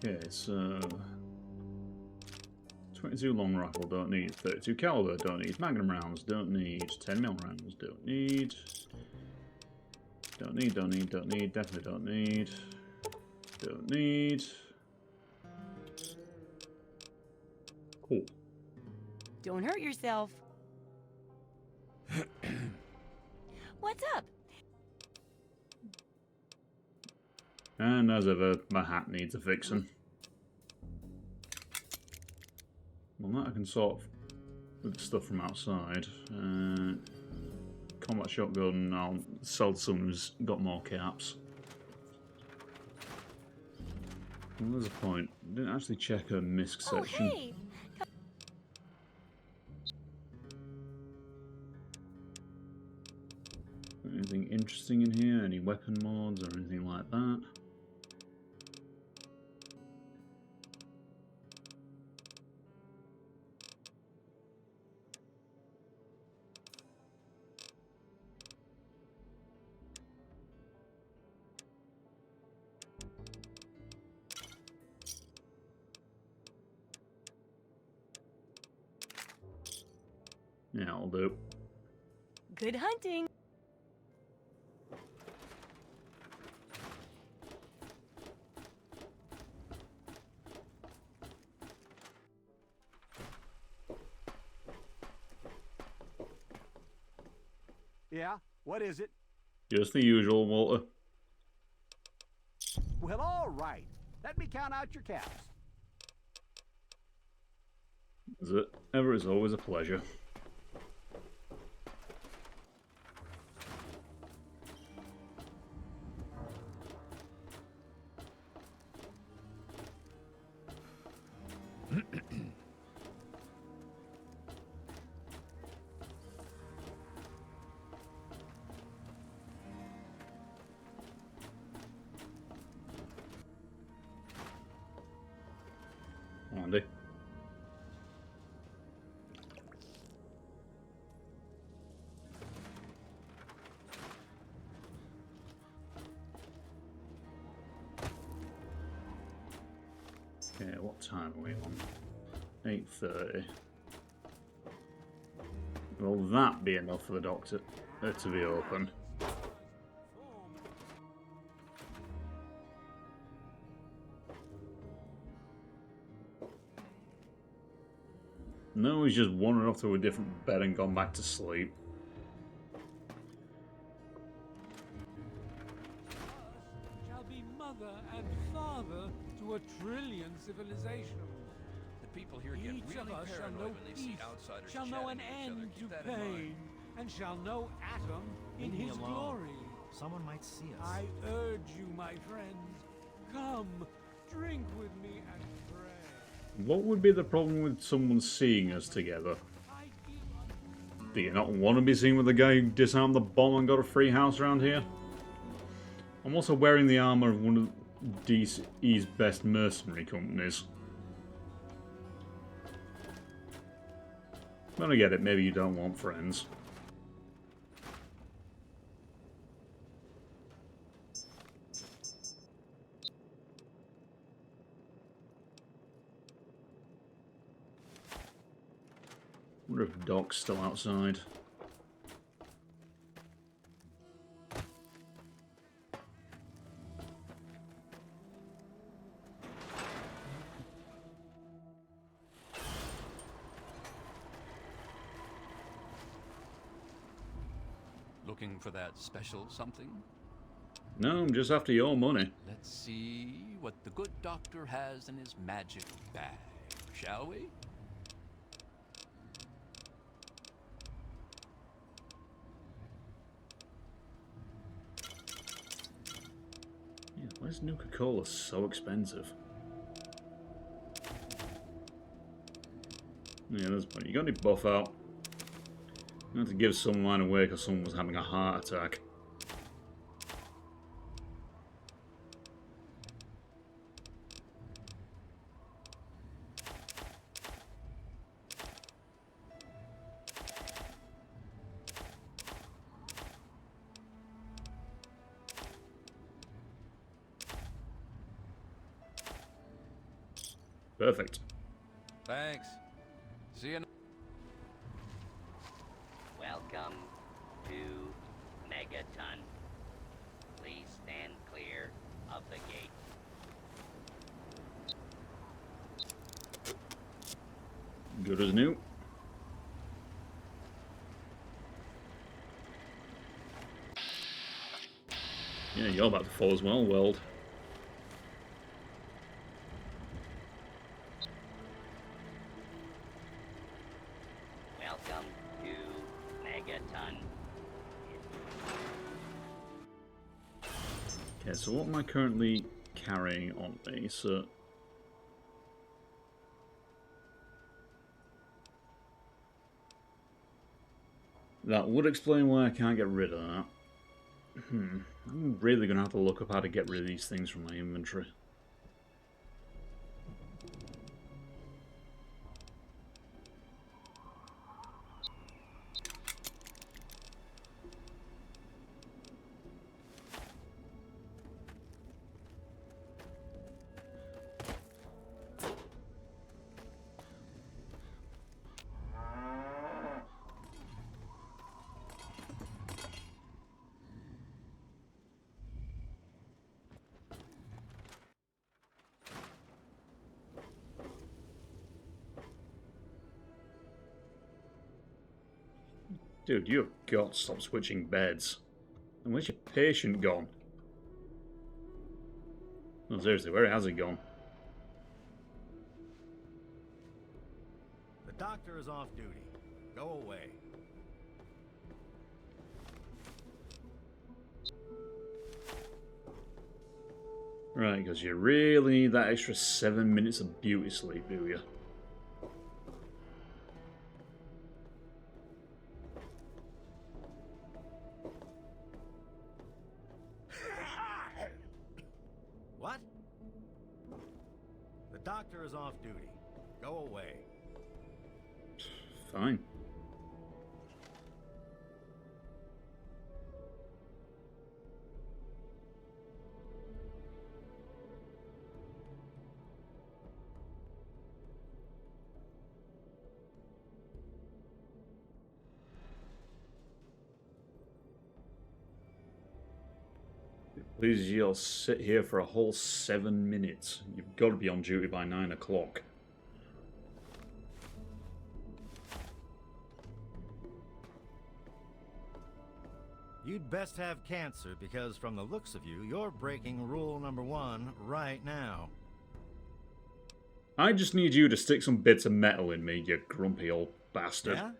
[SPEAKER 1] Okay, so 22 long rifle, don't need. 32 caliber, don't need. Magnum rounds, don't need. 10mm rounds, don't need. Don't need, definitely don't need. Don't need. Cool.
[SPEAKER 8] Don't hurt yourself. What's up?
[SPEAKER 1] And as ever, my hat needs a fixing. Well, that I can sort with the stuff from outside. Combat shotgun, I'll sell some who's got more caps. Well, there's a point. I didn't actually check her misc section.
[SPEAKER 8] Oh, hey.
[SPEAKER 1] Anything interesting in here? Any weapon mods or anything like that? Yeah, I'll do.
[SPEAKER 8] Good hunting.
[SPEAKER 19] Yeah? What is it?
[SPEAKER 1] Just the usual, Walter.
[SPEAKER 19] Well, all right. Let me count out your caps.
[SPEAKER 1] As it ever is always a pleasure. Andy. Okay, what time are we on? 8:30. Will that be enough for the doctor to be open? No, he's just wandered off to a different bed and gone back to sleep.
[SPEAKER 6] Shall be mother and father to 1,000,000,000,000 civilizations.
[SPEAKER 14] The people here get
[SPEAKER 6] Each
[SPEAKER 14] really
[SPEAKER 6] of us shall know
[SPEAKER 14] paranoid when they see
[SPEAKER 6] peace,
[SPEAKER 14] outsiders
[SPEAKER 6] shall know an
[SPEAKER 14] chatting with each other.
[SPEAKER 6] end
[SPEAKER 14] Keep
[SPEAKER 6] to
[SPEAKER 14] that in mind.
[SPEAKER 6] pain, and shall know Atom in
[SPEAKER 10] Leave me
[SPEAKER 6] his
[SPEAKER 10] alone.
[SPEAKER 6] glory.
[SPEAKER 10] Someone might see us.
[SPEAKER 6] I urge you, my friends, come, drink with me and pray.
[SPEAKER 1] What would be the problem with someone seeing us together?
[SPEAKER 6] I give
[SPEAKER 1] Do you not want to be seen with the guy who disarmed the bomb and got a free house around here? I'm also wearing the armor of one of DC's best mercenary companies. But I get it, maybe you don't want friends. Wonder if Doc's still outside.
[SPEAKER 14] Looking for that special something?
[SPEAKER 1] No, I'm just after your money.
[SPEAKER 14] Let's see what the good doctor has in his magic bag, shall we?
[SPEAKER 1] Yeah, why's Nuka-Cola so expensive? Yeah, there's plenty. You got any buff out? I had to give someone away because someone was having a heart attack. Perfect.
[SPEAKER 14] Thanks. See you.
[SPEAKER 17] Welcome to Megaton. Please stand clear of the gate.
[SPEAKER 1] Good as new. Yeah, you're about to fall as well, Weld.
[SPEAKER 17] Welcome to Megaton.
[SPEAKER 1] Okay, so what am I currently carrying on me? So that would explain why I can't get rid of that. I'm really going to have to look up how to get rid of these things from my inventory. Dude, you've got to stop switching beds. And where's your patient gone? No, seriously, where has he gone?
[SPEAKER 10] The doctor is off duty. Go away.
[SPEAKER 1] Right, because you really need that extra 7 minutes of beauty sleep, do you?
[SPEAKER 10] What? The doctor is off duty. Go away.
[SPEAKER 1] Fine. Please, you'll sit here for a whole 7 minutes. You've got to be on duty by 9 o'clock.
[SPEAKER 10] You'd best have cancer because from the looks of you, you're breaking rule number 1 right now.
[SPEAKER 1] I just need you to stick some bits of metal in me, you grumpy old bastard.
[SPEAKER 10] Yeah?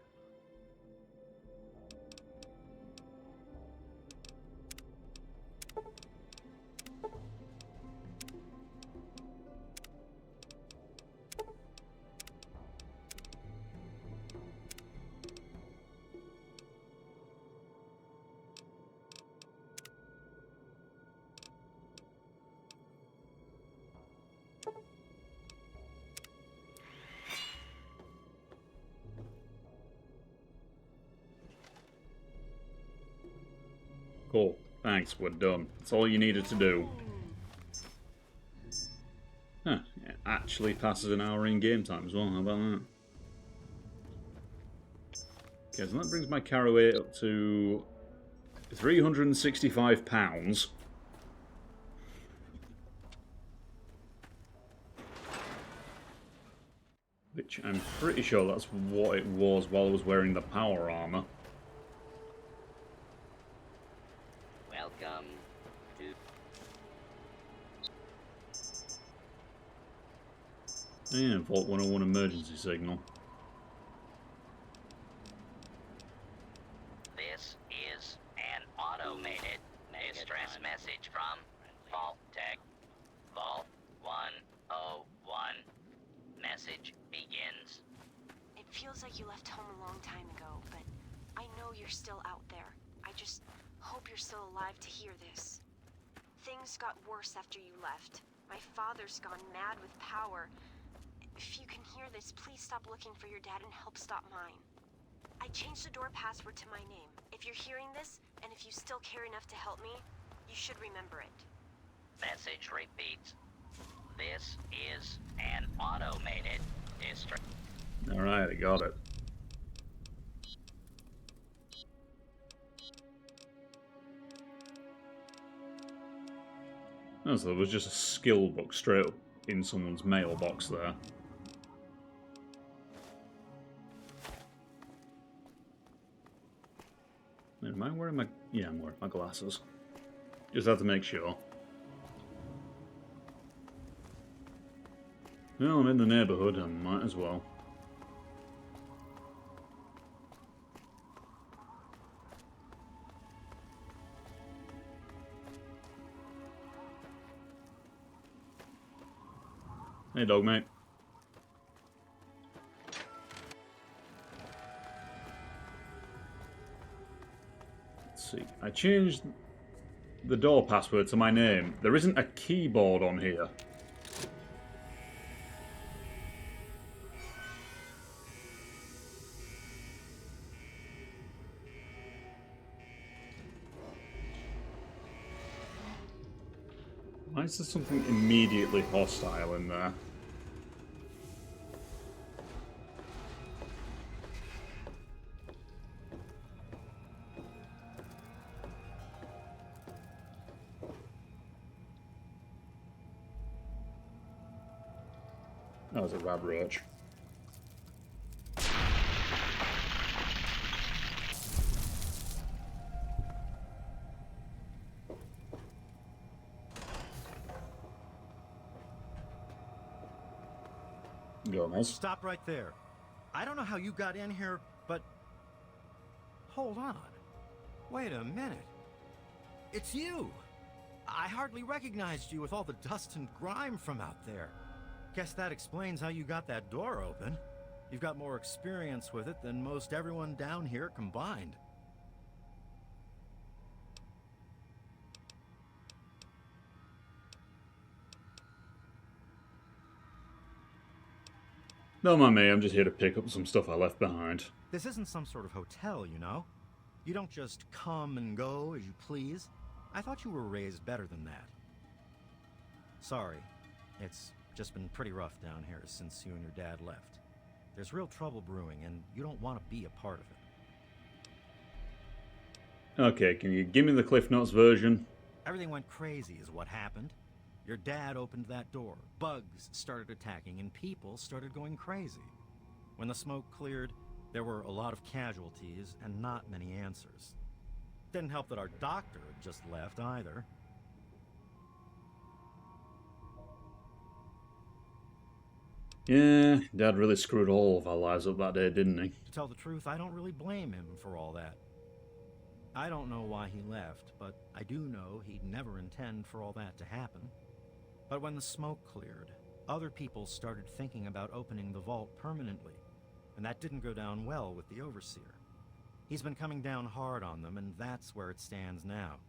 [SPEAKER 1] Cool. Thanks, we're done. That's all you needed to do. Huh, it actually passes an hour in game time as well, how about that? Okay, so that brings my carry weight up to £365. Which I'm pretty sure that's what it was while I was wearing the power armor.
[SPEAKER 17] Welcome to...
[SPEAKER 1] Yeah, Vault 101 emergency signal.
[SPEAKER 17] This is an automated distress message from Vault Tech. Vault 101. Message begins.
[SPEAKER 20] It feels like you left home a long time ago, but I know you're still out there. I just hope you're still alive to hear this. Things got worse after you left. My father's gone mad with power. If you can hear this, please stop looking for your dad and help stop mine. I changed the door password to my name. If you're hearing this, and if you still care enough to help me, you should remember it.
[SPEAKER 17] Message repeats. This is an automated distress.
[SPEAKER 1] Alright, I got it. Oh, so there was just a skill book straight up in someone's mailbox there. Am I wearing my... Yeah, I'm wearing my glasses. Just have to make sure. Well, I'm in the neighbourhood, I might as well. Hey, dog mate. Let's see. I changed the door password to my name. There isn't a keyboard on here. Why is there something immediately hostile in there? That was a rad roach. Gomez.
[SPEAKER 10] Stop right there. I don't know how you got in here, but... Hold on. Wait a minute. It's you! I hardly recognized you with all the dust and grime from out there. Guess that explains how you got that door open. You've got more experience with it than most everyone down here combined.
[SPEAKER 1] Don't mind me, I'm just here to pick up some stuff I left behind.
[SPEAKER 10] This isn't some sort of hotel, you know? You don't just come and go as you please. I thought you were raised better than that. Sorry. It's just been pretty rough down here since you and your dad left. There's real trouble brewing, and you don't want to be a part of it.
[SPEAKER 1] Okay, can you give me the Cliff Notes version?
[SPEAKER 10] Everything went crazy is what happened. Your dad opened that door, bugs started attacking, and people started going crazy. When the smoke cleared, there were a lot of casualties and not many answers. Didn't help that our doctor had just left either.
[SPEAKER 1] Yeah, Dad really screwed all of our lives up that day, didn't he?
[SPEAKER 10] To tell the truth, I don't really blame him for all that. I don't know why he left, but I do know he'd never intend for all that to happen. But when the smoke cleared, other people started thinking about opening the vault permanently, and that didn't go down well with the Overseer. He's been coming down hard on them, and that's where it stands now.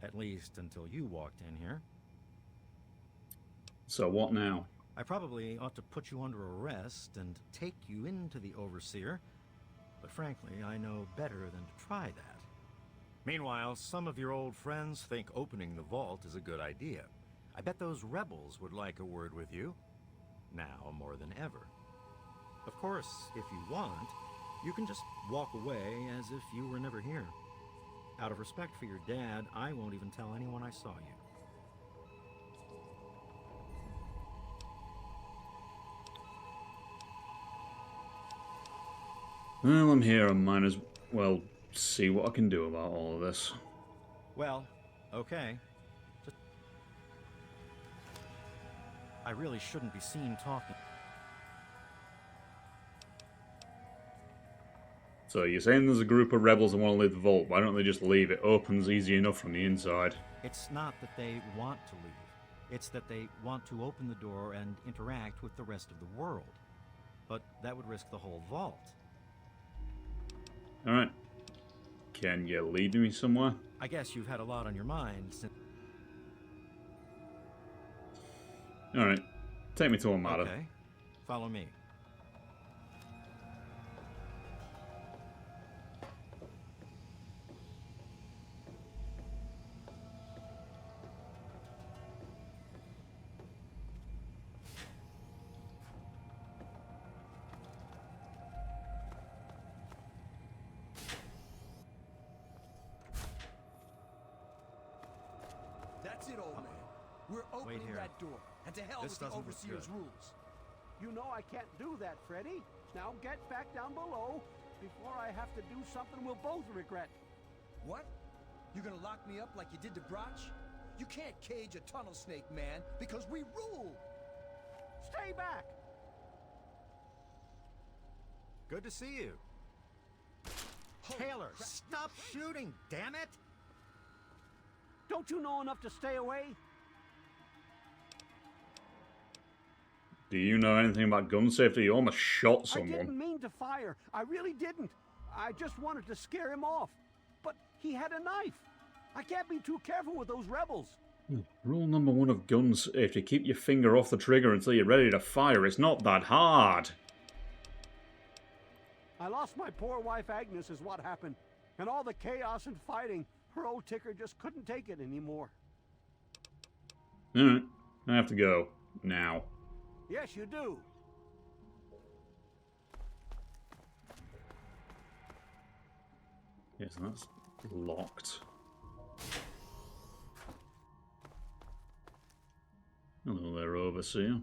[SPEAKER 10] At least until you walked in here.
[SPEAKER 1] So what now?
[SPEAKER 10] I probably ought to put you under arrest and take you into the Overseer, but frankly, I know better than to try that. Meanwhile, some of your old friends think opening the vault is a good idea. I bet those rebels would like a word with you, now more than ever. Of course, if you want, you can just walk away as if you were never here. Out of respect for your dad, I won't even tell anyone I saw you.
[SPEAKER 1] Well, I'm here. I might as well see what I can do about all of this.
[SPEAKER 10] Well, okay. I really shouldn't be seen talking.
[SPEAKER 1] So you're saying there's a group of rebels that want to leave the vault. Why don't they just leave? It opens easy enough from the inside.
[SPEAKER 10] It's not that they want to leave. It's that they want to open the door and interact with the rest of the world. But that would risk the whole vault.
[SPEAKER 1] Alright. Can you lead me somewhere?
[SPEAKER 10] I guess you've had a lot on your mind since...
[SPEAKER 1] Alright. Take me to Armada.
[SPEAKER 10] Okay. Follow me.
[SPEAKER 2] That's it, old man. We're opening
[SPEAKER 10] here.
[SPEAKER 2] that door. And to hell
[SPEAKER 10] This
[SPEAKER 2] with the
[SPEAKER 10] doesn't look
[SPEAKER 2] Overseer's
[SPEAKER 10] good.
[SPEAKER 2] rules.
[SPEAKER 19] You know I can't do that, Freddy. Now get back down below before I have to do something we'll both regret.
[SPEAKER 2] What? You're gonna lock me up like you did to Broch? You can't cage a tunnel snake, man, because we rule!
[SPEAKER 19] Stay back!
[SPEAKER 10] Good to see you. Taylor, stop shooting, damn it!
[SPEAKER 19] Don't you know enough to stay away?
[SPEAKER 1] Do you know anything about gun safety? You almost shot
[SPEAKER 19] I
[SPEAKER 1] someone.
[SPEAKER 19] didn't mean to fire. I really didn't. I just wanted to scare him off. But he had a knife. I can't be too careful with those rebels.
[SPEAKER 1] Rule number 1 of gun safety: keep your finger off the trigger until you're ready to fire. It's not that hard.
[SPEAKER 19] I lost my poor wife Agnes is what happened. And all the chaos and fighting, her old ticker just couldn't take it anymore.
[SPEAKER 1] Alright, I have to go. Now.
[SPEAKER 19] Yes, you do.
[SPEAKER 1] Yes, that's locked. Hello there, Overseer.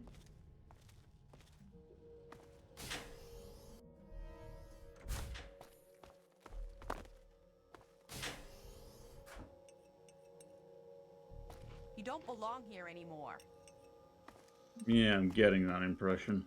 [SPEAKER 12] You don't belong here anymore.
[SPEAKER 1] Yeah, I'm getting that impression.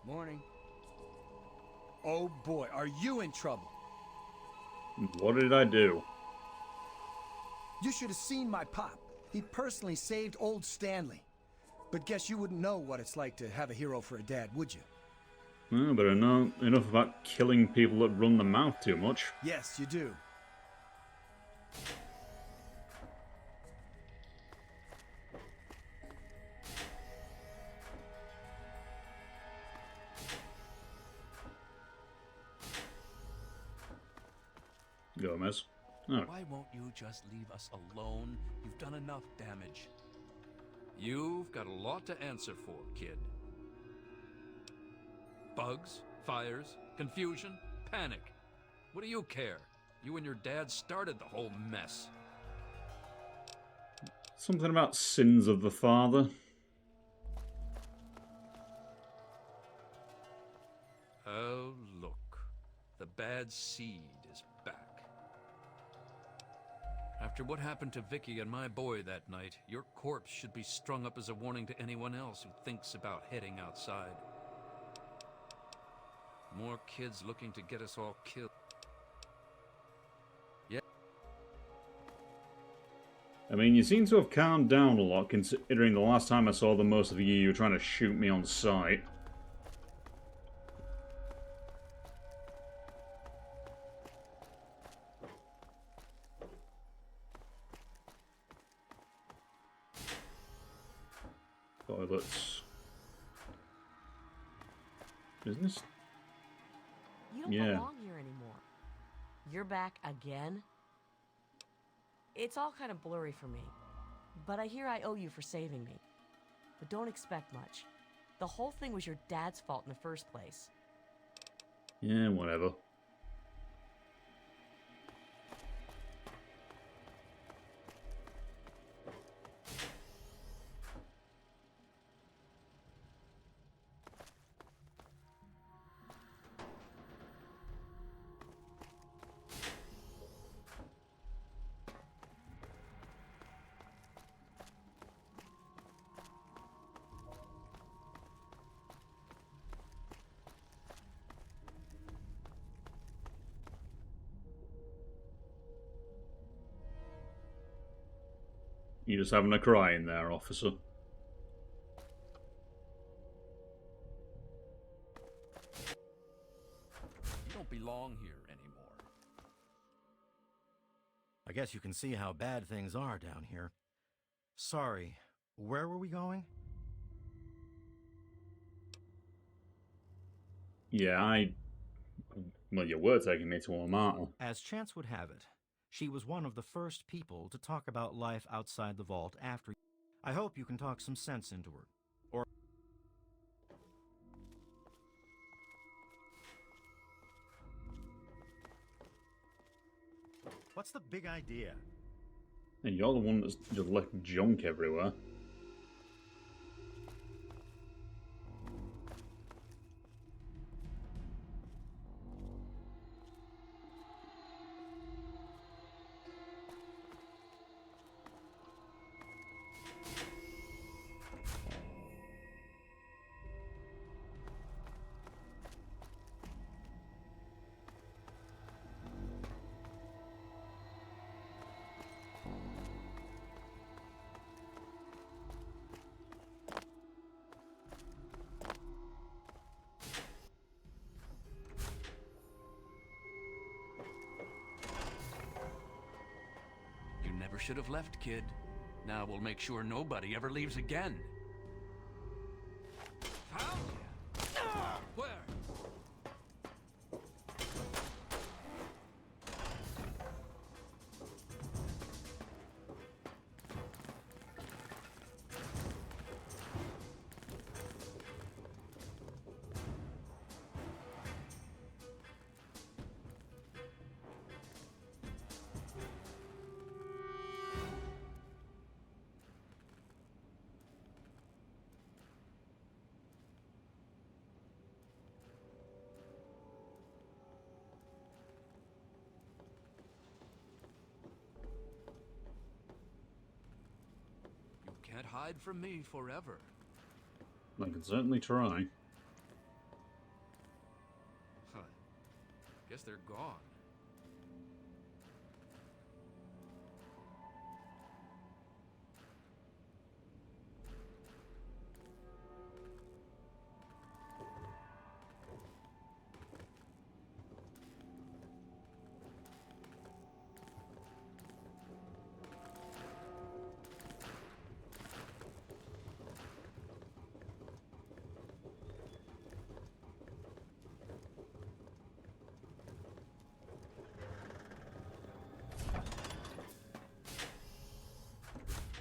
[SPEAKER 2] Morning. Oh boy, are you in trouble?
[SPEAKER 1] What did I do?
[SPEAKER 2] You should have seen my pop. He personally saved old Stanley. But guess you wouldn't know what it's like to have a hero for a dad, would you?
[SPEAKER 1] Well, but I know enough about killing people that run the mouth too much.
[SPEAKER 2] Yes, you do.
[SPEAKER 1] Gomez. Oh.
[SPEAKER 14] Why won't you just leave us alone? You've done enough damage. You've got a lot to answer for, kid. Bugs, fires, confusion, panic. What do you care? You and your dad started the whole mess.
[SPEAKER 1] Something about sins of the father.
[SPEAKER 14] Oh, look. The bad seed is back. After what happened to Vicky and my boy that night, your corpse should be strung up as a warning to anyone else who thinks about heading outside. More kids looking to get us all killed. Yeah.
[SPEAKER 1] I mean, you seem to have calmed down a lot, considering the last time I saw them, most of you were trying to shoot me on sight. Toilets. Business?
[SPEAKER 8] You don't belong here anymore. You're back again? It's all kind of blurry for me. But I hear I owe you for saving me. But don't expect much. The whole thing was your dad's fault in the first place.
[SPEAKER 1] Yeah, whatever. You're just having a cry in there, officer.
[SPEAKER 14] You don't belong here anymore.
[SPEAKER 10] I guess you can see how bad things are down here. Sorry, where were we going?
[SPEAKER 1] Yeah, well, you were taking me to Armata.
[SPEAKER 10] As chance would have it, she was one of the first people to talk about life outside the vault after. I hope you can talk some sense into her. Or what's the big idea?
[SPEAKER 1] And you're the one that's just left junk everywhere.
[SPEAKER 14] You never should have left, kid. Now we'll make sure nobody ever leaves again. Found ya! Where? Can't hide from me forever.
[SPEAKER 1] I can certainly try.
[SPEAKER 14] Huh. Guess they're gone.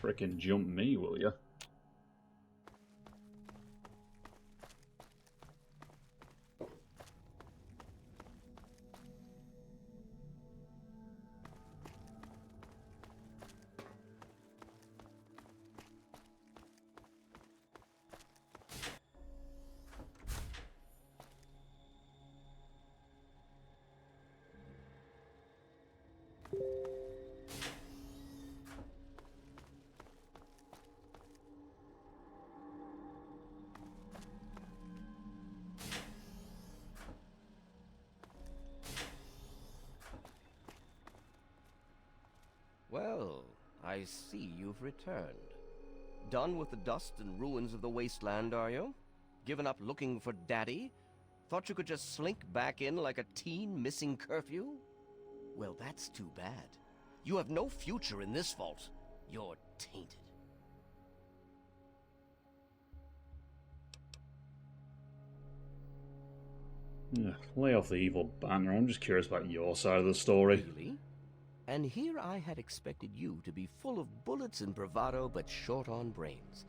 [SPEAKER 1] Frickin' jump me, will ya?
[SPEAKER 11] I see you've returned. Done with the dust and ruins of the wasteland, are you? Given up looking for Daddy? Thought you could just slink back in like a teen missing curfew? Well, that's too bad. You have no future in this vault. You're tainted.
[SPEAKER 1] Yeah, lay off the evil banner. I'm just curious about your side of the story.
[SPEAKER 11] Really? And here I had expected you to be full of bullets and bravado, but short on brains.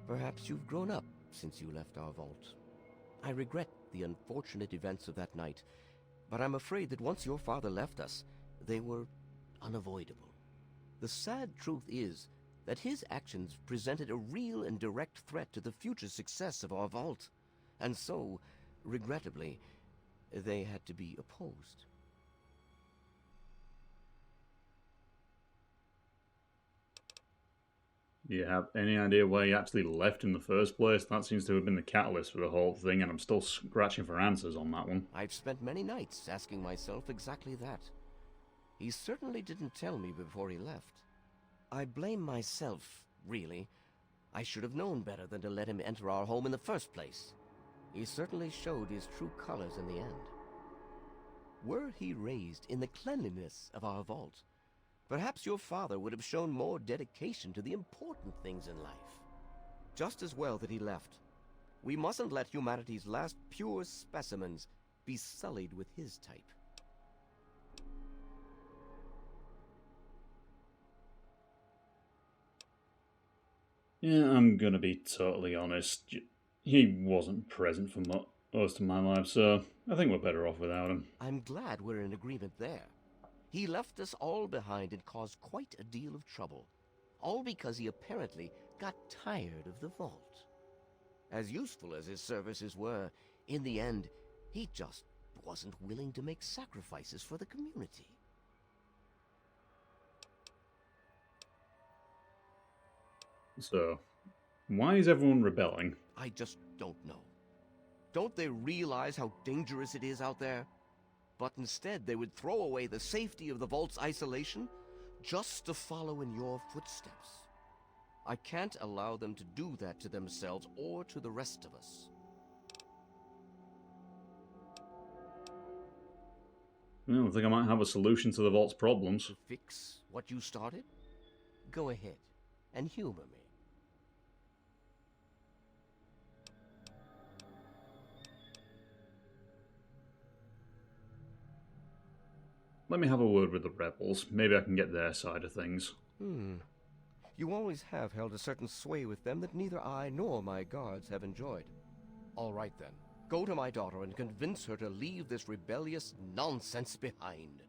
[SPEAKER 11] Perhaps you've grown up since you left our vault. I regret the unfortunate events of that night, but I'm afraid that once your father left us, they were unavoidable. The sad truth is that his actions presented a real and direct threat to the future success of our vault, and so, regrettably, they had to be opposed.
[SPEAKER 1] Do you have any idea why he actually left in the first place? That seems to have been the catalyst for the whole thing, and I'm still scratching for answers on that one.
[SPEAKER 11] I've spent many nights asking myself exactly that. He certainly didn't tell me before he left. I blame myself, really. I should have known better than to let him enter our home in the first place. He certainly showed his true colors in the end. Were he raised in the cleanliness of our vault, perhaps your father would have shown more dedication to the important things in life. Just as well that he left. We mustn't let humanity's last pure specimens be sullied with his type.
[SPEAKER 1] Yeah, I'm gonna be totally honest. He wasn't present for most of my life, so I think we're better off without him.
[SPEAKER 11] I'm glad we're in agreement there. He left us all behind and caused quite a deal of trouble, all because he apparently got tired of the vault. As useful as his services were, in the end, he just wasn't willing to make sacrifices for the community.
[SPEAKER 1] So, why is everyone rebelling?
[SPEAKER 11] I just don't know. Don't they realize how dangerous it is out there? But instead they would throw away the safety of the vault's isolation just to follow in your footsteps. I can't allow them to do that to themselves or to the rest of us.
[SPEAKER 1] I think I might have a solution to the vault's problems.
[SPEAKER 11] To fix what you started? Go ahead and humor me.
[SPEAKER 1] Let me have a word with the rebels. Maybe I can get their side of things.
[SPEAKER 11] You always have held a certain sway with them that neither I nor my guards have enjoyed. All right then. Go to my daughter and convince her to leave this rebellious nonsense behind.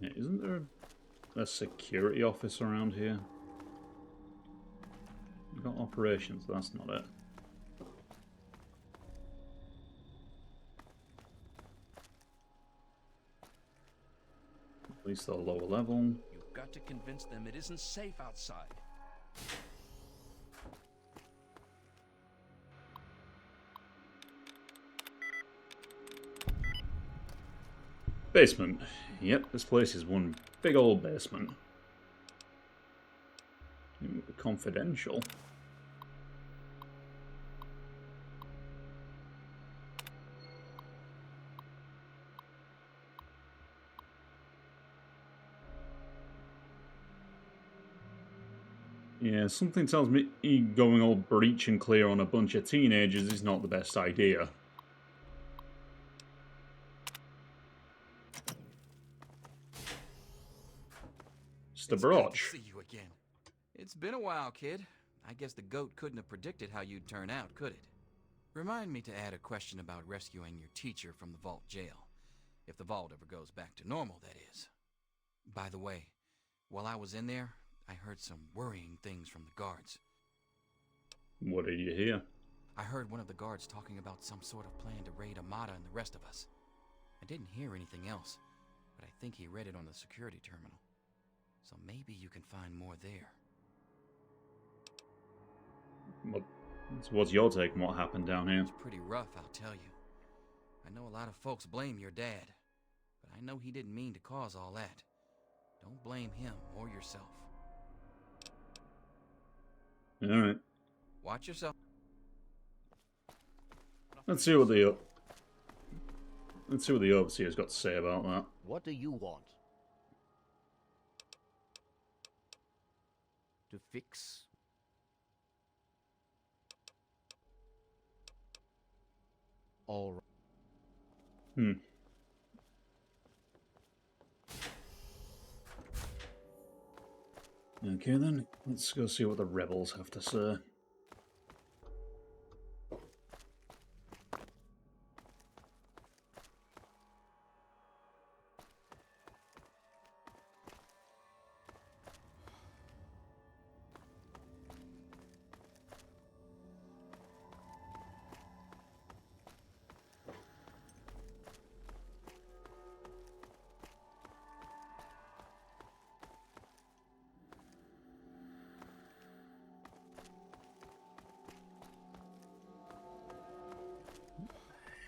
[SPEAKER 1] Yeah, isn't there a security office around here? We've got operations, that's not it. At least at a lower level.
[SPEAKER 21] You've got to convince them it isn't safe outside.
[SPEAKER 1] Basement. Yep, this place is one big old basement. Confidential. Yeah, something tells me going all breach and clear on a bunch of teenagers is not the best idea. It's the brooch.
[SPEAKER 22] See you again. It's been a while, kid. I guess the goat couldn't have predicted how you'd turn out, could it? Remind me to add a question about rescuing your teacher from the vault jail. If the vault ever goes back to normal, that is. By the way, while I was in there, I heard some worrying things from the guards.
[SPEAKER 1] What did you hear?
[SPEAKER 22] I heard one of the guards talking about some sort of plan to raid Amada and the rest of us. I didn't hear anything else, but I think he read it on the security terminal. So maybe you can find more there.
[SPEAKER 1] So what's your take on what happened down here?
[SPEAKER 22] It's pretty rough, I'll tell you. I know a lot of folks blame your dad, but I know he didn't mean to cause all that. Don't blame him or yourself.
[SPEAKER 1] Alright.
[SPEAKER 22] Watch yourself.
[SPEAKER 1] Let's see what the overseer's got to say about that.
[SPEAKER 5] What do you want? To fix? All right.
[SPEAKER 1] Okay then, let's go see what the rebels have to say.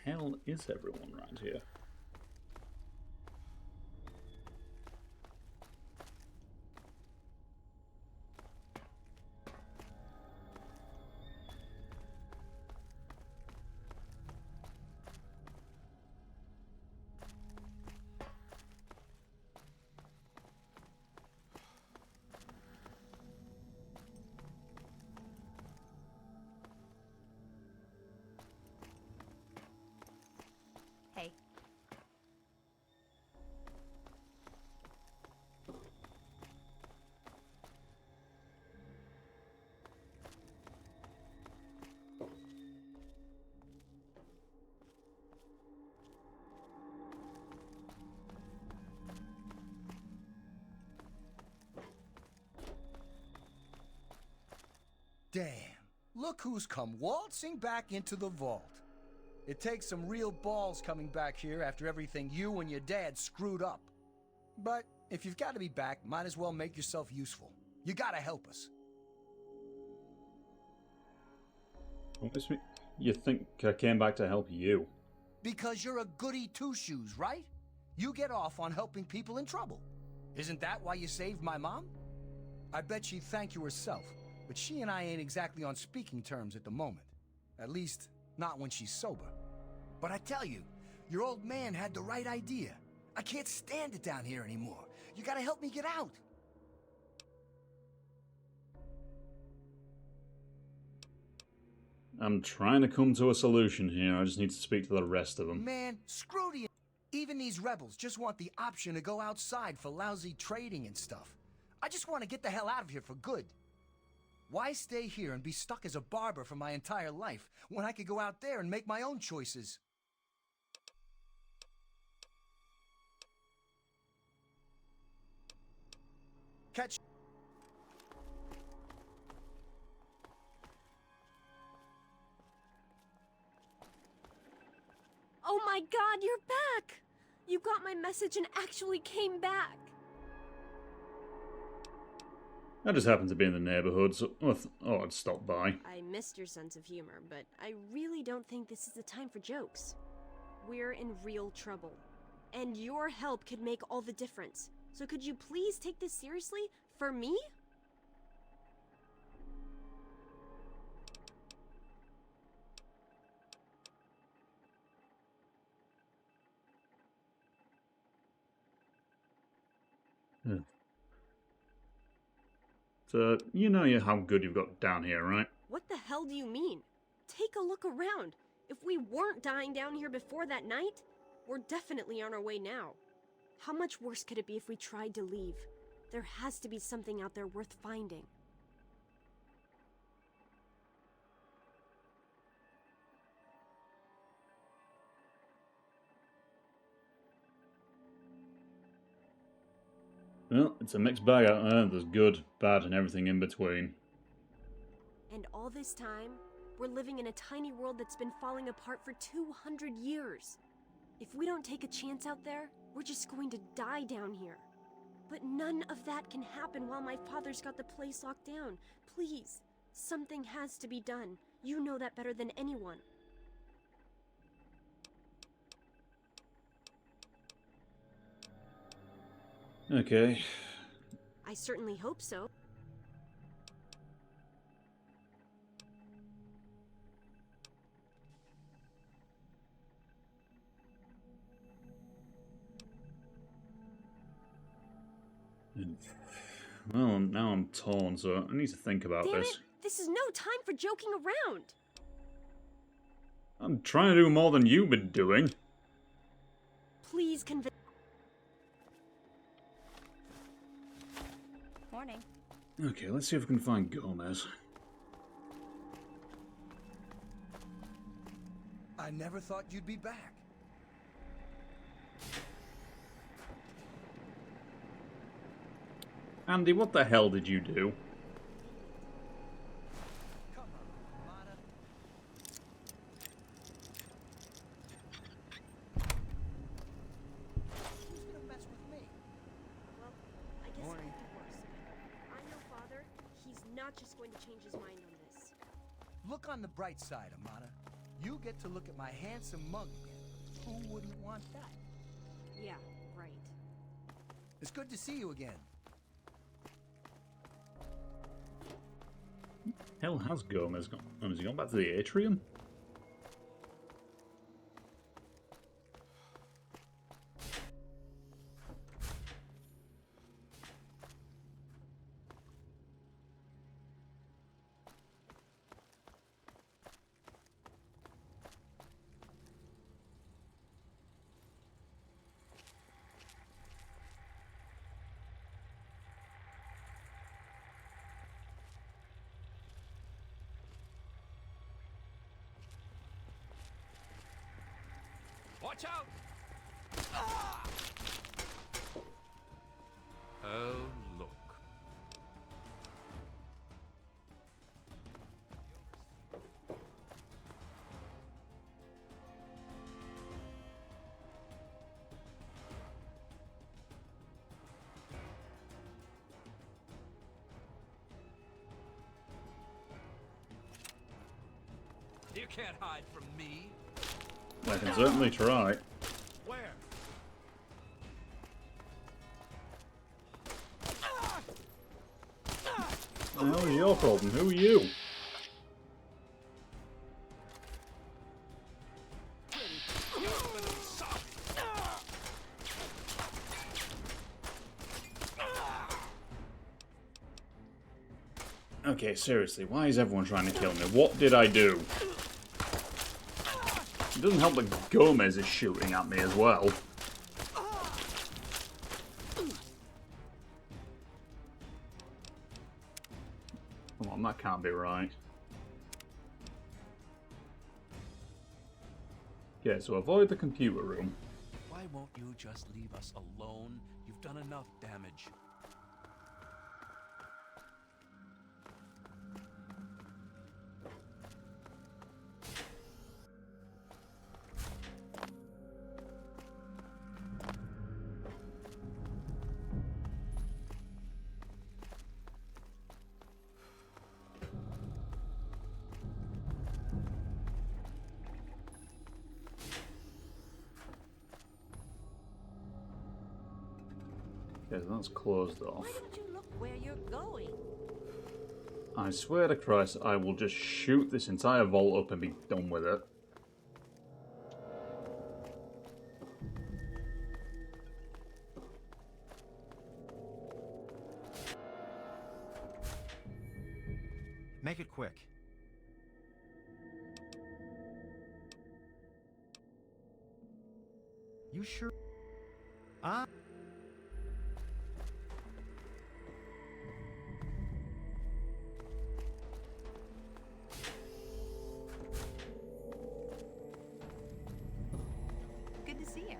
[SPEAKER 1] Hell is everyone around here?
[SPEAKER 12] Hey.
[SPEAKER 2] Damn, look who's come waltzing back into the vault. It takes some real balls coming back here after everything you and your dad screwed up. But if you've got to be back, might as well make yourself useful. You gotta help us.
[SPEAKER 1] What makes me... You think I came back to help you?
[SPEAKER 2] Because you're a goody two-shoes, right? You get off on helping people in trouble. Isn't that why you saved my mom? I bet she'd thank you herself, but she and I ain't exactly on speaking terms at the moment. At least, not when she's sober. But I tell you, your old man had the right idea. I can't stand it down here anymore. You gotta help me get out.
[SPEAKER 1] I'm trying to come to a solution here. I just need to speak to the rest of them.
[SPEAKER 2] Man, screw the... Even these rebels just want the option to go outside for lousy trading and stuff. I just want to get the hell out of here for good. Why stay here and be stuck as a barber for my entire life when I could go out there and make my own choices? Catch...
[SPEAKER 7] Oh my god, you're back! You got my message and actually came back.
[SPEAKER 1] I just happened to be in the neighborhood, so I'd stop by.
[SPEAKER 7] I missed your sense of humor, but I really don't think this is the time for jokes. We're in real trouble, and your help could make all the difference. So could you please take this seriously? For me?
[SPEAKER 1] So, you know how good you've got down here, right?
[SPEAKER 7] What the hell do you mean? Take a look around. If we weren't dying down here before that night, we're definitely on our way now. How much worse could it be if we tried to leave? There has to be something out there worth finding.
[SPEAKER 1] Well, it's a mixed bag out there. There's good, bad, and everything in between.
[SPEAKER 7] And all this time, we're living in a tiny world that's been falling apart for 200 years. If we don't take a chance out there, we're just going to die down here. But none of that can happen while my father's got the place locked down. Please, Something has to be done. You know that better than anyone.
[SPEAKER 1] Okay.
[SPEAKER 7] I certainly hope so.
[SPEAKER 1] Well, now I'm torn, so I need to think about
[SPEAKER 7] Damn
[SPEAKER 1] this.
[SPEAKER 7] it! This is no time for joking around!
[SPEAKER 1] I'm trying to do more than you've been doing.
[SPEAKER 7] Please convince...
[SPEAKER 12] Morning.
[SPEAKER 1] Okay, let's see if we can find Gomez.
[SPEAKER 2] I never thought you'd be back.
[SPEAKER 1] Andy, what the hell did you do?
[SPEAKER 2] Who's gonna mess with me?
[SPEAKER 7] Well, I guess it could be worse. I know Father. He's not just going to change his mind on this.
[SPEAKER 2] Look on the bright side, Amata. You get to look at my handsome mug again. Who wouldn't want that?
[SPEAKER 7] Yeah, right.
[SPEAKER 2] It's good to see you again.
[SPEAKER 1] Hell has Gomez gone? Has he gone back to the atrium?
[SPEAKER 22] Watch out! Oh, look. You can't hide from me.
[SPEAKER 1] I can certainly try.
[SPEAKER 22] Where?
[SPEAKER 1] What the hell is your problem? Who are you? Okay, seriously, why is everyone trying to kill me? What did I do? It doesn't help that Gomez is shooting at me as well. Come on, that can't be right. Okay, so avoid the computer room.
[SPEAKER 21] Why won't you just leave us alone? You've done enough damage.
[SPEAKER 1] Okay, so that's closed off.
[SPEAKER 8] Why don't you look where you're going?
[SPEAKER 1] I swear to Christ, I will just shoot this entire vault up and be done with it.
[SPEAKER 10] Make it quick. You sure? Ah.
[SPEAKER 12] Good to see you.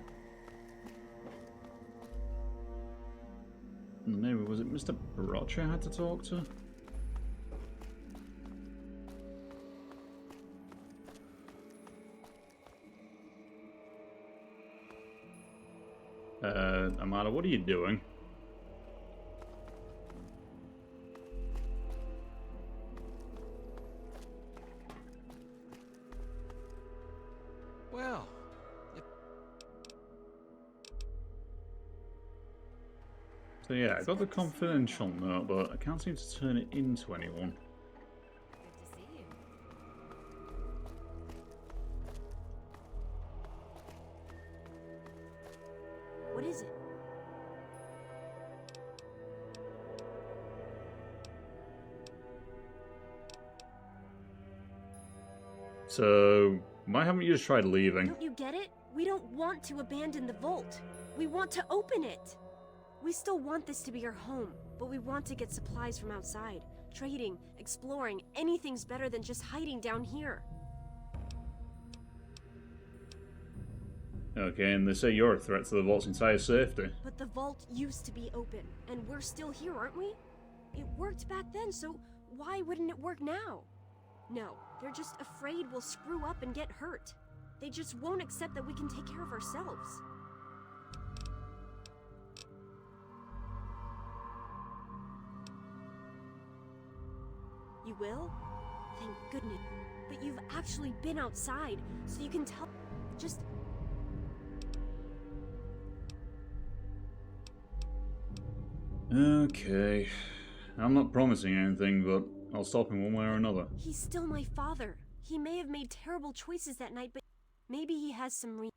[SPEAKER 1] Maybe was it Mr. Rocha I had to talk to? Amada, what are you doing?
[SPEAKER 22] Well,
[SPEAKER 1] So yeah, I got the confidential note, but I can't seem to turn it into anyone.
[SPEAKER 8] Good to see you.
[SPEAKER 7] What is it?
[SPEAKER 1] So, why haven't you just tried leaving?
[SPEAKER 7] Don't you get it? We don't want to abandon the vault. We want to open it. We still want this to be our home, but we want to get supplies from outside. Trading, exploring, anything's better than just hiding down here.
[SPEAKER 1] Okay, and they say you're a threat to the vault's entire safety.
[SPEAKER 7] But the vault used to be open, and we're still here, aren't we? It worked back then, so why wouldn't it work now? No, they're just afraid we'll screw up and get hurt. They just won't accept that we can take care of ourselves. You will? Thank goodness. But you've actually been outside, so you can tell. Just.
[SPEAKER 1] Okay. I'm not promising anything, but I'll stop him one way or another.
[SPEAKER 7] He's still my father. He may have made terrible choices that night, but maybe he has some reason.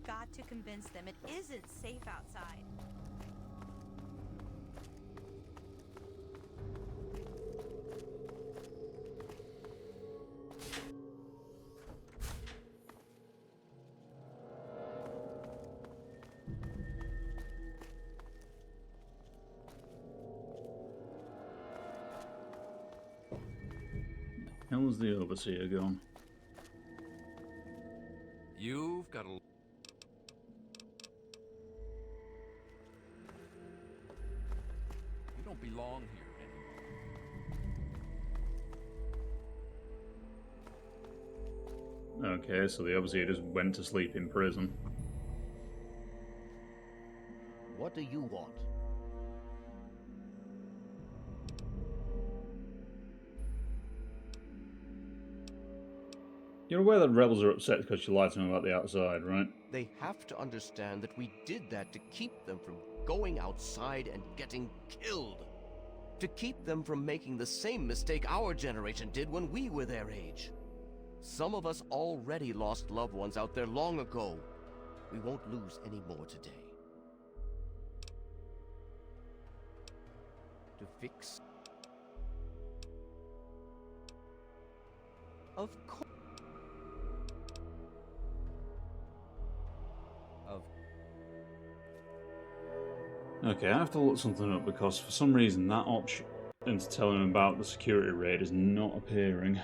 [SPEAKER 12] Got to convince them it isn't safe outside.
[SPEAKER 1] How's the overseer gone?
[SPEAKER 22] you've got a... You don't belong here anymore.
[SPEAKER 1] Okay, so the overseer just went to sleep in prison.
[SPEAKER 11] What do you want?
[SPEAKER 1] You're aware that rebels are upset because you lied to them about the outside, right?
[SPEAKER 11] They have to understand that we did that to keep them from going outside and getting killed. To keep them from making the same mistake our generation did when we were their age. Some of us already lost loved ones out there long ago. We won't lose any more today. To fix... Of course...
[SPEAKER 1] Okay, I have to look something up because for some reason that option to tell him about the security raid is not appearing.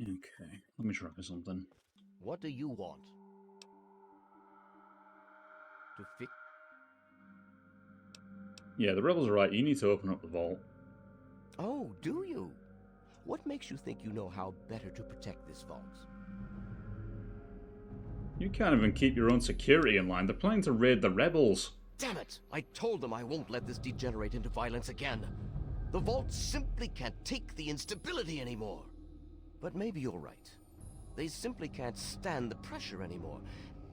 [SPEAKER 1] Okay, let me try something.
[SPEAKER 11] What do you want? To fix...
[SPEAKER 1] Yeah, the rebels are right. You need to open up the vault.
[SPEAKER 11] Oh, do you? What makes you think you know how better to protect this vault?
[SPEAKER 1] You can't even keep your own security in line. They're planning to raid the rebels.
[SPEAKER 11] Damn it! I told them I won't let this degenerate into violence again. The vault simply can't take the instability anymore. But maybe you're right. They simply can't stand the pressure anymore.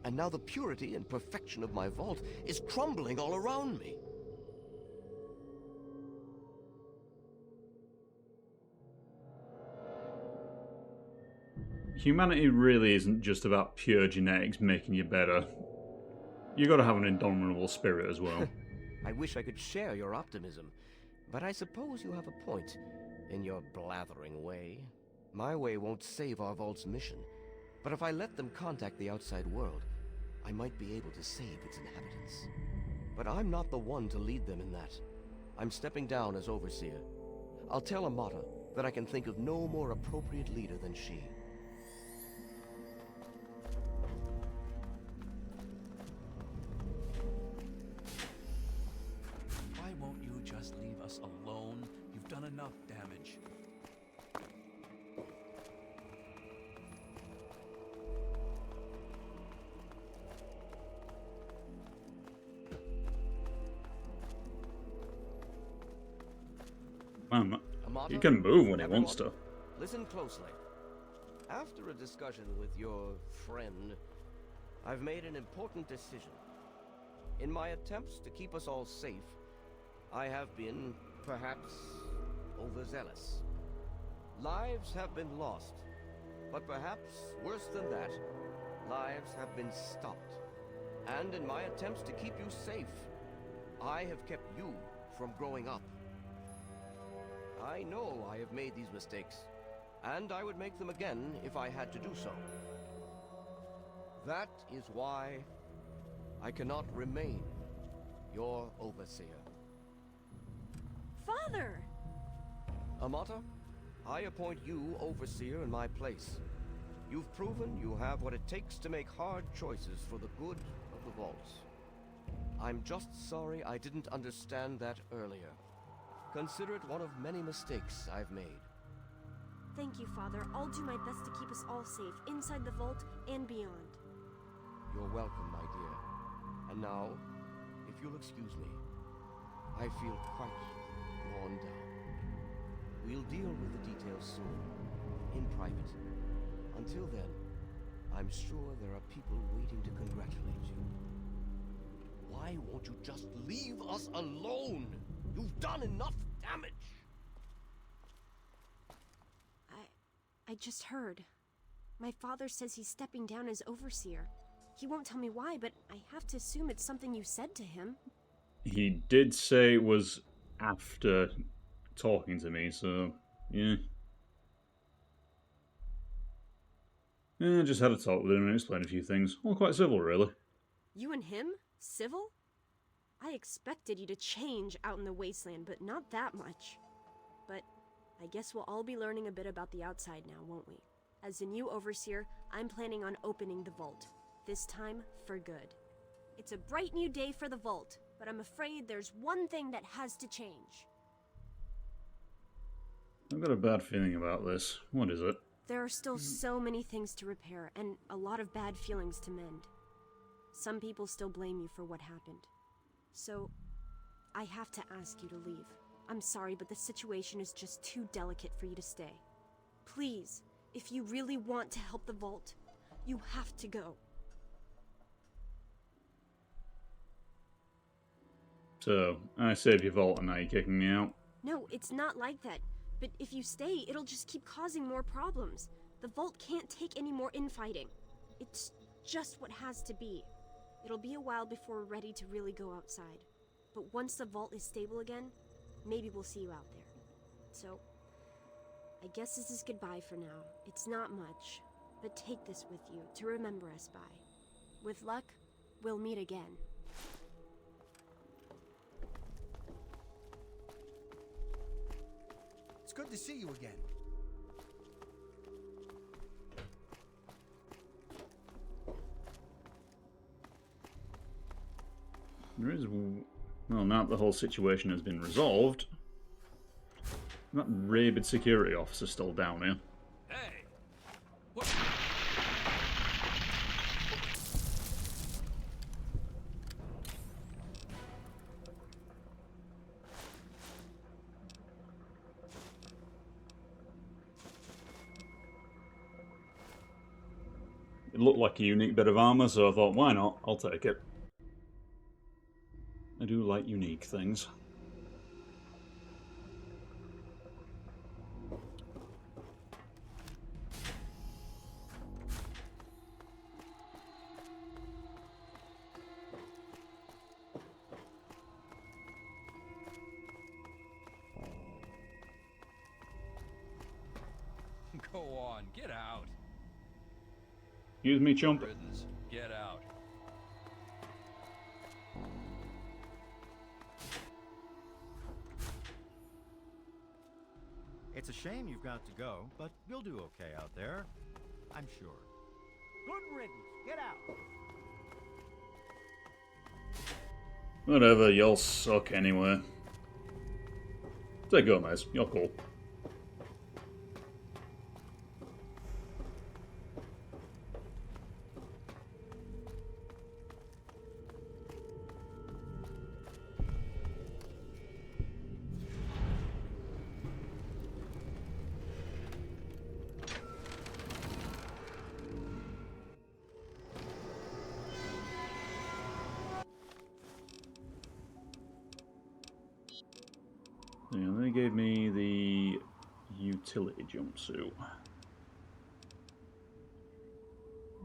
[SPEAKER 11] And now the purity and perfection of my vault is crumbling all around me.
[SPEAKER 1] Humanity really isn't just about pure genetics making you better. You gotta have an indomitable spirit as well.
[SPEAKER 11] I wish I could share your optimism, but I suppose you have a point in your blathering way. My way won't save our vault's mission, but if I let them contact the outside world, I might be able to save its inhabitants. But I'm not the one to lead them in that. I'm stepping down as overseer. I'll tell Amata that I can think of no more appropriate leader than she.
[SPEAKER 21] Why won't you just leave us alone? You've done enough damage.
[SPEAKER 1] Man,
[SPEAKER 11] Amata,
[SPEAKER 1] he can move when he
[SPEAKER 11] everyone,
[SPEAKER 1] wants to.
[SPEAKER 11] Listen closely. After a discussion with your friend, I've made an important decision. In my attempts to keep us all safe, I have been, perhaps, overzealous. Lives have been lost, but perhaps worse than that, lives have been stopped. And in my attempts to keep you safe, I have kept you from growing up. I know I have made these mistakes, and I would make them again if I had to do so. That is why I cannot remain your overseer.
[SPEAKER 7] Father!
[SPEAKER 11] Amata, I appoint you overseer in my place. You've proven you have what it takes to make hard choices for the good of the vaults. I'm just sorry I didn't understand that earlier. Consider it one of many mistakes I've made.
[SPEAKER 7] Thank you, Father. I'll do my best to keep us all safe, inside the vault and beyond.
[SPEAKER 11] You're welcome, my dear. And now, if you'll excuse me, I feel quite worn down. We'll deal with the details soon, in private. Until then, I'm sure there are people waiting to congratulate you. Why won't you just leave us alone? You've done enough damage!
[SPEAKER 7] I just heard. My father says he's stepping down as overseer. He won't tell me why, but I have to assume it's something you said to him.
[SPEAKER 1] He did say it was after talking to me, so yeah. Yeah, I just had a talk with him and explained a few things. All quite civil, really.
[SPEAKER 7] You and him? Civil? I expected you to change out in the wasteland, but not that much. But I guess we'll all be learning a bit about the outside now, won't we? As the new overseer, I'm planning on opening the vault. This time, for good. It's a bright new day for the vault, but I'm afraid there's one thing that has to change.
[SPEAKER 1] I've got a bad feeling about this. What is it?
[SPEAKER 7] There are still so many things to repair, and a lot of bad feelings to mend. Some people still blame you for what happened. So, I have to ask you to leave. I'm sorry, but the situation is just too delicate for you to stay. Please, if you really want to help the vault, you have to go.
[SPEAKER 1] So, I saved your vault and now you're kicking me out?
[SPEAKER 7] No, it's not like that. But if you stay, it'll just keep causing more problems. The vault can't take any more infighting. It's just what has to be. It'll be a while before we're ready to really go outside. But once the vault is stable again, maybe we'll see you out there. So, I guess this is goodbye for now. It's not much, but take this with you to remember us by. With luck, we'll meet again.
[SPEAKER 2] It's good to see you again.
[SPEAKER 1] There is... Well, now that the whole situation has been resolved, that rabid security officer's still down here.
[SPEAKER 21] Hey! What?
[SPEAKER 1] It looked like a unique bit of armour, so I thought, why not? I'll take it. I do like unique things.
[SPEAKER 21] Go on, get out.
[SPEAKER 1] Excuse me, chump.
[SPEAKER 21] Riddance, get out.
[SPEAKER 10] It's a shame you've got to go, but you'll do okay out there. I'm sure.
[SPEAKER 19] Good riddance. Get out.
[SPEAKER 1] Whatever, y'all suck anyway. Say Gomez, you're cool. Yeah, they gave me the utility jumpsuit.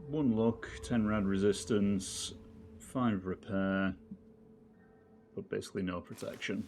[SPEAKER 1] 1 luck, 10 rad resistance, 5 repair, but basically no protection.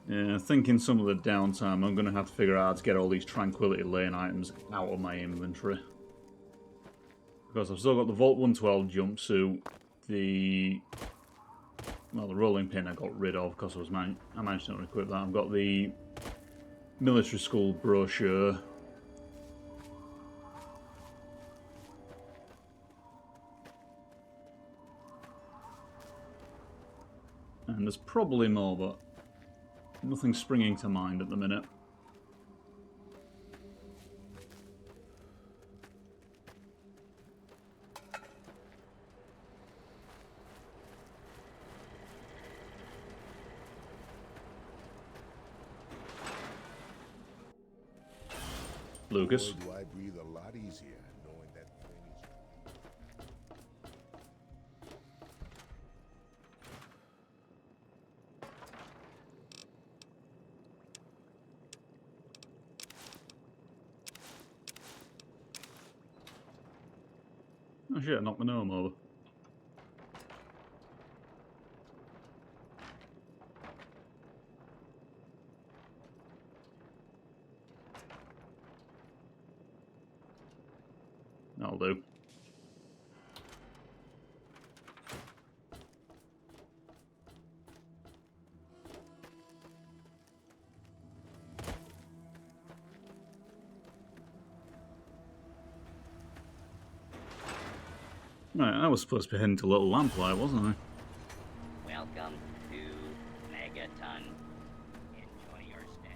[SPEAKER 1] Yeah, thinking some of the downtime, I'm going to have to figure out how to get all these Tranquility Lane items out of my inventory. Because I've still got the Vault 112 jumpsuit, the rolling pin I got rid of because I managed to not equip that. I've got the military school brochure. And there's probably more, but nothing's springing to mind at the minute. Lucas.
[SPEAKER 13] Boy, do I breathe a lot easier knowing that thing
[SPEAKER 1] Oh shit, I knocked my gnome over. That'll do. Right, I was supposed to be heading to Little Lamplight, wasn't I?
[SPEAKER 17] Welcome to Megaton. Enjoy your stay.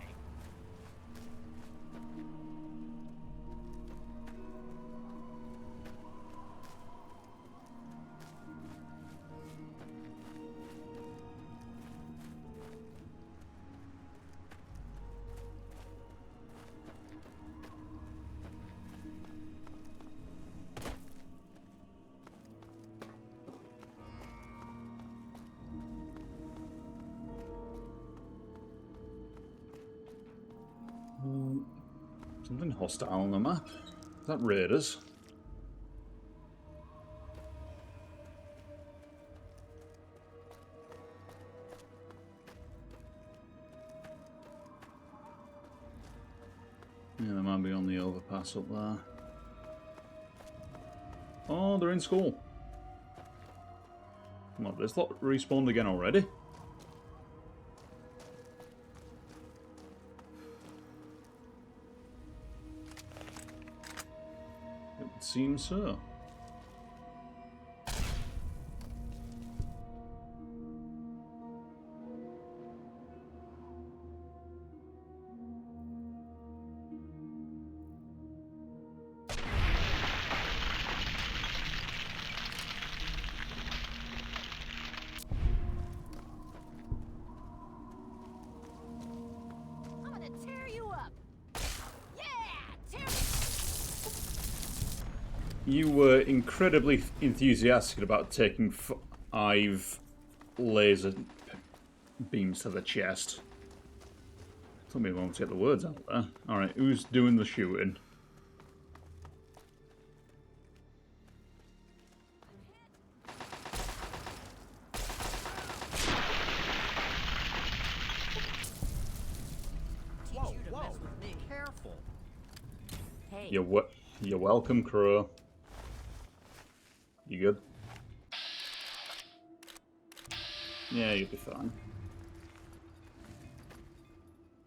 [SPEAKER 1] Something hostile on the map. Is that raiders? Yeah, they might be on the overpass up there. Oh, they're in school. What, this lot respawned again already? It would seem so.
[SPEAKER 8] I'm gonna tear you up. Yeah, tear
[SPEAKER 1] You were incredibly enthusiastic about taking 5 laser beams to the chest. Took me a moment to get the words out there. Alright, who's doing the shooting?
[SPEAKER 10] Whoa, whoa, careful.
[SPEAKER 8] Hey.
[SPEAKER 1] You're welcome, Crow. You good? Yeah, you'll be fine.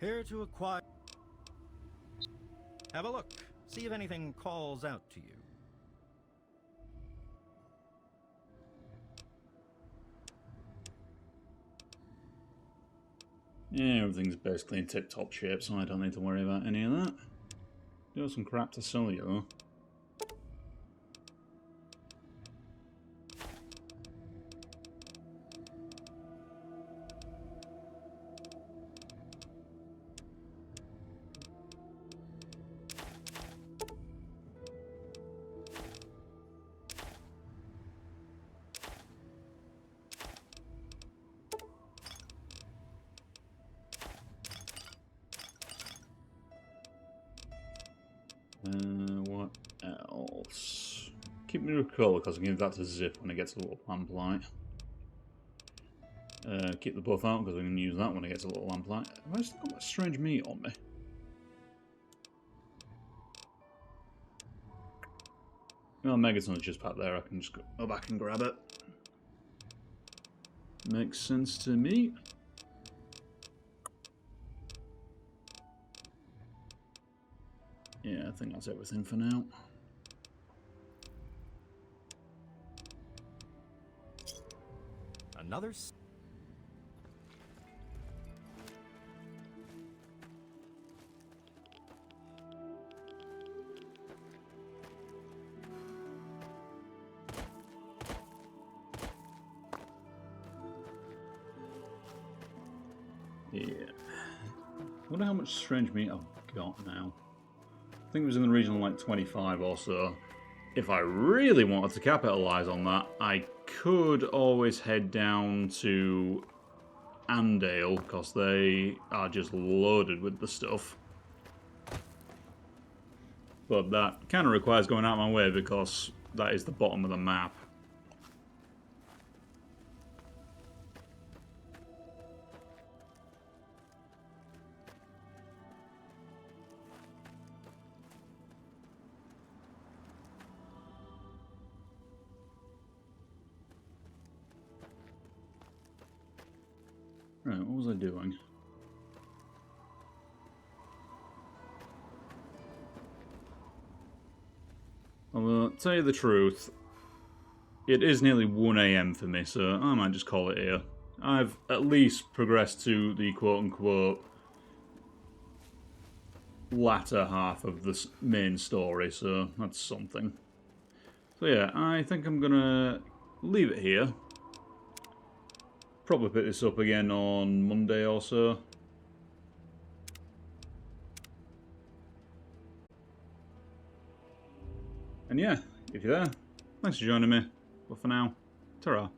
[SPEAKER 10] Here to acquire. Have a look. See if anything calls out to you.
[SPEAKER 1] Yeah, everything's basically in tip-top shape, so I don't need to worry about any of that. Do have some crap to sell you, though. What else? Keep me recall because I can give that to Zip when it gets a little lamplight. Keep the buff out because I can use that when it gets a little lamplight. Have I still got that strange meat on me? Well, Megaton's just back there. I can just go back and grab it. Makes sense to me. Yeah, I think that's everything for now.
[SPEAKER 10] Another.
[SPEAKER 1] Yeah. Wonder how much strange meat I've got now. I think it was in the region of like 25 or so. If I really wanted to capitalise on that, I could always head down to Andale, because they are just loaded with the stuff. But that kind of requires going out of my way, because that is the bottom of the map. Right, what was I doing? I'll tell you the truth, it is nearly 1 AM for me, so I might just call it here. I've at least progressed to the quote-unquote latter half of the main story, so that's something. So yeah, I think I'm gonna leave it here. Probably pick this up again on Monday or so. And yeah, if you're there, thanks for joining me. But for now, ta-ra.